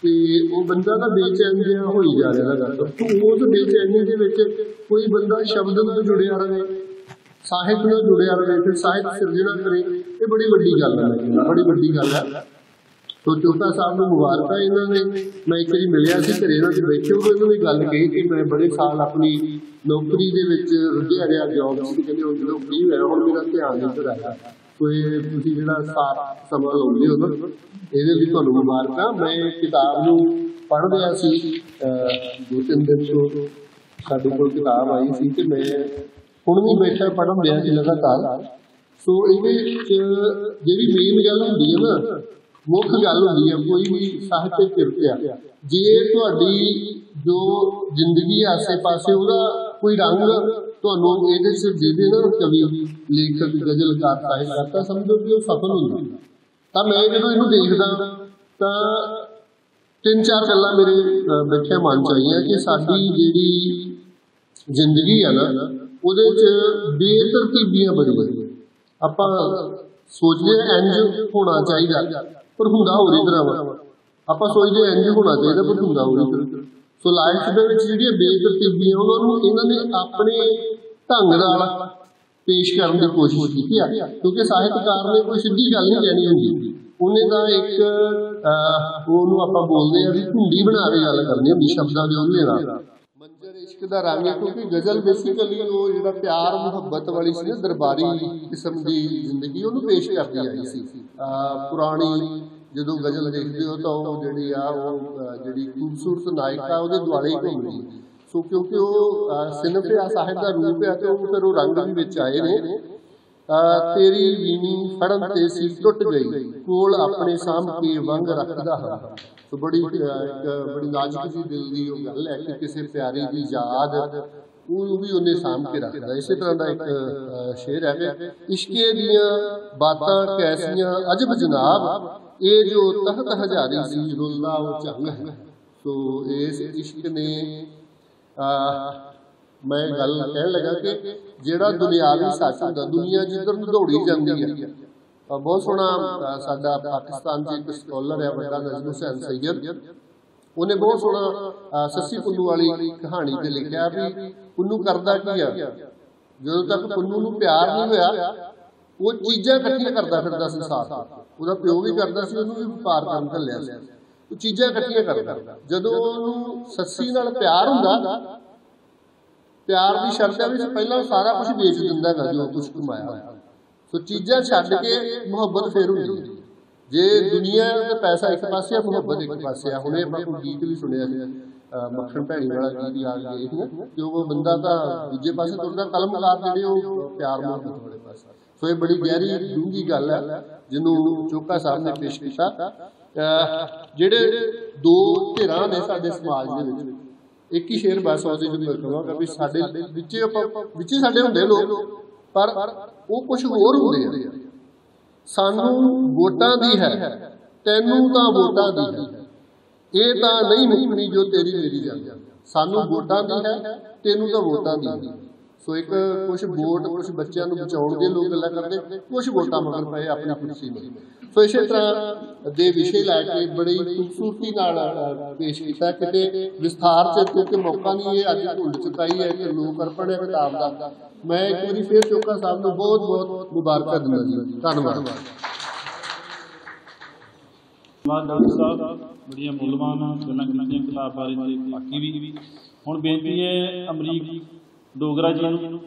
ਤੇ ਉਹ ਬੰਦਾ ਤਾਂ ਬੇਚੈਨ ਜਿਹਾ ਹੋਈ ਜਾ ਰਿਹਾ ਲਗਾਤਾਰ। ਤਾਂ ਉਸ ਬੇਚੈਨੀ ਦੇ ਵਿੱਚ ਕੋਈ ਬੰਦਾ ਸ਼ਬਦ ਨਾਲ ਜੁੜਿਆ ਰਹੇ, ਸਾਹਿਤ ਨਾਲ ਜੁੜਿਆ ਰਹੇ, ਫਿਰ ਸਾਹਿਤ ਸਿਰਜਣਾ ਕਰੇ, ਇਹ ਬੜੀ ਵੱਡੀ ਗੱਲ ਹੈ, ਬੜੀ ਵੱਡੀ ਗੱਲ ਹੈ। ਸੋ ਚੋਟਾ ਸਾਹਿਬ ਨੂੰ ਮੁਬਾਰਕਾਂ ਇਹਨਾਂ ਨੇ। ਮੈਂ ਇੱਕ ਵਾਰੀ ਮਿਲਿਆ ਸੀ ਘਰੇ, ਇਹਨਾਂ 'ਚ ਬੈਠੇ ਉਹ ਇਹਨਾਂ ਨੇ ਗੱਲ ਕਹੀ ਕਿ ਮੈਂ ਬੜੇ ਸਾਲ ਆਪਣੀ ਨੌਕਰੀ ਦੇ ਵਿੱਚ ਰੁੱਝਿਆ ਰਿਹਾ, ਜੋਬ ਸੀ, ਕਹਿੰਦੇ ਹੁਣ ਜਦੋਂ ਫ੍ਰੀ ਹੋਇਆ ਹੁਣ ਮੇਰਾ ਧਿਆਨ ਇੱਧਰ ਆਇਆ। ਕੋਈ ਤੁਸੀਂ ਜਿਹੜਾ ਸਾਥ ਸਮਾਂ ਲਾਉਂਦੇ ਹੋ ਨਾ, ਇਹਦੇ ਲਈ ਤੁਹਾਨੂੰ ਮੁਬਾਰਕਾਂ। ਮੈਂ ਕਿਤਾਬ ਨੂੰ ਪੜ੍ਹ ਰਿਹਾ ਸੀ 2-3 ਦਿਨ ਤੋਂ, ਸਾਡੇ ਕੋਲ ਕਿਤਾਬ ਆਈ ਸੀ ਤੇ ਮੈਂ ਹੁਣ ਵੀ ਬੈਠਾ ਪੜ੍ਹਨ ਰਿਹਾ ਸੀ ਲਗਾਤਾਰ। ਸੋ ਇਹਦੇ ਵਿੱਚ ਜਿਹੜੀ ਮੇਨ ਗੱਲ ਹੁੰਦੀ ਹੈ ਨਾ, ਮੁੱਖ ਗੱਲ ਹੁੰਦੀ ਹੈ ਕੋਈ ਵੀ ਸਾਹਿਤਕ ਕਿਰਤ, ਜੇ ਤੁਹਾਡੀ ਜੋ ਜ਼ਿੰਦਗੀ ਆਸੇ ਪਾਸੇ ਉਹਦਾ ਕੋਈ ਰੰਗ ਤੁਹਾਨੂੰ ਇਹਦੇ 'ਚ ਦੇ ਦੇ ਨਾ, ਕਵੀ, ਲੇਖਕ, ਗਜ਼ਲਕਾਰ, ਸਾਹਿਤਕਾਰ, ਤਾਂ ਸਮਝੋ ਕਿ ਉਹ ਸਫਲ ਹੁੰਦਾ। ਤਾਂ ਮੈਂ ਜਦੋਂ ਇਹਨੂੰ ਦੇਖਦਾ ਤਾਂ 3-4 ਗੱਲਾਂ ਮੇਰੇ ਬੈਠੇ ਮਨ 'ਚ ਆਈਆਂ ਕਿ ਸਾਡੀ ਜਿਹੜੀ ਜ਼ਿੰਦਗੀ ਆ ਨਾ, ਉਹਦੇ 'ਚ ਬੇਤਰਤੀਬੀਆਂ ਬੜੀਆਂ। ਆਪਾਂ ਸੋਚਦੇ ਇੰਝ ਹੋਣਾ ਚਾਹੀਦਾ ਪਰ ਹੁੰਦਾ ਹੋਰ ਹੀ ਤਰ੍ਹਾਂ ਵਾ, ਆਪਾਂ ਸੋਚਦੇ ਇੰਝ ਹੋਣਾ ਚਾਹੀਦਾ ਪਰ ਹੁੰਦਾ ਹੋਰ ਹੀ ਤਰ੍ਹਾਂ। ਸੋ ਲਾਈਫ ਦੇ ਵਿੱਚ ਜਿਹੜੀਆਂ ਬੇਤਰਤੀਬੀਆਂ ਉਹਨਾਂ ਨੂੰ ਇਹਨਾਂ ਨੇ ਆਪਣੇ ਢੰਗ ਨਾਲ ਪੇਸ਼ ਕਰਨ ਦੀ ਕੋਸ਼ਿਸ਼ ਕੀਤੀ ਆ, ਕਿਉਂਕਿ ਸਾਹਿਤਕਾਰ ਨੇ ਕੋਈ ਸਿੱਧੀ ਗੱਲ ਨਹੀਂ ਕਹਿਣੀ ਹੁੰਦੀ, ਉਹਨੇ ਤਾਂ ਇੱਕ ਉਹਨੂੰ ਆਪਾਂ ਬੋਲਦੇ ਆ ਵੀ ਢੁੰਡੀ ਬਣਾ ਕੇ ਗੱਲ ਕਰਨੀ ਹੁੰਦੀ ਸ਼ਬਦਾਂ ਦੇ ਉਹਦੇ ਨਾਲ। ਮੰਜ਼ਰ ਇਸ਼ਕ ਦਾ ਰੰਗ, ਕਿਉਂਕਿ ਗਜ਼ਲ ਬੇਸਿਕਲੀ ਉਹ ਜਿਹੜਾ ਪਿਆਰ ਮੁਹੱਬਤ ਵਾਲੀ ਸੀ ਨਾ, ਦਰਬਾਰੀ ਕਿਸਮ ਦੀ ਜ਼ਿੰਦਗੀ ਉਹਨੂੰ ਪੇਸ਼ ਕਰਦੀ ਆਈ ਸੀ। ਪੁਰਾਣੀ ਜਦੋਂ ਗਜ਼ਲ ਦੇਖਦੇ ਹੋ ਤਾਂ ਉਹ ਜਿਹੜੀ ਆ ਉਹ ਜਿਹੜੀ ਖੂਬਸੂਰਤ ਨਾਇਕਾ ਉਹਦੇ ਦੁਆਲੇ ਹੀ ਘੁੰਮਦੀ। ਸੋ ਕਿਉਂਕਿ ਉਹ ਸਿਨਫ ਆ, ਸਾਹਿਤ ਦਾ ਰੂਪ ਆ, ਤੇ ਉਹ ਫਿਰ ਉਹ ਰੰਗ ਵੀ ਵਿੱਚ ਆਏ ਨੇ। तेरी वीणी फड़न ते सी टुट गई, कोल अपने साम के वंग रखदा है। तो बड़ी नाजुक जी दिल की गल है कि किसी प्यारे की याद ਉਹਨੂੰ ਵੀ ਉਹਨੇ ਸਾਂਭ ਕੇ ਰੱਖਦਾ। ਇਸੇ ਤਰ੍ਹਾਂ ਦਾ ਇੱਕ ਸ਼ੇਰ ਹੈ, ਇਸ਼ਕੇ ਦੀਆਂ ਬਾਤਾਂ ਕੈਸੀਆਂ ਅਜਬ ਜਨਾਬ, ਇਹ ਜੋ ਤਖਤ ਹਜ਼ਾਰੀ ਸੀ ਰੁੱਲਾ ਉਹ ਝੰਗ ਹੈ। ਸੋ ਇਸ ਇਸ਼ਕ ਨੇ ਮੈਂ ਗੱਲ ਕਹਿਣ ਲੱਗਾ ਕਿ ਜਿਹੜਾ ਦੁਨਿਆਵੀ ਸੱਚ ਹੁੰਦਾ, ਦੁਨੀਆ ਜਿੱਧਰ ਨੂੰ ਦੌੜੀ ਜਾਂਦੀ ਹੈ। ਬਹੁਤ ਸੋਹਣਾ ਸਾਡਾ ਪਾਕਿਸਤਾਨ 'ਚ ਇੱਕ ਸਕਾਲਰ ਹੈ ਵੱਡਾ ਨਜ਼ਮ ਹੁਸੈਨ ਸੈਯਦ, ਉਹਨੇ ਬਹੁਤ ਸੋਹਣਾ ਸੱਸੀ ਪੁੰਨੂ ਵਾਲੀ ਕਹਾਣੀ ਤੇ ਲਿਖਿਆ ਵੀ ਪੁੰਨੂ ਕਰਦਾ ਕੀ ਆ, ਜਦੋਂ ਤੱਕ ਪੁੰਨੂ ਨੂੰ ਪਿਆਰ ਨਹੀਂ ਹੋਇਆ ਉਹ ਚੀਜ਼ਾਂ ਇਕੱਠੀਆਂ ਕਰਦਾ ਫਿਰਦਾ ਸੰਸਾਰ। ਉਹਦਾ ਪਿਓ ਵੀ ਕਰਦਾ ਸੀ, ਉਹਨੂੰ ਵੀ ਵਪਾਰ ਕਰਨ ਘੱਲਿਆ ਸੀ, ਉਹ ਚੀਜ਼ਾਂ ਇਕੱਠੀਆਂ ਕਰਦਾ। ਜਦੋਂ ਉਹਨੂੰ ਸੱਸੀ ਨਾਲ ਪਿਆਰ ਹੁੰਦਾ, ਪਿਆਰ ਦੀ ਸ਼ਰਤ ਹੈ ਵੀ ਪਹਿਲਾਂ ਸਾਰਾ ਕੁਝ ਵੇਚ ਦਿੰਦਾ ਹੈਗਾ ਜੋ ਕੁਝ ਕਮਾਇਆ ਹੋਇਆ। ਸੋ ਚੀਜ਼ਾਂ ਛੱਡ ਕੇ ਮੁਹੱਬਤ ਫਿਰ ਹੁੰਦੀ। ਜੇ ਦੁਨੀਆ ਤੇ ਪੈਸਾ ਇੱਕ ਪਾਸੇ ਆ, ਮੁਹੱਬਤ ਇੱਕ ਪਾਸੇ ਆ। ਹੁਣੇ ਆਪਾਂ ਕੋਈ ਗੀਤ ਵੀ ਸੁਣਿਆ ਸੀ, ਮੱਖਣ ਭੈਣੀ ਵਾਲਾ ਗੀਤ ਯਾਦ ਗਏ, ਜੋ ਉਹ ਬੰਦਾ ਤਾਂ ਦੂਜੇ ਪਾਸੇ ਤੁਰਦਾ, ਕਲਮਕਾਰ ਜਿਹੜੇ ਉਹ ਪਿਆਰ ਮੁਹੱਬਤ ਵਾਲੇ ਪਾਸੇ। ਸੋ ਇਹ ਬੜੀ ਗਹਿਰੀ ਡੂੰਘੀ ਗੱਲ ਹੈ ਜਿਹਨੂੰ ਚੋਕਾ ਸਾਹਿਬ ਨੇ ਪੇਸ਼ ਕੀਤਾ। ਜਿਹੜੇ ਦੋ ਧਿਰਾਂ ਨੇ ਸਾਡੇ ਸਮਾਜ ਦੇ ਵਿੱਚ, ਇੱਕ ਹੀ ਸ਼ੇਰ ਬਸ ਉਹਦੇ ਵਿੱਚ ਮੈਂ ਕਹਾਂਗਾ ਵੀ ਸਾਡੇ ਵਿੱਚ ਸਾਡੇ ਹੁੰਦੇ ਲੋਕ, ਪਰ ਉਹ ਕੁਛ ਹੋਰ ਹੁੰਦੇ ਆ। ਸਾਨੂੰ ਵੋਟਾਂ ਦੀ ਹੈ, ਤੈਨੂੰ ਤਾਂ ਵੋਟਾਂ ਦੀ ਹੈ, ਇਹ ਤਾਂ ਨਹੀਂ ਮੁੱਕਣੀ ਜੋ ਤੇਰੀ ਮੇਰੀ ਜੰਗ। ਸਾਨੂੰ ਵੋਟਾਂ ਦੀ ਹੈ, ਤੈਨੂੰ ਤਾਂ ਵੋਟਾਂ ਦੀ ਹੈ। ਸੋ ਇੱਕ ਕੁਛ ਵੋਟ ਕੁਛ ਬੱਚਿਆਂ ਨੂੰ ਬਚਾਉਣ ਦੇ ਲੋਕ ਗੱਲਾਂ ਕਰਦੇ, ਕੁਛ ਵੋਟਾਂ ਮਗਰ ਪਏ ਆਪਣੀ ਕੁਰਸੀ ਨੂੰ। ਸੋ ਇਸੇ ਤਰ੍ਹਾਂ ਦੇ ਵਿਸ਼ੇ ਲੈ ਕੇ ਬੜੀ ਖੂਬਸੂਰਤੀ ਨਾਲ ਪੇਸ਼ ਕੀਤਾ। ਕਿਤੇ ਵਿਸਥਾਰ 'ਚ ਕਿਉਂਕਿ ਮੌਕਾ ਨਹੀਂ, ਇਹ ਅੱਜ ਧੁੰਦ ਚੁਕਾਈ ਹੈ ਕਿ ਲੋਕ ਅਰਪਣ ਹੈ ਕਿਤਾਬ ਦਾ। ਮੈਂ ਇੱਕ ਵਾਰੀ ਫਿਰ ਚੋਕਾ ਸਾਹਿਬ ਨੂੰ ਬਹੁਤ ਬਹੁਤ ਮੁਬਾਰਕਾਂ ਦਿੰਦਾ ਜੀ। ਧੰਨਵਾਦ। ਡਾਕਟਰ ਸਾਹਿਬ ਬੜੀਆਂ ਮੁੱਲਵਾਨ ਗੱਲਾਂ ਕੀਤੀਆਂ ਕਿਤਾਬ ਬਾਰੇ ਤੇ ਬਾਕੀ ਵੀ। ਹੁਣ ਬੇਨਤੀ ਹੈ ਅਮਰੀਕ ਡੋਗਰਾ ਜੀ ਨੂੰ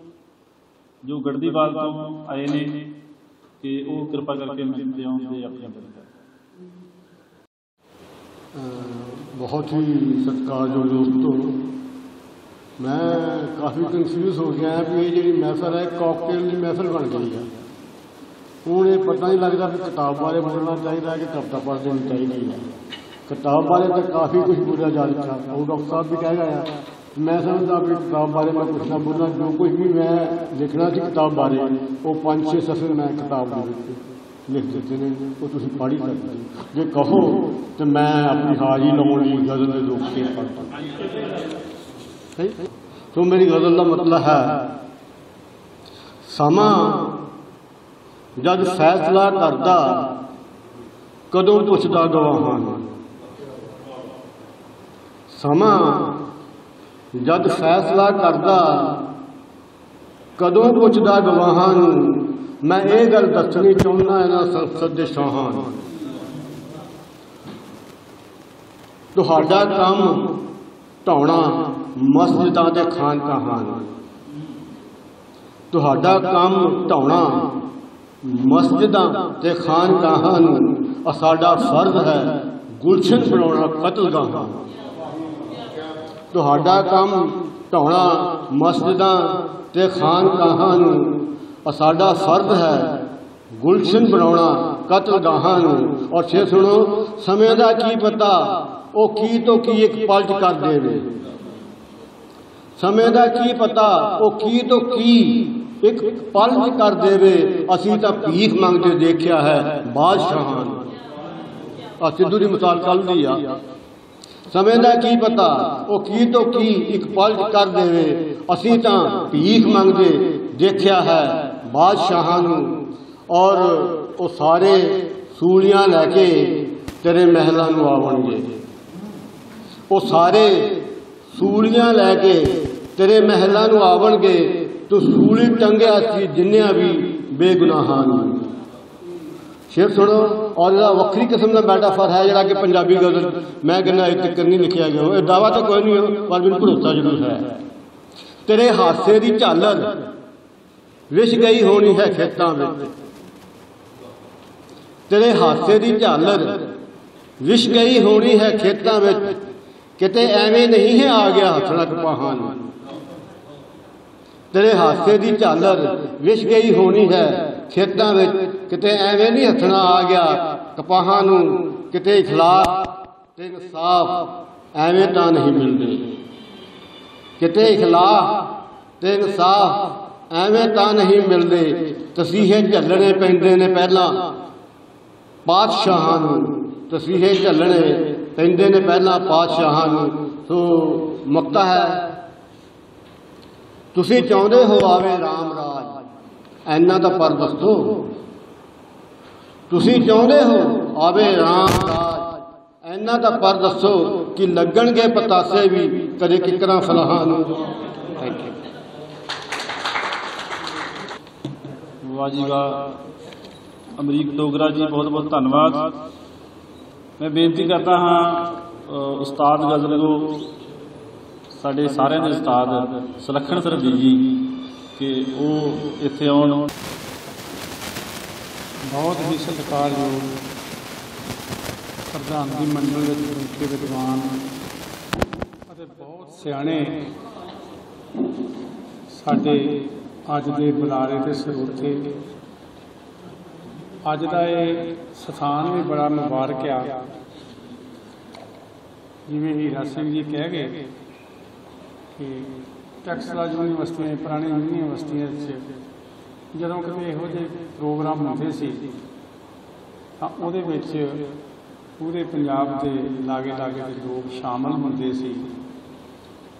ਜੋ ਗੜਦੀਵਾਲ ਤੋਂ ਆਏ ਨੇ ਕਿ ਉਹ ਕਿਰਪਾ ਕਰਕੇ ਮਿਲਦੇ ਆਉਣ ਤੇ ਆਪਣੀਆਂ ਬੇਨਤੀਆਂ। बहुत ही सत्कारयोग दोस्तों, मैं काफ़ी कन्फ्यूज़ हो गया है भी ये जी महफिल है कॉकटेल की महफिल बन गई है। हूँ ये पता नहीं लगता भी किताब बारे बोलना चाहिए कि कविता पढ़ देनी चाहिए है। किताब बारे तो काफ़ी कुछ बोला जा रहा है और डॉक्टर साहब भी कह गया। मैं समझता भी किताब बारे मैं कुछ ना बोलना, जो कुछ भी मैं लिखना सी किताब बारे वो 5-6 सफ़े मैं किताब लिख दिते हैं, वो तुम पढ़ ही सकते। जे कहो तो मैं अपनी हाज़री लाने गज़ल के रूप से पढ़ता। तो मेरी गज़ल का मतलब है समा जद फैसला करता कदों पुछदा गवाहां, समा जद फैसला करता कदों पुछदा गवाहां। मैं ये गल दसनी चाहना इन्हां संसद दे शाहां नूं, तुहाडा काम ढाउणा मस्जिदां ते खानकाहां नूं, तुहाडा काम ढाउणा मस्जिदां ते खानकाहां नूं। साडा फर्ज है गुलशन बनाउणा कतलगाहां। तुहाडा काम ढाउणा मस्जिदां ते खानकाहां नूं, साडा फर्ज है गुलशन बनाउणा कतलगाहां नूं। और फिर सुनो, समय दा की पता ओ की तो की एक पलट कर देवे, समय दा की पता ओ की तो की एक पलट कर देवे। असीं तां भीख मंगदे देखिया है बादशाहां नूं। आ सिद्धू दी मिसाल कल दी आ। समय दा की पता ओ की तो की एक पलट कर देवे, असीं तां भीख मंगदे देखिया है बादशाहां नूं। और वो सारे सूलियां लैके तेरे महलां नूं आवणगे, वो सारे सूलियां लैके तेरे महलां नूं आवणगे। तू सूली टंगिया सी जिन्नियां भी बेगुनाहां नूं। शेर सुनो, और यह वक्री किस्म का मैटाफर है जरा कि पंजाबी गज़ल मैं कहना एक तक नहीं लिखा गया हो। दावा तो कोई नहीं हो पर मैनूं भरोसा जरूर है। तेरे हासे की झालर विछ गई होनी है खेतों में, तेरे हासे की झालर विछ गई होनी है खेतों में। किते एवें नहीं है आ गया हथड़ा कपाहां नूं। तेरे हासे की झालर विछ गई होनी है ਖੇਤਾਂ ਵਿੱਚ ਕਿਤੇ ਐਵੇਂ ਨਹੀਂ ਹੱਥਣਾ ਆ ਗਿਆ ਕਪਾਹਾਂ ਨੂੰ, ਕਿਤੇ ਇਖਲਾਸ ਤੇ ਇਨਸਾਫ ਐਵੇਂ ਤਾਂ ਨਹੀਂ ਮਿਲਦੇ, ਕਿਤੇ ਇਖਲਾਸ ਤੇ ਇਨਸਾਫ ਐਵੇਂ ਤਾਂ ਨਹੀਂ ਮਿਲਦੇ। ਤਸੀਹੇ ਝੱਲਣੇ ਪੈਂਦੇ ਨੇ ਪਹਿਲਾਂ ਪਾਤਸ਼ਾਹਾਂ ਨੂੰ, ਤਸੀਹੇ ਝੱਲਣੇ ਪੈਂਦੇ ਨੇ ਪਹਿਲਾਂ ਪਾਤਸ਼ਾਹਾਂ ਨੂੰ। ਸੋ ਮੁਕਤਾ ਹੈ, ਤੁਸੀਂ ਚਾਹੁੰਦੇ ਹੋ ਆਵੇ ਰਾਮ ਰਾਜ, ਐਨਾ ਤਾਂ ਪਰ ਦੱਸੋ। ਤੁਸੀਂ ਚਾਹੁੰਦੇ ਹੋ ਆਵੇ ਰਾਮ ਰਾਜ, ਐਨਾ ਤਾਂ ਪਰ ਦੱਸੋ ਕਿ ਲੱਗਣਗੇ ਪਤਾਸੇ ਵੀ ਕਦੇ ਕਿਕਰਾਂ ਫਲਾਹਾਂ ਨੂੰ। Thank you. ਵਾਹ ਜੀ ਵਾਹ, ਅਮਰੀਕ ਡੋਗਰਾ ਜੀ ਬਹੁਤ ਬਹੁਤ ਧੰਨਵਾਦ। ਮੈਂ ਬੇਨਤੀ ਕਰਦਾ ਹਾਂ ਉਸਤਾਦ ਗਜ਼ਲਗੋ ਸਾਡੇ ਸਾਰਿਆਂ ਦੇ ਉਸਤਾਦ ਸੁਲੱਖਣ ਸਰਦੀ ਜੀ ਕਿ ਉਹ ਇੱਥੇ ਆਉਣ। ਬਹੁਤ ਹੀ ਸਤਿਕਾਰਯੋਗ ਪ੍ਰਧਾਨਗੀ ਮੰਡਲ ਵਿੱਚ ਪਹੁੰਚੇ ਵਿਦਵਾਨ ਅਤੇ ਬਹੁਤ ਸਿਆਣੇ ਸਾਡੇ ਅੱਜ ਦੇ ਬੁਲਾਰੇ ਤੇ ਸਰੋਤੇ। ਅੱਜ ਦਾ ਇਹ ਸਥਾਨ ਵੀ ਬੜਾ ਮੁਬਾਰਕ ਆ। ਜਿਵੇਂ ਹੀਰਾ ਸਿੰਘ ਜੀ ਕਹਿ ਗਏ ਕਿ ਟੈਕਸਟਾਈਲ ਯੂਨੀਵਰਸਿਟੀਆਂ, ਪੁਰਾਣੀ ਯੂਨੀਵਰਸਿਟੀਆਂ 'ਚ ਜਦੋਂ ਕਿਤੇ ਇਹੋ ਜਿਹੇ ਪ੍ਰੋਗਰਾਮ ਹੁੰਦੇ ਸੀ ਤਾਂ ਉਹਦੇ ਵਿੱਚ ਪੂਰੇ ਪੰਜਾਬ ਦੇ ਲਾਗੇ ਲਾਗੇ ਦੇ ਲੋਕ ਸ਼ਾਮਲ ਹੁੰਦੇ ਸੀ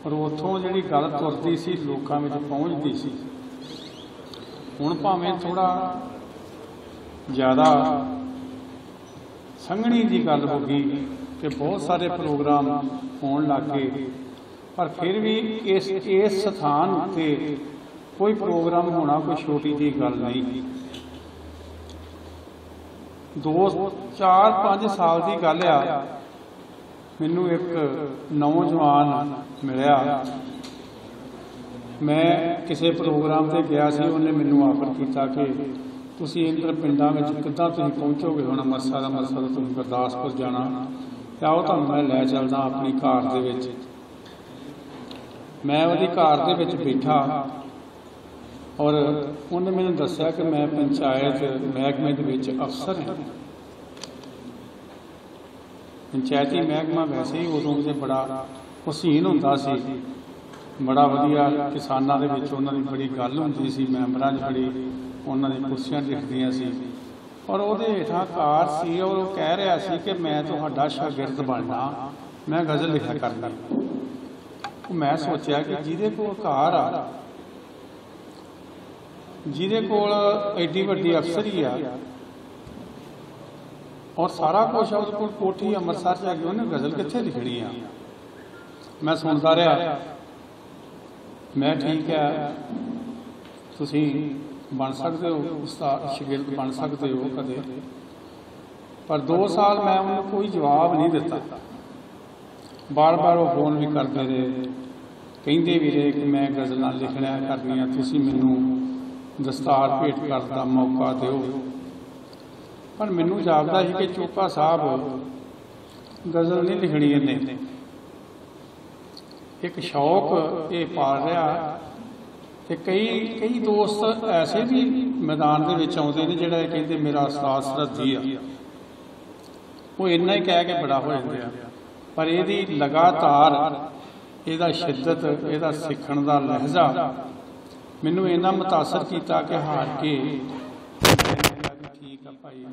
ਔਰ ਉੱਥੋਂ ਜਿਹੜੀ ਗੱਲ ਤੁਰਦੀ ਸੀ ਲੋਕਾਂ ਵਿੱਚ ਪਹੁੰਚਦੀ ਸੀ। ਹੁਣ ਭਾਵੇਂ ਥੋੜ੍ਹਾ ਜ਼ਿਆਦਾ ਸੰਘਣੀ ਦੀ ਗੱਲ ਹੋ ਗਈ ਕਿ ਬਹੁਤ ਸਾਰੇ ਪ੍ਰੋਗਰਾਮ ਹੋਣ ਲੱਗ ਗਏ, ਪਰ ਫਿਰ ਵੀ ਇਸ ਸਥਾਨ ਉੱਤੇ ਕੋਈ ਪ੍ਰੋਗਰਾਮ ਹੋਣਾ ਕੋਈ ਛੋਟੀ ਜਿਹੀ ਗੱਲ ਨਹੀਂ। 4-5 ਸਾਲ ਦੀ ਗੱਲ ਆ, ਮੈਨੂੰ ਇੱਕ ਨੌਜਵਾਨ ਮਿਲਿਆ। ਮੈਂ ਕਿਸੇ ਪ੍ਰੋਗਰਾਮ ਤੇ ਗਿਆ ਸੀ, ਉਹਨੇ ਮੈਨੂੰ ਆਫਰ ਕੀਤਾ ਕਿ ਤੁਸੀਂ ਇੰਦਰ ਪਿੰਡਾਂ ਵਿੱਚ ਕਿੱਦਾਂ ਤੁਸੀਂ ਪਹੁੰਚੋਗੇ, ਹੁਣ ਅੰਮ੍ਰਿਤਸਰ ਤੋਂ ਤੁਸੀਂ ਗੁਰਦਾਸਪੁਰ ਜਾਣਾ, ਤੇ ਆਓ ਤੁਹਾਨੂੰ ਮੈਂ ਲੈ ਚੱਲਦਾ ਆਪਣੀ ਕਾਰ ਦੇ ਵਿੱਚ। ਮੈਂ ਉਹਦੀ ਕਾਰ ਦੇ ਵਿੱਚ ਬੈਠਾ ਔਰ ਉਹਨੇ ਮੈਨੂੰ ਦੱਸਿਆ ਕਿ ਮੈਂ ਪੰਚਾਇਤ ਮਹਿਕਮੇ ਦੇ ਵਿੱਚ ਅਫਸਰ ਹਾਂ। ਪੰਚਾਇਤੀ ਮਹਿਕਮਾ ਵੈਸੇ ਹੀ ਉਦੋਂ ਤੇ ਬੜਾ ਹੁਸੀਨ ਹੁੰਦਾ ਸੀ, ਬੜਾ ਵਧੀਆ। ਕਿਸਾਨਾਂ ਦੇ ਵਿੱਚ ਉਹਨਾਂ ਦੀ ਬੜੀ ਗੱਲ ਹੁੰਦੀ ਸੀ, ਮੈਂਬਰਾਂ 'ਚ ਬੜੀ ਉਹਨਾਂ ਦੀ ਕੁਰਸੀਆਂ ਦਿਖਦੀਆਂ ਸੀ ਔਰ ਉਹਦੇ ਹੇਠਾਂ ਕਾਰ ਸੀ ਔਰ ਉਹ ਕਹਿ ਰਿਹਾ ਸੀ ਕਿ ਮੈਂ ਤੁਹਾਡਾ ਸ਼ਾਗਿਰਦ ਬਣਨਾ, ਮੈਂ ਗਜ਼ਲ ਲਿਖਿਆ ਕਰਨੀ। ਮੈਂ ਸੋਚਿਆ ਕਿ ਜਿਹਦੇ ਕੋਲ ਕਾਰ ਆ, ਜਿਹਦੇ ਕੋਲ ਐਡੀ ਵੱਡੀ ਅਫਸਰੀ ਆ ਔਰ ਸਾਰਾ ਕੁਛ ਆ, ਉਹਦੇ ਕੋਲ ਕੋਠੀ ਅੰਮ੍ਰਿਤਸਰ 'ਚ ਆ ਕੇ ਉਹਨੇ ਗਜ਼ਲ ਕਿੱਥੇ ਲਿਖਣੀ ਆ। ਮੈਂ ਸੁਣਦਾ ਰਿਹਾ। ਮੈਂ ਠੀਕ ਹੈ, ਤੁਸੀਂ ਬਣ ਸਕਦੇ ਹੋ ਉਸਤਾਦ, ਸ਼ਾਗਿਰਦ ਬਣ ਸਕਦੇ ਹੋ ਕਦੇ, ਪਰ 2 ਸਾਲ ਮੈਂ ਉਹਨੂੰ ਕੋਈ ਜਵਾਬ ਨਹੀਂ ਦਿੱਤਾ। ਬਾਰ-ਬਾਰ ਉਹ ਫੋਨ ਵੀ ਕਰਦੇ ਰਹੇ, ਕਹਿੰਦੇ ਵੀ ਰਹੇ ਕਿ ਮੈਂ ਗਜ਼ਲਾਂ ਲਿਖਣੀਆਂ ਕਰਨੀਆਂ, ਤੁਸੀਂ ਮੈਨੂੰ ਦਸਤਾਰ ਭੇਟ ਕਰਨ ਦਾ ਮੌਕਾ ਦਿਓ। ਪਰ ਮੈਨੂੰ ਜਾਪਦਾ ਸੀ ਕਿ ਚੋਪਾ ਸਾਹਿਬ ਗਜ਼ਲ ਨਹੀਂ ਲਿਖਣੀ, ਇਹਨੇ ਇੱਕ ਸ਼ੌਕ ਇਹ ਪਾਲ ਰਿਹਾ। ਤੇ ਕਈ ਦੋਸਤ ਐਸੇ ਵੀ ਮੈਦਾਨ ਦੇ ਵਿੱਚ ਆਉਂਦੇ ਨੇ ਜਿਹੜਾ ਇਹ ਕਹਿੰਦੇ ਮੇਰਾ ਉਸਤਾਦ ਸਰਹੱਦੀ ਆ, ਉਹ ਇੰਨਾ ਹੀ ਕਹਿ ਕੇ ਬੜਾ ਹੋ ਜਾਂਦੇ ਆ। ਪਰ ਇਹਦੀ ਲਗਾਤਾਰ, ਇਹਦਾ ਸ਼ਿੱਦਤ, ਇਹਦਾ ਸਿੱਖਣ ਦਾ ਲਹਿਜ਼ਾ ਮੈਨੂੰ ਇੰਨਾ ਮੁਤਾਸਰ ਕੀਤਾ ਕਿ ਹਾਰ ਕੇ ਠੀਕ ਆ ਭਾਈ,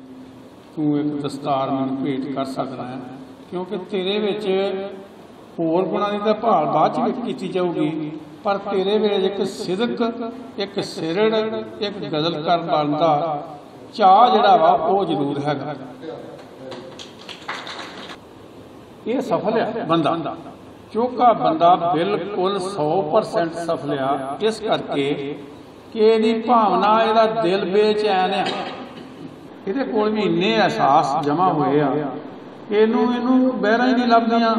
ਤੂੰ ਇੱਕ ਦਸਤਾਰ ਮੈਨੂੰ ਭੇਟ ਕਰ ਸਕਦਾ ਹੈ, ਕਿਉਂਕਿ ਤੇਰੇ ਵਿੱਚ ਹੋਰ ਗੁਣਾਂ ਦੀ ਤਾਂ ਭਾਲ ਬਾਅਦ 'ਚ ਕੀਤੀ ਜਾਊਗੀ, ਪਰ ਤੇਰੇ ਵੇਲੇ ਇੱਕ ਸਿਦਕ, ਇੱਕ ਸਿਰੜ, ਇੱਕ ਗਜ਼ਲ ਕਰਨ ਵਾਲਾ ਦਾ ਚਾਅ ਜਿਹੜਾ ਵਾ ਉਹ ਜ਼ਰੂਰ ਹੈਗਾ। ਇਹ ਸਫਲ ਆ ਬੰਦਾ, ਚੋਖਾ ਬੰਦਾ ਬਿਲਕੁਲ 100% ਸਫਲ ਆ, ਇਸ ਕਰਕੇ ਕਿ ਇਹਦੀ ਭਾਵਨਾ, ਇਹਦਾ ਦਿਲ ਬੇਚੈਨ ਆ। ਇਹਦੇ ਕੋਲ ਵੀ ਇੰਨੇ ਅਹਿਸਾਸ ਜਮ੍ਹਾਂ ਹੋਏ ਆ, ਇਹਨੂੰ ਬਹਿਰਾਂ ਹੀ ਨਹੀਂ ਲੱਭਦੀਆਂ,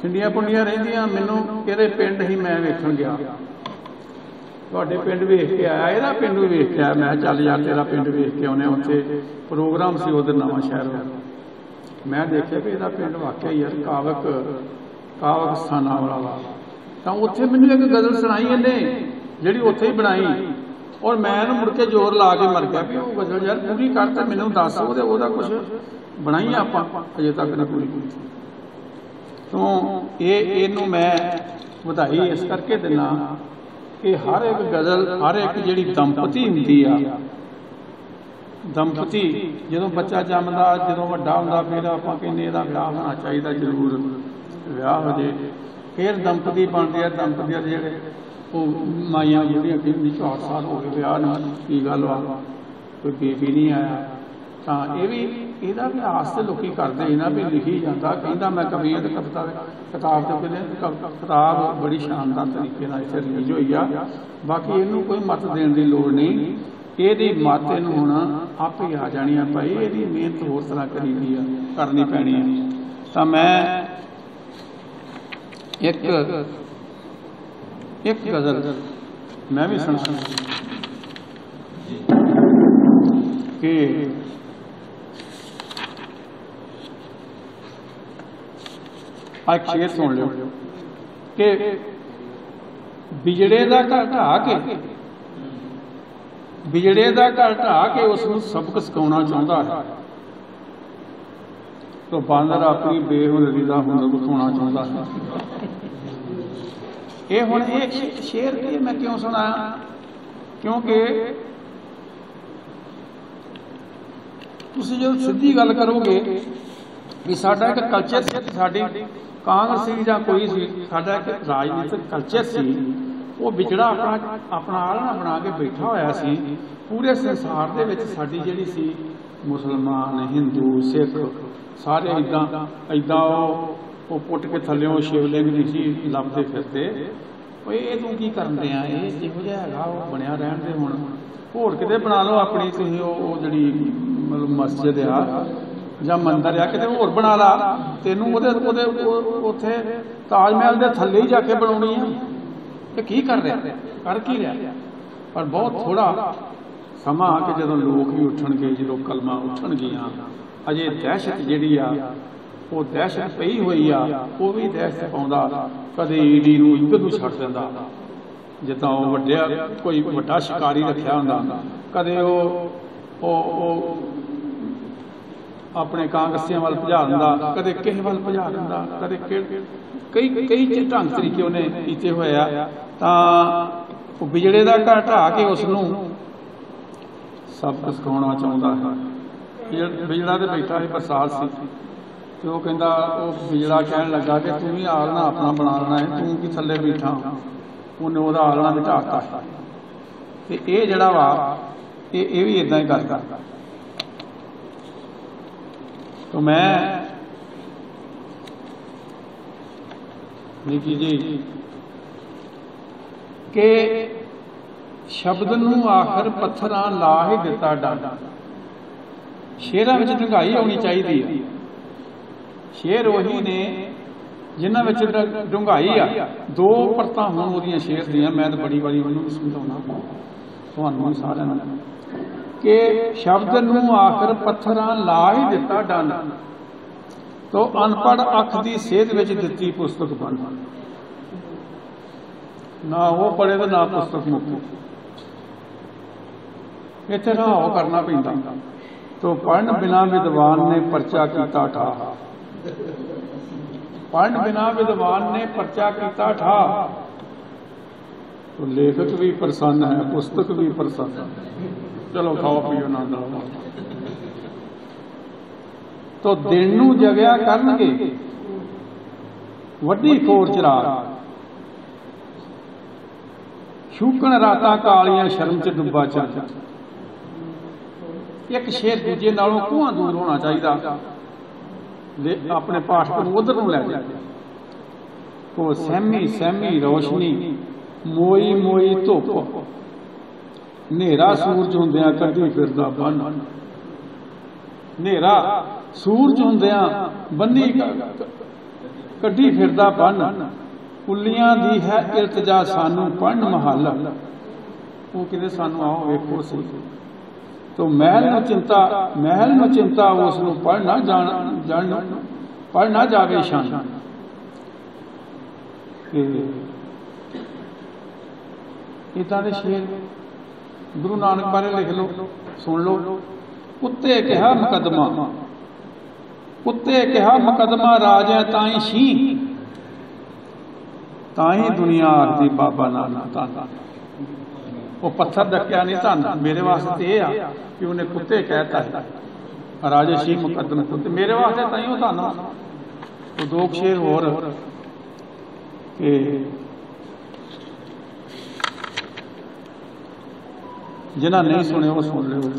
ਖਿੰਡੀਆਂ ਪੁੰਡੀਆਂ ਰਹਿੰਦੀਆਂ। ਮੈਨੂੰ ਇਹਦੇ ਪਿੰਡ ਹੀ ਮੈਂ ਵੇਖਣ ਗਿਆ, ਤੁਹਾਡੇ ਪਿੰਡ ਵੇਖ ਕੇ ਆਇਆ, ਇਹਦਾ ਪਿੰਡ ਵੀ ਵੇਖ ਕੇ ਆਇਆ। ਮੈਂ ਚੱਲ ਯਾਰ ਤੇਰਾ ਪਿੰਡ ਵੇਖ ਕੇ ਆਉਂਦੇ। ਉੱਥੇ ਪ੍ਰੋਗਰਾਮ ਸੀ ਉਧਰ ਨਵਾਂ ਸ਼ਹਿਰ, ਮੈਂ ਦੇਖਿਆ ਵੀ ਇਹਦਾ ਪਿੰਡ ਵਾਕਿਆ ਯਾਰ ਕਾਵਕ ਸਥਾਨਾਂ ਵਾਲਾ ਵਾ। ਤਾਂ ਉੱਥੇ ਮੈਨੂੰ ਇੱਕ ਗਜ਼ਲ ਸੁਣਾਈ ਇਹਨੇ, ਜਿਹੜੀ ਉੱਥੇ ਹੀ ਬਣਾਈ ਔਰ ਮੈਂ ਇਹਨੂੰ ਮੁੜ ਕੇ ਜ਼ੋਰ ਲਾ ਕੇ ਮਰ ਗਿਆ ਵੀ ਉਹ ਗਜ਼ਲ ਯਾਰ ਪੂਰੀ ਕਰ ਤੇ ਮੈਨੂੰ ਦੱਸ ਉਹਦਾ ਕੁਝ ਬਣਾਈ ਆਪਾਂ ਅਜੇ ਤੱਕ ਨਹੀਂ ਪੂਰੀ ਕੀਤੀ। ਤੋਂ ਇਹਨੂੰ ਮੈਂ ਵਧਾਈ ਇਸ ਕਰਕੇ ਦਿੰਦਾ ਕਿ ਹਰ ਇੱਕ ਗਜ਼ਲ, ਹਰ ਇੱਕ ਜਿਹੜੀ ਦੰਪਤੀ ਹੁੰਦੀ ਆ, ਦੰਪਤੀ ਜਦੋਂ ਬੱਚਾ ਜੰਮਦਾ, ਜਦੋਂ ਵੱਡਾ ਹੁੰਦਾ, ਫਿਰ ਆਪਾਂ ਕਹਿੰਦੇ ਇਹਦਾ ਵਿਆਹ ਹੋਣਾ ਚਾਹੀਦਾ, ਜ਼ਰੂਰ ਵਿਆਹ ਹੋ ਜੇ, ਫਿਰ ਦੰਪਤੀ ਬਣਦੇ ਆ। ਦੰਪਤੀਆਂ ਦੇ ਜਿਹੜੇ ਉਹ ਮਾਈਆਂ ਜਿਹੜੀਆਂ ਕਹਿੰਦੀ 4 ਸਾਲ ਹੋ ਗਏ ਵਿਆਹ ਨੂੰ, ਕੀ ਗੱਲ ਆ ਕੋਈ ਬੇਬੀ ਨਹੀਂ ਆਇਆ, ਤਾਂ ਇਹ ਵੀ ਇਹਦਾ ਅਭਿਆਸ ਤੇ ਲੋਕੀ ਕਰਦੇ ਇਹਨਾਂ ਵੀ ਲਿਖੀ ਜਾਂਦਾ, ਕਹਿੰਦਾ ਮੈਂ ਕਵੀਆਂ ਤੇ ਕਵਿਤਾ ਕਿਤਾਬ ਤੇ ਕਹਿੰਦੇ ਕਿਤਾਬ ਬੜੀ ਸ਼ਾਨਦਾਰ ਤਰੀਕੇ ਨਾਲ ਇੱਥੇ ਰਿਲੀਜ਼ ਹੋਈ ਆ। ਬਾਕੀ ਇਹਨੂੰ ਕੋਈ ਮੱਤ ਦੇਣ ਦੀ ਲੋੜ ਨਹੀਂ, ਇਹਦੀ ਮੱਤ ਇਹਨੂੰ ਹੁਣ ਆਪੇ ਆ ਜਾਣੀ ਆ ਭਾਈ, ਇਹਦੀ ਮਿਹਨਤ ਹੋਰ ਤਰ੍ਹਾਂ ਕਰੀਦੀ ਆ, ਕਰਨੀ ਪੈਣੀ ਆ। ਤਾਂ ਮੈਂ ਇੱਕ ਗਜ਼ਲ ਮੈਂ ਵੀ ਸੁਣਾ ਕਿ ਇੱਕ ਸ਼ੇਰ ਸੁਣ ਲਿਓ ਕਿ ਬਿਜੜੇ ਦਾ ਘਰ ਢਾਹ ਕੇ ਉਸ ਨੂੰ ਸਬਕ ਸਿਖਾਉਣਾ ਚਾਹੁੰਦਾ ਹੈ, ਤਾਂ ਬਾਂਦਰ ਆਪਣੀ ਬੇਹੁਨਰੀ ਦਾ ਹੁਨਰ ਵਿਖਾਉਣਾ ਚਾਹੁੰਦਾ ਹੈ। ਇਹ ਹੁਣ ਇਹ ਸ਼ੇਰ ਇਹ ਮੈਂ ਕਿਉਂ ਸੁਣਾਇਆ, ਕਿਉਂਕਿ ਤੁਸੀਂ ਜਦੋਂ ਸਿੱਧੀ ਗੱਲ ਕਰੋਗੇ ਵੀ ਸਾਡਾ ਇੱਕ ਕਲਚਰ ਸੀ, ਸਾਡੀ ਕਾਂਗਰਸੀ ਜਾਂ ਕੋਈ ਸੀ, ਸਾਡਾ ਇੱਕ ਰਾਜਨੀਤਿਕ ਕਲਚਰ ਸੀ, ਉਹ ਵਿਚੜਾ ਆਪਣਾ ਆਲਣਾ ਬਣਾ ਕੇ ਬੈਠਾ ਹੋਇਆ ਸੀ। ਪੂਰੇ ਸੰਸਾਰ ਦੇ ਵਿੱਚ ਸਾਡੀ ਜਿਹੜੀ ਸੀ ਮੁਸਲਮਾਨ, ਹਿੰਦੂ, ਸਿੱਖ ਸਾਰੇ ਇੱਦਾਂ ਉਹ ਪੁੱਟ ਕੇ ਥੱਲਿਓਂ ਸ਼ਿਵਲਿੰਗ ਨਹੀਂ ਸੀ ਲੱਭਦੇ ਫਿਰਦੇ। ਉਹ ਇਹ ਤੂੰ ਕੀ ਕਰਦੇ ਆ, ਇਹ ਇਹੋ ਜਿਹਾ ਹੈਗਾ, ਉਹ ਬਣਿਆ ਰਹਿਣ ਦੇ। ਹੁਣ ਹੋਰ ਕਿਤੇ ਬਣਾ ਲਓ ਆਪਣੀ ਤੁਸੀਂ ਉਹ ਜਿਹੜੀ ਮਤਲਬ ਮਸਜਿਦ ਆ ਜਾਂ ਮੰਦਰ ਆ, ਕਿਤੇ ਹੋਰ ਬਣਾ ਲਾ, ਤੈਨੂੰ ਉਹਦੇ ਉੱਥੇ ਤਾਜ ਮਹਿਲ ਦੇ ਥੱਲੇ ਹੀ ਜਾ ਕੇ ਬਣਾਉਣੀ ਆ। ਇਹ ਕੀ ਕਰ ਰਿਹਾ, ਕਰ ਕੀ ਰਿਹਾ? ਪਰ ਬਹੁਤ ਥੋੜਾ ਸਮਾਂ ਆ ਕਿ ਜਦੋਂ ਲੋਕ ਵੀ ਉੱਠਣਗੇ, ਜਦੋਂ ਕਲਮਾਂ ਉੱਠਣਗੀਆਂ, ਅਜੇ ਦਹਿਸ਼ਤ ਜਿਹੜੀ ਆ ਉਹ ਦਹਿਸ਼ਤ ਪਈ ਹੋਈ ਆ, ਉਹ ਵੀ ਦਹਿਸ਼ਤ ਪਾਉਂਦਾ। ਕਦੇ ਈਡੀ ਨੂੰ ਇੱਧਰ ਨੂੰ ਛੱਡ ਦਿੰਦਾ, ਜਿੱਦਾਂ ਉਹ ਕੋਈ ਵੱਡਾ ਸ਼ਿਕਾਰੀ ਰੱਖਿਆ ਹੁੰਦਾ, ਕਦੇ ਉਹ ਆਪਣੇ ਕਾਂਗਰਸੀਆਂ ਵੱਲ ਭਜਾ ਦਿੰਦਾ, ਕਦੇ ਕਿਸੇ ਵੱਲ ਭਜਾ ਦਿੰਦਾ, ਕਦੇ ਕਈ ਢੰਗ ਤਰੀਕੇ ਉਹਨੇ ਕੀਤੇ ਹੋਏ ਆ। ਤਾਂ ਉਹ ਬਿਜੜੇ ਦਾ ਘਰ ਢਾਹ ਕੇ ਉਸ ਨੂੰ ਸਬਕ ਸਿਖਾਉਣਾ ਚਾਹੁੰਦਾ ਹੈ। ਬਿਜੜਾ ਤੇ ਬੈਠਾ ਸੀ, ਬਰਸਾਤ ਸੀ, ਤੇ ਉਹ ਕਹਿੰਦਾ, ਉਹ ਬਿਜੜਾ ਕਹਿਣ ਲੱਗਾ ਕਿ ਤੂੰ ਵੀ ਆਲਣਾ ਆਪਣਾ ਬਣਾ ਲੈਣਾ ਹੈ, ਤੂੰ ਕੀ ਥੱਲੇ ਬੈਠਾ। ਉਹਨੇ ਉਹਦਾ ਆਲਣਾ ਵੀ ਢਾਹਤਾ। ਤੇ ਇਹ ਜਿਹੜਾ ਵਾ ਇਹ ਵੀ ਇਦਾਂ ਹੀ ਕਰਦਾ। ਤਾਂ ਮੈਂ ਨਿੱਕੀ ਜੀ ਕਿ ਸ਼ਬਦ ਨੂੰ ਆਖਰ ਪੱਥਰਾਂ ਲਾ ਹੀ ਦਿੱਤਾ ਡਾਂਡਾ। ਸ਼ੇਰਾਂ ਵਿੱਚ ਡੂੰਘਾਈ ਆਉਣੀ ਚਾਹੀਦੀ ਹੈ। ਸ਼ੇਰ ਉਹੀ ਨੇ ਜਿਨ੍ਹਾਂ ਵਿੱਚ ਡੂੰਘਾਈ ਆ। 2 ਪਰਤਾਂ ਹੋਣ ਉਹਦੀਆਂ ਸ਼ੇਰ ਦੀਆਂ। ਮੈਂ ਤਾਂ ਬੜੀ ਵਾਰੀ ਉਹਨੂੰ ਵੀ ਸਮਝਾਉਣਾ ਤੁਹਾਨੂੰ ਸਾਰਿਆਂ ਨੂੰ ਕਿ ਸ਼ਬਦ ਨੂੰ ਆਖਰ ਪੱਥਰਾਂ ਲਾ ਹੀ ਦਿੱਤਾ ਡਾਂਡਾ, ਤੋ ਅਨਪੜ੍ਹ ਅੱਖ ਦੀ ਸੇਧ ਵਿੱਚ ਦਿੱਤੀ ਪੁਸਤਕ ਬੰਦ। ਨਾ ਉਹ ਪੜ੍ਹੇ ਤੇ ਨਾ ਪੁਸਤਕ ਮੁੱਕੀ। ਇੱਥੇ ਰਾਹ ਕਰਨਾ ਪੈਂਦਾ। ਤੋ ਪੜ੍ਹਨ ਬਿਨਾ ਵਿਦਵਾਨ ਨੇ ਪਰਚਾ ਕੀਤਾ ਠਾ। ਪੜ੍ਹਨ ਬਿਨਾ ਵਿਦਵਾਨ ਨੇ ਪਰਚਾ ਕੀਤਾ ਠਾ। ਤੋ ਲੇਖਕ ਵੀ ਪ੍ਰਸੰਨ ਹੈ, ਪੁਸਤਕ ਵੀ ਪ੍ਰਸੰਨ ਹੈ। ਚਲੋ ਖਾਓ ਪੀਓ ਆਨੰਦ ਲਓ। ਤੋ ਦਿਨ ਨੂੰ ਜਗਿਆ ਕਰਨਗੇ ਵੱਡੀ ਖੋਰ ਚਰਾਗ। ਸ਼ੂਕਣ ਰਾਤਾਂ ਕਾਲੀਆਂ ਸ਼ਰਮ ਚ ਡੁੱਬਾ ਚੰਦ। ਇੱਕ ਸ਼ੇਰ ਦੂਜੇ ਨਾਲੋਂ ਕੋਹਾਂ ਦੂਰ ਹੋਣਾ ਚਾਹੀਦਾ। ਆਪਣੇ ਪਾਠਕ ਨੂੰ ਉਧਰ ਨੂੰ ਲੈ ਜਾ। ਉਹ ਸਹਿਮੀ ਰੋਸ਼ਨੀ ਮੋਈ ਮੋਈ ਧੁੱਪ। ਹਨੇਰਾ ਸੂਰਜ ਹੁੰਦਿਆਂ ਕੱਢੀ ਫਿਰਦਾ ਬੰਨ। ਹਨੇਰਾ ਸੂਰਜ ਹੁੰਦਿਆਂ ਬੰਨੀ ਕੱਢੀ ਫਿਰਦਾ ਬੰਨ। ਕੁੱਲੀਆਂ ਦੀ ਹੈ ਇਲਤਜਾ ਸਾਨੂੰ ਪੜ੍ਹਨ ਮਹੱਲ। ਉਹ ਕਿਤੇ ਸਾਨੂੰ ਆਓ ਵੇਖੋ ਸੀ। ਤੋ ਮਹਿਲ ਨੂੰ ਚਿੰਤਾ ਉਸ ਨੂੰ ਪੜ੍ਹ ਨਾ ਜਾਵੇ ਸ਼ਾਨ। ਇਦਾਂ ਦੇ ਸ਼ੇਰ ਗੁਰੂ ਨਾਨਕ ਬਾਰੇ ਲਿਖ ਲਓ, ਸੁਣ ਲਓ। ਉੱਤੇ ਕਿਹਾ ਮੁਕੱਦਮਾ, ਉੱਤੇ ਕਿਹਾ ਮੁਕੱਦਮਾ, ਰਾਜਾ ਤਾਈ ਸ਼ੀ, ਤਾਂ ਹੀ ਦੁਨੀਆ ਆਖਦੀ ਬਾਬਾ ਨਾਨਕ ਧੰਨ। ਉਹ ਪੱਥਰ ਡੱਕਿਆ ਨਹੀਂ ਧੰਨ, ਮੇਰੇ ਵਾਸਤੇ ਇਹ ਆ ਕਿ ਉਹਨੇ ਕੁੱਤੇ ਕਹਿਤਾ ਹੈ, ਰਾਜਾ ਸ਼ੀ ਮੁਕੱਦਮ ਕੁੱਤੇ, ਮੇਰੇ ਵਾਸਤੇ ਤਾਂ ਹੀ ਉਹ ਧੰਨ। ਉਹ ਦੋ ਸ਼ੇਰ ਹੋਰ ਕਿ ਜਿਨ੍ਹਾਂ ਨਹੀਂ ਸੁਣੇ ਉਹ ਸੁਣ ਲਿਓ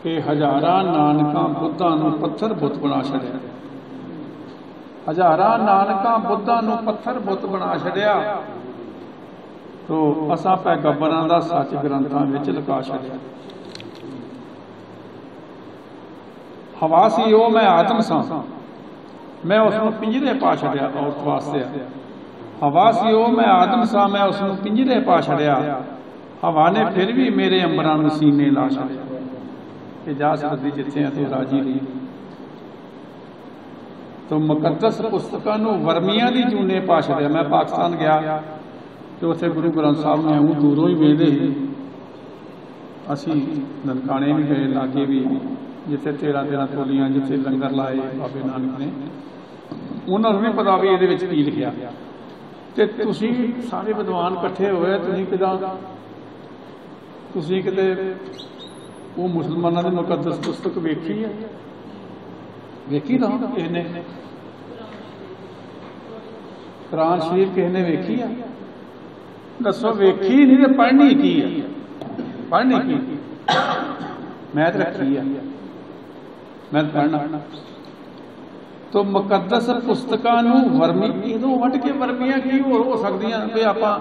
ਕਿ ਹਜ਼ਾਰਾਂ ਨਾਨਕਾਂ ਬੁੱਧਾਂ ਨੂੰ ਪੱਥਰ ਬੁੱਤ ਬਣਾ ਛੱਡਿਆ, ਹਜ਼ਾਰਾਂ ਨਾਨਕਾਂ ਬੁੱਧਾਂ ਨੂੰ ਪੱਥਰ ਬੁੱਤ ਬਣਾ ਛੱਡਿਆ, ਤੋ ਅਸਾਂ ਪੈਗੰਬਰਾਂ ਦਾ ਸੱਚ ਗ੍ਰੰਥਾਂ ਵਿੱਚ ਲੁਕਾ ਛੱਡਿਆ। ਹਵਾ ਸੀ ਉਹ ਮੈਂ ਆਤਮ ਸਾਂ, ਮੈਂ ਉਸ ਨੂੰ ਪਿੰਜਰੇ ਪਾ ਛੱਡਿਆ ਔਰਤ ਵਾਸਤੇ। ਹਵਾ ਸੀ ਉਹ ਮੈਂ ਆਦਮ ਸਾਂ, ਮੈਂ ਉਸ ਨੂੰ ਪਿੰਜਰੇ ਪਾ ਛੱਡਿਆ। ਹਵਾ ਨੇ ਫਿਰ ਵੀ ਮੇਰੇ ਅੰਬਰਾਂ ਨੂੰ ਸੀਨੇ ਲਾ ਛੱਡਿਆ ਕਿ ਜਾ ਸਕਦੀ ਜਿੱਥੇ ਆ ਤੂੰ ਰਾਜੀ ਰਹੀ। ਤੋ ਮੁਕੱਦਸ ਪੁਸਤਕਾਂ ਨੂੰ ਵਰਮੀਆਂ ਦੀ ਜੂਨੇ ਪਾ ਛੱਡਿਆ। ਮੈਂ ਪਾਕਿਸਤਾਨ ਗਿਆ ਤੇ ਉੱਥੇ ਗੁਰੂ ਗ੍ਰੰਥ ਸਾਹਿਬ ਨੂੰ ਐਉਂ ਦੂਰੋਂ ਹੀ ਵੇਖਦੇ ਸੀ। ਅਸੀਂ ਨਨਕਾਣੇ ਵੀ ਗਏ, ਲਾਗੇ ਵੀ, ਜਿੱਥੇ 13 ਤੋਲੀਆਂ ਜਿੱਥੇ ਲੰਗਰ ਲਾਏ ਬਾਬੇ ਨਾਨਕ ਨੇ, ਉਹਨਾਂ ਨੂੰ ਵੀ ਪਤਾ ਵੀ ਇਹਦੇ ਵਿੱਚ ਕੀ ਲਿਖਿਆ। ਤੇ ਤੁਸੀਂ ਸਾਰੇ ਵਿਦਵਾਨ ਇਕੱਠੇ ਹੋਏ, ਤੁਸੀਂ ਕਿਤੇ ਉਹ ਮੁਸਲਮਾਨਾਂ ਦੀ ਮੁਕੱਦਸ ਪੁਸਤਕ ਵੇਖੀ ਹੈ? ਵੇਖੀ ਤਾਂ ਕਿਸੇ ਨੇ? ਕੁਰਾਨ ਸ਼ਰੀਫ ਕਿਸੇ ਨੇ ਵੇਖੀ ਆ? ਦੱਸੋ, ਵੇਖੀ ਨਹੀਂ ਤੇ ਪੜ੍ਹਨੀ ਕੀ ਆ? ਪੜ੍ਹਨੀ ਕੀ? ਮੈਂ ਤਾਂ ਰੱਖੀ ਆ, ਮੈਂ ਪੜ੍ਹਨਾ। ਤੋ ਮੁਕੱਦਸ ਪੁਸਤਕਾਂ ਨੂੰ ਵਰਮੀ, ਇਹਦੋਂ ਵੱਢ ਕੇ ਵਰਮੀਆਂ ਕੀ ਹੋਰ ਹੋ ਸਕਦੀਆਂ? ਵੀ ਆਪਾਂ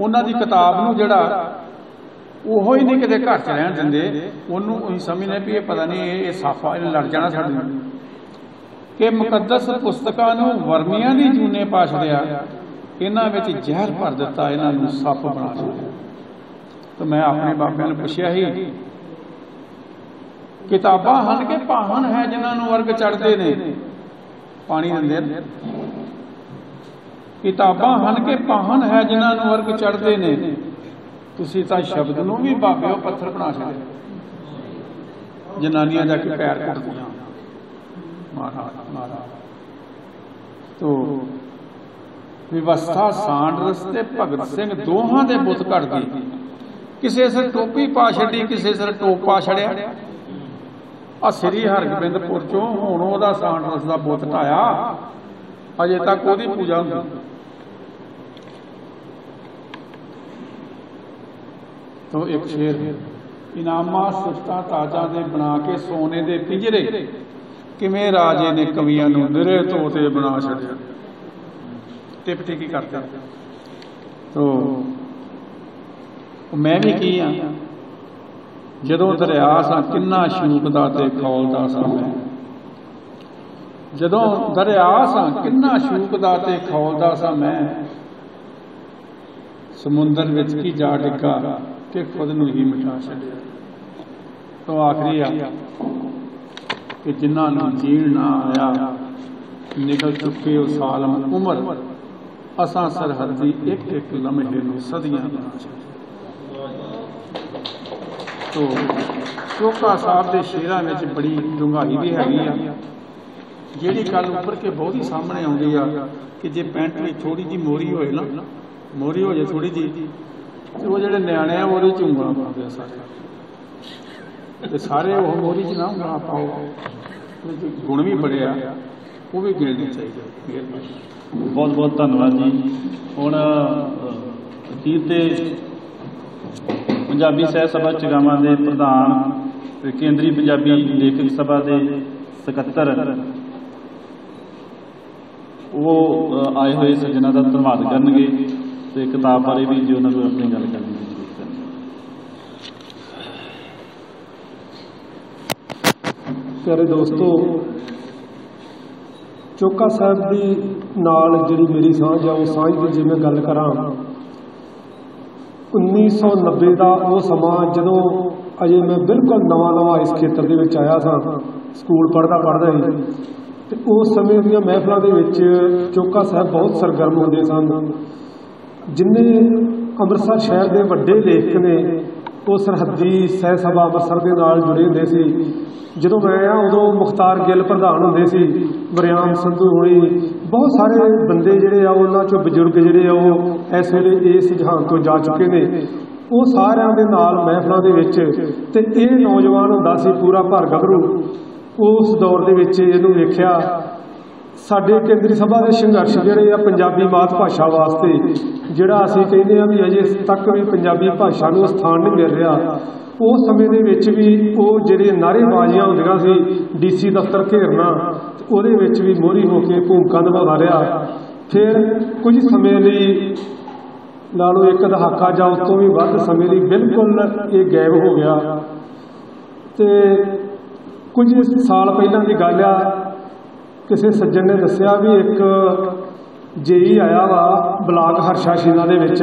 ਉਹਨਾਂ ਦੀ ਕਿਤਾਬ ਨੂੰ ਜਿਹੜਾ ਉਹੋ ਹੀ ਨਹੀਂ ਕਿਤੇ ਘਰ 'ਚ ਰਹਿਣ ਦਿੰਦੇ, ਉਹਨੂੰ ਅਸੀਂ ਸਮਝਦੇ ਵੀ ਇਹ ਪਤਾ ਨਹੀਂ ਇਹ ਸਾਫਾ, ਇਹਨੇ ਲੜ ਜਾਣਾ ਸਾਡੇ ਨਾਲ। ਕਿ ਮੁਕੱਦਸ ਪੁਸਤਕਾਂ ਨੂੰ ਵਰਮੀਆਂ ਦੀ ਜੂਨੇ ਪਾ ਛੱਡਿਆ, ਇਹਨਾਂ ਵਿੱਚ ਜ਼ਹਿਰ ਭਰ ਦਿੱਤਾ, ਇਹਨਾਂ ਨੂੰ ਸੱਪ ਬਣਾ ਛੱਡਿਆ। ਤਾਂ ਮੈਂ ਆਪਣੇ ਬਾਬਿਆਂ ਨੂੰ ਪੁੱਛਿਆ ਸੀ, ਕਿਤਾਬਾਂ ਹਨ ਕਿ ਪਾਹਨ ਹੈ ਜਿਨ੍ਹਾਂ ਨੂੰ ਵਰਗ ਚੜ੍ਹਦੇ ਨੇ, ਪਾਣੀ ਦਿੰਦੇ ਨੇ? ਕਿਤਾਬਾਂ ਹਨ ਕਿ ਪਾਹਨ ਹੈ ਜਿਨ੍ਹਾਂ ਨੂੰ ਵਰਗ ਚੜ੍ਹਦੇ ਨੇ? ਤੁਸੀਂ ਤਾਂ ਸ਼ਬਦ ਨੂੰ ਵੀ ਬਾਬਿਓ ਪੱਥਰ ਬਣਾ ਛੱਡਿਆ। ਜਨਾਨੀਆਂ ਜਾ ਕੇ ਪੈਰ ਕੁੱਟਦੀਆਂ, ਮਹਾਰਾਜ। ਤੋ ਵਿਵਸਥਾ ਸਾਂਡਰਸ ਤੇ ਭਗਤ ਸਿੰਘ ਦੋਹਾਂ ਦੇ ਬੁੱਤ ਘੜ ਗਏ। ਕਿਸੇ ਸਿਰ ਟੋਪੀ ਪਾ ਛੱਡੀ, ਕਿਸੇ ਸਿਰ ਟੋਪ ਪਾ ਛੜਿਆ। ਆ ਸ੍ਰੀ ਹਰਗੋਬਿੰਦਪੁਰ ਚੋਂ ਹੁਣ ਉਹਦਾ ਸਾਂਡਰਸ ਦਾ ਬੁੱਤ ਢਾਇਆ, ਅਜੇ ਤੱਕ ਉਹਦੀ ਪੂਜਾ ਹੁੰਦੀ। ਤੋ ਇੱਕ ਸ਼ੇਰ, ਇਨਾਮਾਂ ਸਿਫਤਾਂ ਤਾਜਾਂ ਦੇ ਬਣਾ ਕੇ ਸੋਨੇ ਦੇ ਪਿੰਜਰੇ, ਕਿਵੇਂ ਰਾਜੇ ਨੇ ਕਵੀਆਂ ਨੂੰ ਨਿਰੇ ਤੋਤੇ ਬਣਾ ਛੱਡਿਆ। ਟਿਪ ਕੀ ਕਰਦਾ। ਤੋ ਮੈਂ ਵੀ ਕੀ ਆ, ਜਦੋਂ ਦਰਿਆ ਸਾਂ ਕਿੰਨਾ ਸ਼ੂਕਦਾ ਤੇ ਖੌਲਦਾ ਸਾਂ ਮੈਂ, ਜਦੋਂ ਦਰਿਆ ਸਾਂ ਕਿੰਨਾ ਸ਼ੂਕਦਾ ਤੇ ਖੌਲਦਾ ਸਾਂ ਮੈਂ, ਸਮੁੰਦਰ ਵਿੱਚ ਕੀ ਜਾ ਡਿੱਗਾ ਕਿ ਖੁਦ ਨੂੰ ਹੀ ਮਿਟਾ ਛੱਡਿਆ। ਤੋ ਆਖਰੀ ਆ ਕਿ ਜਿਨ੍ਹਾਂ ਨੂੰ ਜੀਣ ਨਾ ਆਇਆ, ਨਿਕਲ ਚੁੱਕੇ ਉਹ ਸਾਲਮ ਉਮਰ, ਅਸਾਂ ਸਰਹੱਦੀ ਇੱਕ ਇੱਕ ਲਮਹੇ ਨੂੰ ਸਦੀਆਂ ਬਣਾ ਛੱਡਿਆ। ਤੋ ਚੋਖਾ ਸਾਹਿਬ ਦੇ ਸ਼ੇਰਾਂ ਵਿੱਚ ਬੜੀ ਡੂੰਘਾਈ ਵੀ ਹੈਗੀ ਆ। ਜਿਹੜੀ ਗੱਲ ਉੱਪਰ ਕੇ ਬਹੁਤ ਹੀ ਸਾਹਮਣੇ ਆਉਂਦੀ ਆ ਕਿ ਜੇ ਪੈਂਟ ਵਿੱਚ ਥੋੜੀ ਜਿਹੀ ਮੋਰੀ ਹੋਏ ਨਾ, ਮੋਰੀ ਹੋ ਜਾਏ ਥੋੜੀ ਜਿਹੀ, ਤੇ ਉਹ ਜਿਹੜੇ ਨਿਆਣੇ ਆ ਉਹਦੇ ਚ ਉਂਗਲਾਂ ਪਾਉਂਦੇ ਆ ਸਾਰੇ, ਤੇ ਸਾਰੇ ਉਹ ਮੋਰੀ ਚ ਨਾ ਉਂਗਲਾਂ ਪਾਓ। ਗੁਣ ਵੀ ਬੜੇ ਆ, ਉਹ ਵੀ ਗਿਣਨੇ ਚਾਹੀਦੇ। ਬਹੁਤ ਬਹੁਤ ਧੰਨਵਾਦ ਜੀ। ਹੁਣ ਅਖੀਰ ਤੇ ਪੰਜਾਬੀ ਸਾਹਿਤ ਸਭਾ ਚਗਾਵਾਂ ਦੇ ਪ੍ਰਧਾਨ ਤੇ ਕੇਂਦਰੀ ਪੰਜਾਬੀ ਲੇਖਕ ਸਭਾ ਦੇ ਸਕੱਤਰ, ਉਹ ਆਏ ਹੋਏ ਸੱਜਣਾ ਦਾ ਧੰਨਵਾਦ ਕਰਨਗੇ ਤੇ ਕਿਤਾਬ ਬਾਰੇ ਵੀ ਜੀ ਉਹਨਾਂ ਨੂੰ ਆਪਣੀ ਗੱਲ ਕਰਨੀ ਹੈ। ਪਿਆਰੇ ਦੋਸਤੋ, ਚੋਖਾ ਸਾਹਿਬ ਦੀ ਨਾਲ ਜਿਹੜੀ ਮੇਰੀ ਸਾਂਝ ਆ, ਉਹ ਸਾਂਝ ਦੀ ਜੇ ਮੈਂ ਗੱਲ ਕਰਾਂ, 1990 ਦਾ ਉਹ ਸਮਾਂ ਜਦੋਂ ਅਜੇ ਮੈਂ ਬਿਲਕੁਲ ਨਵਾਂ ਇਸ ਖੇਤਰ ਦੇ ਵਿੱਚ ਆਇਆ ਸਾਂ, ਸਕੂਲ ਪੜ੍ਹਦਾ ਹੀ, ਤੇ ਉਸ ਸਮੇਂ ਦੀਆਂ ਮਹਿਫਲਾਂ ਦੇ ਵਿੱਚ ਚੋਖਾ ਸਾਹਿਬ ਬਹੁਤ ਸਰਗਰਮ ਹੁੰਦੇ ਸਨ। ਜਿੰਨੇ ਅੰਮ੍ਰਿਤਸਰ ਸ਼ਹਿਰ ਦੇ ਵੱਡੇ ਲੇਖਕ ਨੇ ਉਹ ਸਰਹੱਦੀ ਸਹਿ ਸਭਾ ਅੰਮ੍ਰਿਤਸਰ ਦੇ ਨਾਲ ਜੁੜੇ ਹੁੰਦੇ ਸੀ। ਜਦੋਂ ਮੈਂ ਆ ਉਦੋਂ ਮੁਖਤਾਰ ਗਿੱਲ ਪ੍ਰਧਾਨ ਹੁੰਦੇ ਸੀ, ਵਰਿਆਮ ਸੰਧੂ ਹੋਣੀ, ਬਹੁਤ ਸਾਰੇ ਬੰਦੇ ਜਿਹੜੇ ਆ ਉਹਨਾਂ 'ਚੋਂ ਬਜ਼ੁਰਗ ਜਿਹੜੇ ਆ ਉਹ ਇਸ ਵੇਲੇ ਇਸ ਜਹਾਨ ਤੋਂ ਜਾ ਚੁੱਕੇ ਨੇ। ਉਹ ਸਾਰਿਆਂ ਦੇ ਨਾਲ ਮਹਿਫਲਾਂ ਦੇ ਵਿੱਚ, ਤੇ ਇਹ ਨੌਜਵਾਨ ਹੁੰਦਾ ਸੀ ਪੂਰਾ ਭਰ ਗੱਭਰੂ। ਉਸ ਦੌਰ ਦੇ ਵਿੱਚ ਇਹਨੂੰ ਵੇਖਿਆ। ਸਾਡੇ ਕੇਂਦਰੀ ਸਭਾ ਦੇ ਸੰਘਰਸ਼ ਜਿਹੜੇ ਆ ਪੰਜਾਬੀ ਮਾਤ ਭਾਸ਼ਾ ਵਾਸਤੇ, ਜਿਹੜਾ ਅਸੀਂ ਕਹਿੰਦੇ ਆ ਵੀ ਅਜੇ ਤੱਕ ਵੀ ਪੰਜਾਬੀ ਭਾਸ਼ਾ ਨੂੰ ਸਥਾਨ ਨਹੀਂ ਮਿਲ ਰਿਹਾ, ਉਸ ਸਮੇਂ ਦੇ ਵਿੱਚ ਵੀ ਉਹ ਜਿਹੜੇ ਨਾਅਰੇਬਾਜ਼ੀਆਂ ਹੁੰਦੀਆਂ ਸੀ, DC ਦਫ਼ਤਰ ਘੇਰਨਾ, ਉਹਦੇ ਵਿੱਚ ਵੀ ਮੋਹਰੀ ਹੋ ਕੇ ਭੂਮਿਕਾ ਨਿਭਾਉਂਦਾ ਰਿਹਾ। ਫਿਰ ਕੁਝ ਸਮੇਂ ਲਈ ਲਾ ਲਓ ਇੱਕ ਦਹਾਕਾ ਜਾਂ ਉਸ ਤੋਂ ਵੀ ਵੱਧ ਸਮੇਂ ਲਈ ਬਿਲਕੁਲ ਇਹ ਗਾਇਬ ਹੋ ਗਿਆ। ਤੇ ਕੁਝ ਸਾਲ ਪਹਿਲਾਂ ਦੀ ਗੱਲ ਆ, ਕਿਸੇ ਸੱਜਣ ਨੇ ਦੱਸਿਆ ਵੀ ਇੱਕ ਜੇਈ ਆਇਆ ਵਾ ਬਲਾਕ ਹਰਸ਼ਾ ਸ਼ੀਨਾ ਦੇ ਵਿੱਚ,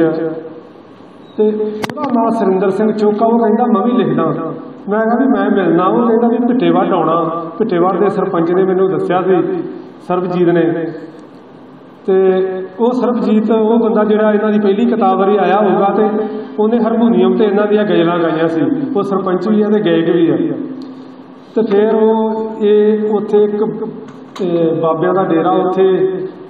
ਤੇ ਉਹਦਾ ਨਾਂ ਸੁਰਿੰਦਰ ਸਿੰਘ ਚੋਕਾ। ਉਹ ਕਹਿੰਦਾ ਮੈਂ ਵੀ ਲਿਖਦਾ। ਮੈਂ ਕਿਹਾ ਵੀ ਮੈਂ ਮਿਲਣਾ। ਉਹ ਕਹਿੰਦਾ ਵੀ ਭਿੱਟੇਵੱਡ ਆਉਣਾ। ਭਿੱਟੇਵੱਡ ਦੇ ਸਰਪੰਚ ਨੇ ਮੈਨੂੰ ਦੱਸਿਆ ਸੀ, ਸਰਬਜੀਤ ਨੇ। ਤੇ ਉਹ ਸਰਬਜੀਤ ਉਹ ਬੰਦਾ ਜਿਹੜਾ ਇਹਨਾਂ ਦੀ ਪਹਿਲੀ ਕਿਤਾਬ ਵਾਰੀ ਆਇਆ ਹੋਊਗਾ, ਤੇ ਉਹਨੇ ਹਾਰਮੋਨੀਅਮ ਤੇ ਇਹਨਾਂ ਦੀਆਂ ਗਜ਼ਲਾਂ ਗਾਈਆਂ ਸੀ। ਉਹ ਸਰਪੰਚ ਵੀ ਆ ਤੇ ਗਾਇਕ ਵੀ ਆ। ਤੇ ਫਿਰ ਉਹ ਇਹ ਉੱਥੇ ਇੱਕ ਬਾਬਿਆਂ ਦਾ ਡੇਰਾ, ਉੱਥੇ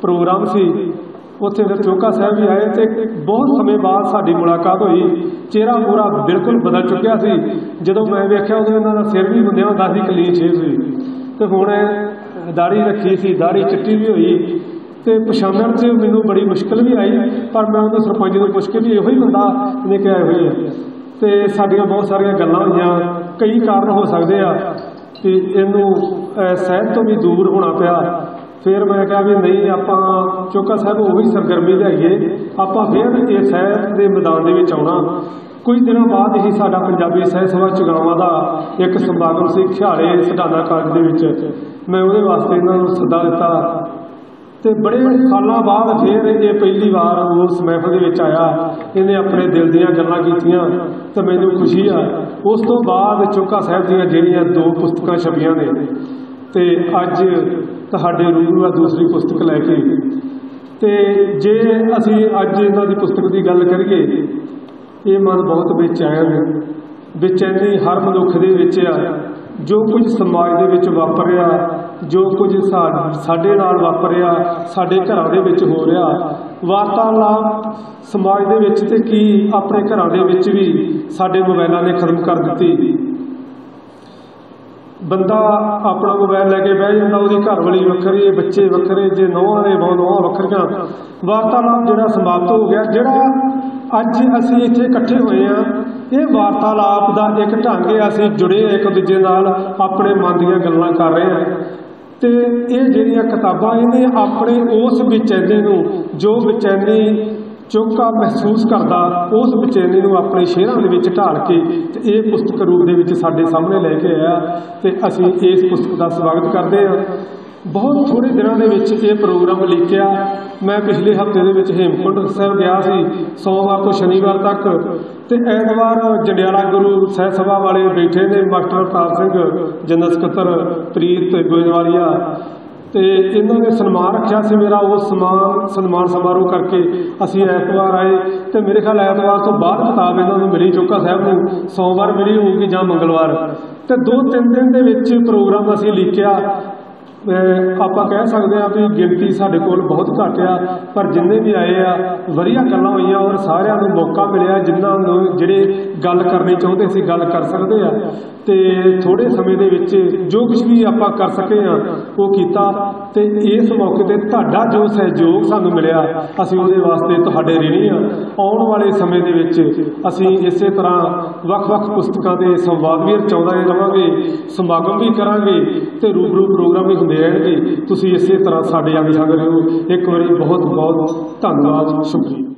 ਪ੍ਰੋਗਰਾਮ ਸੀ। ਉੱਥੇ ਫਿਰ ਚੋਕਾ ਸਾਹਿਬ ਵੀ ਆਏ, ਤੇ ਬਹੁਤ ਸਮੇਂ ਬਾਅਦ ਸਾਡੀ ਮੁਲਾਕਾਤ ਹੋਈ। ਚਿਹਰਾ ਪੂਰਾ ਬਿਲਕੁਲ ਬਦਲ ਚੁੱਕਿਆ ਸੀ। ਜਦੋਂ ਮੈਂ ਵੇਖਿਆ ਉਦੋਂ ਇਹਨਾਂ ਦਾ ਸਿਰ ਵੀ ਬੰਦਿਆਂ ਦਾ ਸੀ, ਕਲੀਨ ਸ਼ੇਵ ਸੀ, ਤੇ ਹੁਣ ਦਾੜੀ ਰੱਖੀ ਸੀ, ਦਾੜੀ ਚਿੱਟੀ ਵੀ ਹੋਈ। ਤੇ ਪਛਾਣਨ 'ਚ ਮੈਨੂੰ ਬੜੀ ਮੁਸ਼ਕਿਲ ਵੀ ਆਈ, ਪਰ ਮੈਂ ਉਹਨੂੰ ਸਰਪੰਚ ਨੂੰ ਪੁੱਛ ਕੇ ਵੀ ਇਹੋ ਹੀ ਬੰਦਾ ਨੇ ਕਿਹਾ ਇਹੋ ਹੀ ਹੈ। ਤੇ ਸਾਡੀਆਂ ਬਹੁਤ ਸਾਰੀਆਂ ਗੱਲਾਂ ਹੋਈਆਂ। ਕਈ ਕਾਰਨ ਹੋ ਸਕਦੇ ਆ ਕਿ ਇਹਨੂੰ ਸਹਿਤ ਤੋਂ ਵੀ ਦੂਰ ਹੋਣਾ ਪਿਆ। ਫਿਰ ਮੈਂ ਕਿਹਾ ਵੀ ਨਹੀਂ, ਆਪਾਂ ਚੋਕਾ ਸਾਹਿਬ ਉਹੀ ਸਰਗਰਮੀ ਲਿਆਈਏ, ਆਪਾਂ ਫਿਰ ਇਹ ਸਹਿਤ ਦੇ ਮੈਦਾਨ ਦੇ ਵਿੱਚ ਆਉਣਾ। ਕੁਝ ਦਿਨਾਂ ਬਾਅਦ ਹੀ ਸਾਡਾ ਪੰਜਾਬੀ ਸਹਿਤ ਸਭਾ ਚੁਗਾਵਾਂ ਦਾ ਇੱਕ ਸਮਾਗਮ ਸੀ ਖਿਆਲੇ ਸਧਾਨਾ ਕਾਲਜ ਦੇ ਵਿੱਚ। ਮੈਂ ਉਹਦੇ ਵਾਸਤੇ ਇਹਨਾਂ ਨੂੰ ਸੱਦਾ ਦਿੱਤਾ, ਤੇ ਬੜੇ ਸਾਲਾਂ ਬਾਅਦ ਫਿਰ ਇਹ ਪਹਿਲੀ ਵਾਰ ਉਸ ਮਹਿਫਲ ਦੇ ਵਿੱਚ ਆਇਆ। ਇਹਨੇ ਆਪਣੇ ਦਿਲ ਦੀਆਂ ਗੱਲਾਂ ਕੀਤੀਆਂ, ਤੇ ਮੈਨੂੰ ਖੁਸ਼ੀ ਆ। ਉਸ ਤੋਂ ਬਾਅਦ ਚੋਕਾ ਸਾਹਿਬ ਦੀਆਂ ਜਿਹੜੀਆਂ 2 ਪੁਸਤਕਾਂ ਛਪੀਆਂ ਨੇ, ਤੇ ਅੱਜ ਤੁਹਾਡੇ ਰੂਬਰੂ ਆ ਦੂਸਰੀ ਪੁਸਤਕ ਲੈ ਕੇ। ਤੇ ਜੇ ਅਸੀਂ ਅੱਜ ਇਹਨਾਂ ਦੀ ਪੁਸਤਕ ਦੀ ਗੱਲ ਕਰੀਏ, ਇਹ ਮਨ ਬਹੁਤ ਬੇਚੈਨ, ਬੇਚੈਨੀ ਹਰ ਮਨੁੱਖ ਦੇ ਵਿੱਚ ਆ। ਜੋ ਕੁਝ ਸਮਾਜ ਦੇ ਵਿੱਚ ਵਾਪਰਿਆ, ਜੋ ਕੁਝ ਸਾਡੇ ਨਾਲ ਵਾਪਰਿਆ, ਸਾਡੇ ਘਰਾਂ ਦੇ ਵਿੱਚ ਹੋ ਰਿਹਾ, ਵਾਰਤਾਲਾਪ ਸਮਾਜ ਦੇ ਵਿੱਚ ਤੇ ਕੀ ਆਪਣੇ ਘਰਾਂ ਦੇ ਵਿੱਚ ਵੀ ਸਾਡੇ ਮੋਬਾਈਲਾਂ ਨੇ ਖਤਮ ਕਰ ਦਿੱਤੀ। ਬੰਦਾ ਆਪਣਾ ਮੋਬਾਈਲ ਲੈ ਕੇ ਬਹਿ ਜਾਂਦਾ, ਉਹਦੀ ਘਰਵਾਲੀ ਵੱਖਰੀ, ਬੱਚੇ ਵੱਖਰੇ, ਜੇ ਨੌਹਾਂ ਦੇ ਨੌਹਾਂ ਵੱਖਰੀਆਂ। ਵਾਰਤਾਲਾਪ ਜਿਹੜਾ ਸਮਾਪਤ ਹੋ ਗਿਆ। ਜਿਹੜਾ ਅੱਜ ਅਸੀਂ ਇੱਥੇ ਇਕੱਠੇ ਹੋਏ ਆ, ਇਹ ਵਾਰਤਾਲਾਪ ਦਾ ਇੱਕ ਢੰਗ ਹੈ। ਅਸੀਂ ਜੁੜੇ ਇੱਕ ਦੂਜੇ ਨਾਲ, ਆਪਣੇ ਮਨ ਦੀਆਂ ਗੱਲਾਂ ਕਰ ਰਹੇ ਹਾਂ। ਤੇ ਇਹ ਜਿਹੜੀਆਂ ਕਿਤਾਬਾਂ, ਇਹਨੇ ਆਪਣੇ ਉਸ ਬੇਚੈਨੀ ਨੂੰ, ਜੋ ਬੇਚੈਨੀ ਚੋਕਾ ਮਹਿਸੂਸ ਕਰਦਾ, ਉਸ ਬੇਚੈਨੀ ਨੂੰ ਆਪਣੇ ਸ਼ੇਅਰਾਂ ਦੇ ਵਿੱਚ ਢਾਲ ਕੇ ਤੇ ਇਹ ਪੁਸਤਕ ਰੂਪ ਦੇ ਵਿੱਚ ਸਾਡੇ ਸਾਹਮਣੇ ਲੈ ਕੇ ਆਇਆ। ਤੇ ਅਸੀਂ ਇਸ ਪੁਸਤਕ ਦਾ ਸਵਾਗਤ ਕਰਦੇ ਹਾਂ। ਬਹੁਤ ਥੋੜ੍ਹੇ ਦਿਨਾਂ ਦੇ ਵਿੱਚ ਇਹ ਪ੍ਰੋਗਰਾਮ ਲਿਖਿਆ। ਮੈਂ ਪਿਛਲੇ ਹਫ਼ਤੇ ਦੇ ਵਿੱਚ ਹੇਮਕੁੰਟ ਸਾਹਿਬ ਗਿਆ ਸੀ, ਸੋਮਵਾਰ ਤੋਂ ਸ਼ਨੀਵਾਰ ਤੱਕ, ਤੇ ਐਤਵਾਰ ਜੰਡਿਆਲਾ ਗੁਰੂ ਸਹਿਤ ਸਭਾ ਵਾਲੇ ਬੈਠੇ ਨੇ, ਮਾਸਟਰ ਪ੍ਰਤਾਪ ਸਿੰਘ ਜਨਰਲ ਸਕੱਤਰ, ਪ੍ਰੀਤ ਗੋਇੰਦਵਾਲੀਆ, ਤੇ ਇਹਨਾਂ ਨੇ ਸਨਮਾਨ ਰੱਖਿਆ ਸੀ ਮੇਰਾ। ਉਸ ਸਨਮਾਨ ਸਮਾਰੋਹ ਕਰਕੇ ਅਸੀਂ ਐਤਵਾਰ ਆਏ, ਤੇ ਮੇਰੇ ਖਿਆਲ ਐਤਵਾਰ ਤੋਂ ਬਾਅਦ ਕਿਤਾਬ ਇਹਨਾਂ ਨੂੰ ਮਿਲੀ, ਚੋਕਾ ਸਾਹਿਬ ਨੂੰ ਸੋਮਵਾਰ ਮਿਲੀ ਹੋਊਗੀ ਜਾਂ ਮੰਗਲਵਾਰ। ਤੇ 2-3 ਦਿਨ ਦੇ ਵਿੱਚ ਪ੍ਰੋਗਰਾਮ ਅਸੀਂ ਲਿਖਿਆ। ਆਪਾਂ ਕਹਿ ਸਕਦੇ ਹਾਂ ਵੀ ਗਿਣਤੀ ਸਾਡੇ ਕੋਲ ਬਹੁਤ ਘੱਟ ਆ, ਪਰ ਜਿੰਨੇ ਵੀ ਆਏ ਆ ਵਧੀਆ ਗੱਲਾਂ ਹੋਈਆਂ, ਔਰ ਸਾਰਿਆਂ ਨੂੰ ਮੌਕਾ ਮਿਲਿਆ। ਜਿਨ੍ਹਾਂ ਨੂੰ ਜਿਹੜੇ ਗੱਲ ਕਰਨੀ ਚਾਹੁੰਦੇ ਸੀ ਗੱਲ ਕਰ ਸਕਦੇ ਆ, ਤੇ ਥੋੜ੍ਹੇ ਸਮੇਂ ਦੇ ਵਿੱਚ ਜੋ ਕੁਝ ਵੀ ਆਪਾਂ ਕਰ ਸਕੇ ਆ ਉਹ ਕੀਤਾ। ਤੇ ਇਸ ਮੌਕੇ 'ਤੇ ਤੁਹਾਡਾ ਜੋ ਸਹਿਯੋਗ ਸਾਨੂੰ ਮਿਲਿਆ, ਅਸੀਂ ਉਹਦੇ ਵਾਸਤੇ ਤੁਹਾਡੇ ঋਣੀ ਆ। ਆਉਣ ਵਾਲੇ ਸਮੇਂ ਦੇ ਵਿੱਚ ਅਸੀਂ ਇਸੇ ਤਰ੍ਹਾਂ ਵੱਖ-ਵੱਖ ਪੁਸਤਕਾਂ ਦੇ ਸੰਵਾਦ ਵੀ ਰਚਾਉਂਦੇ ਰਹਾਂਗੇ, ਸਮਾਗਮ ਵੀ ਕਰਾਂਗੇ, ਤੇ ਰੂਬਰੂ ਪ੍ਰੋਗਰਾਮ ਵੀ ਹੁੰਦੇ ਰਹਿਣਗੇ। ਤੁਸੀਂ ਇਸੇ ਤਰ੍ਹਾਂ ਸਾਡੇ ਨਾਲ ਸੰਗ ਰਹੋ। ਇੱਕ ਵਾਰੀ ਬਹੁਤ ਬਹੁਤ ਧੰਨਵਾਦ, ਸ਼ੁਕਰੀਆ।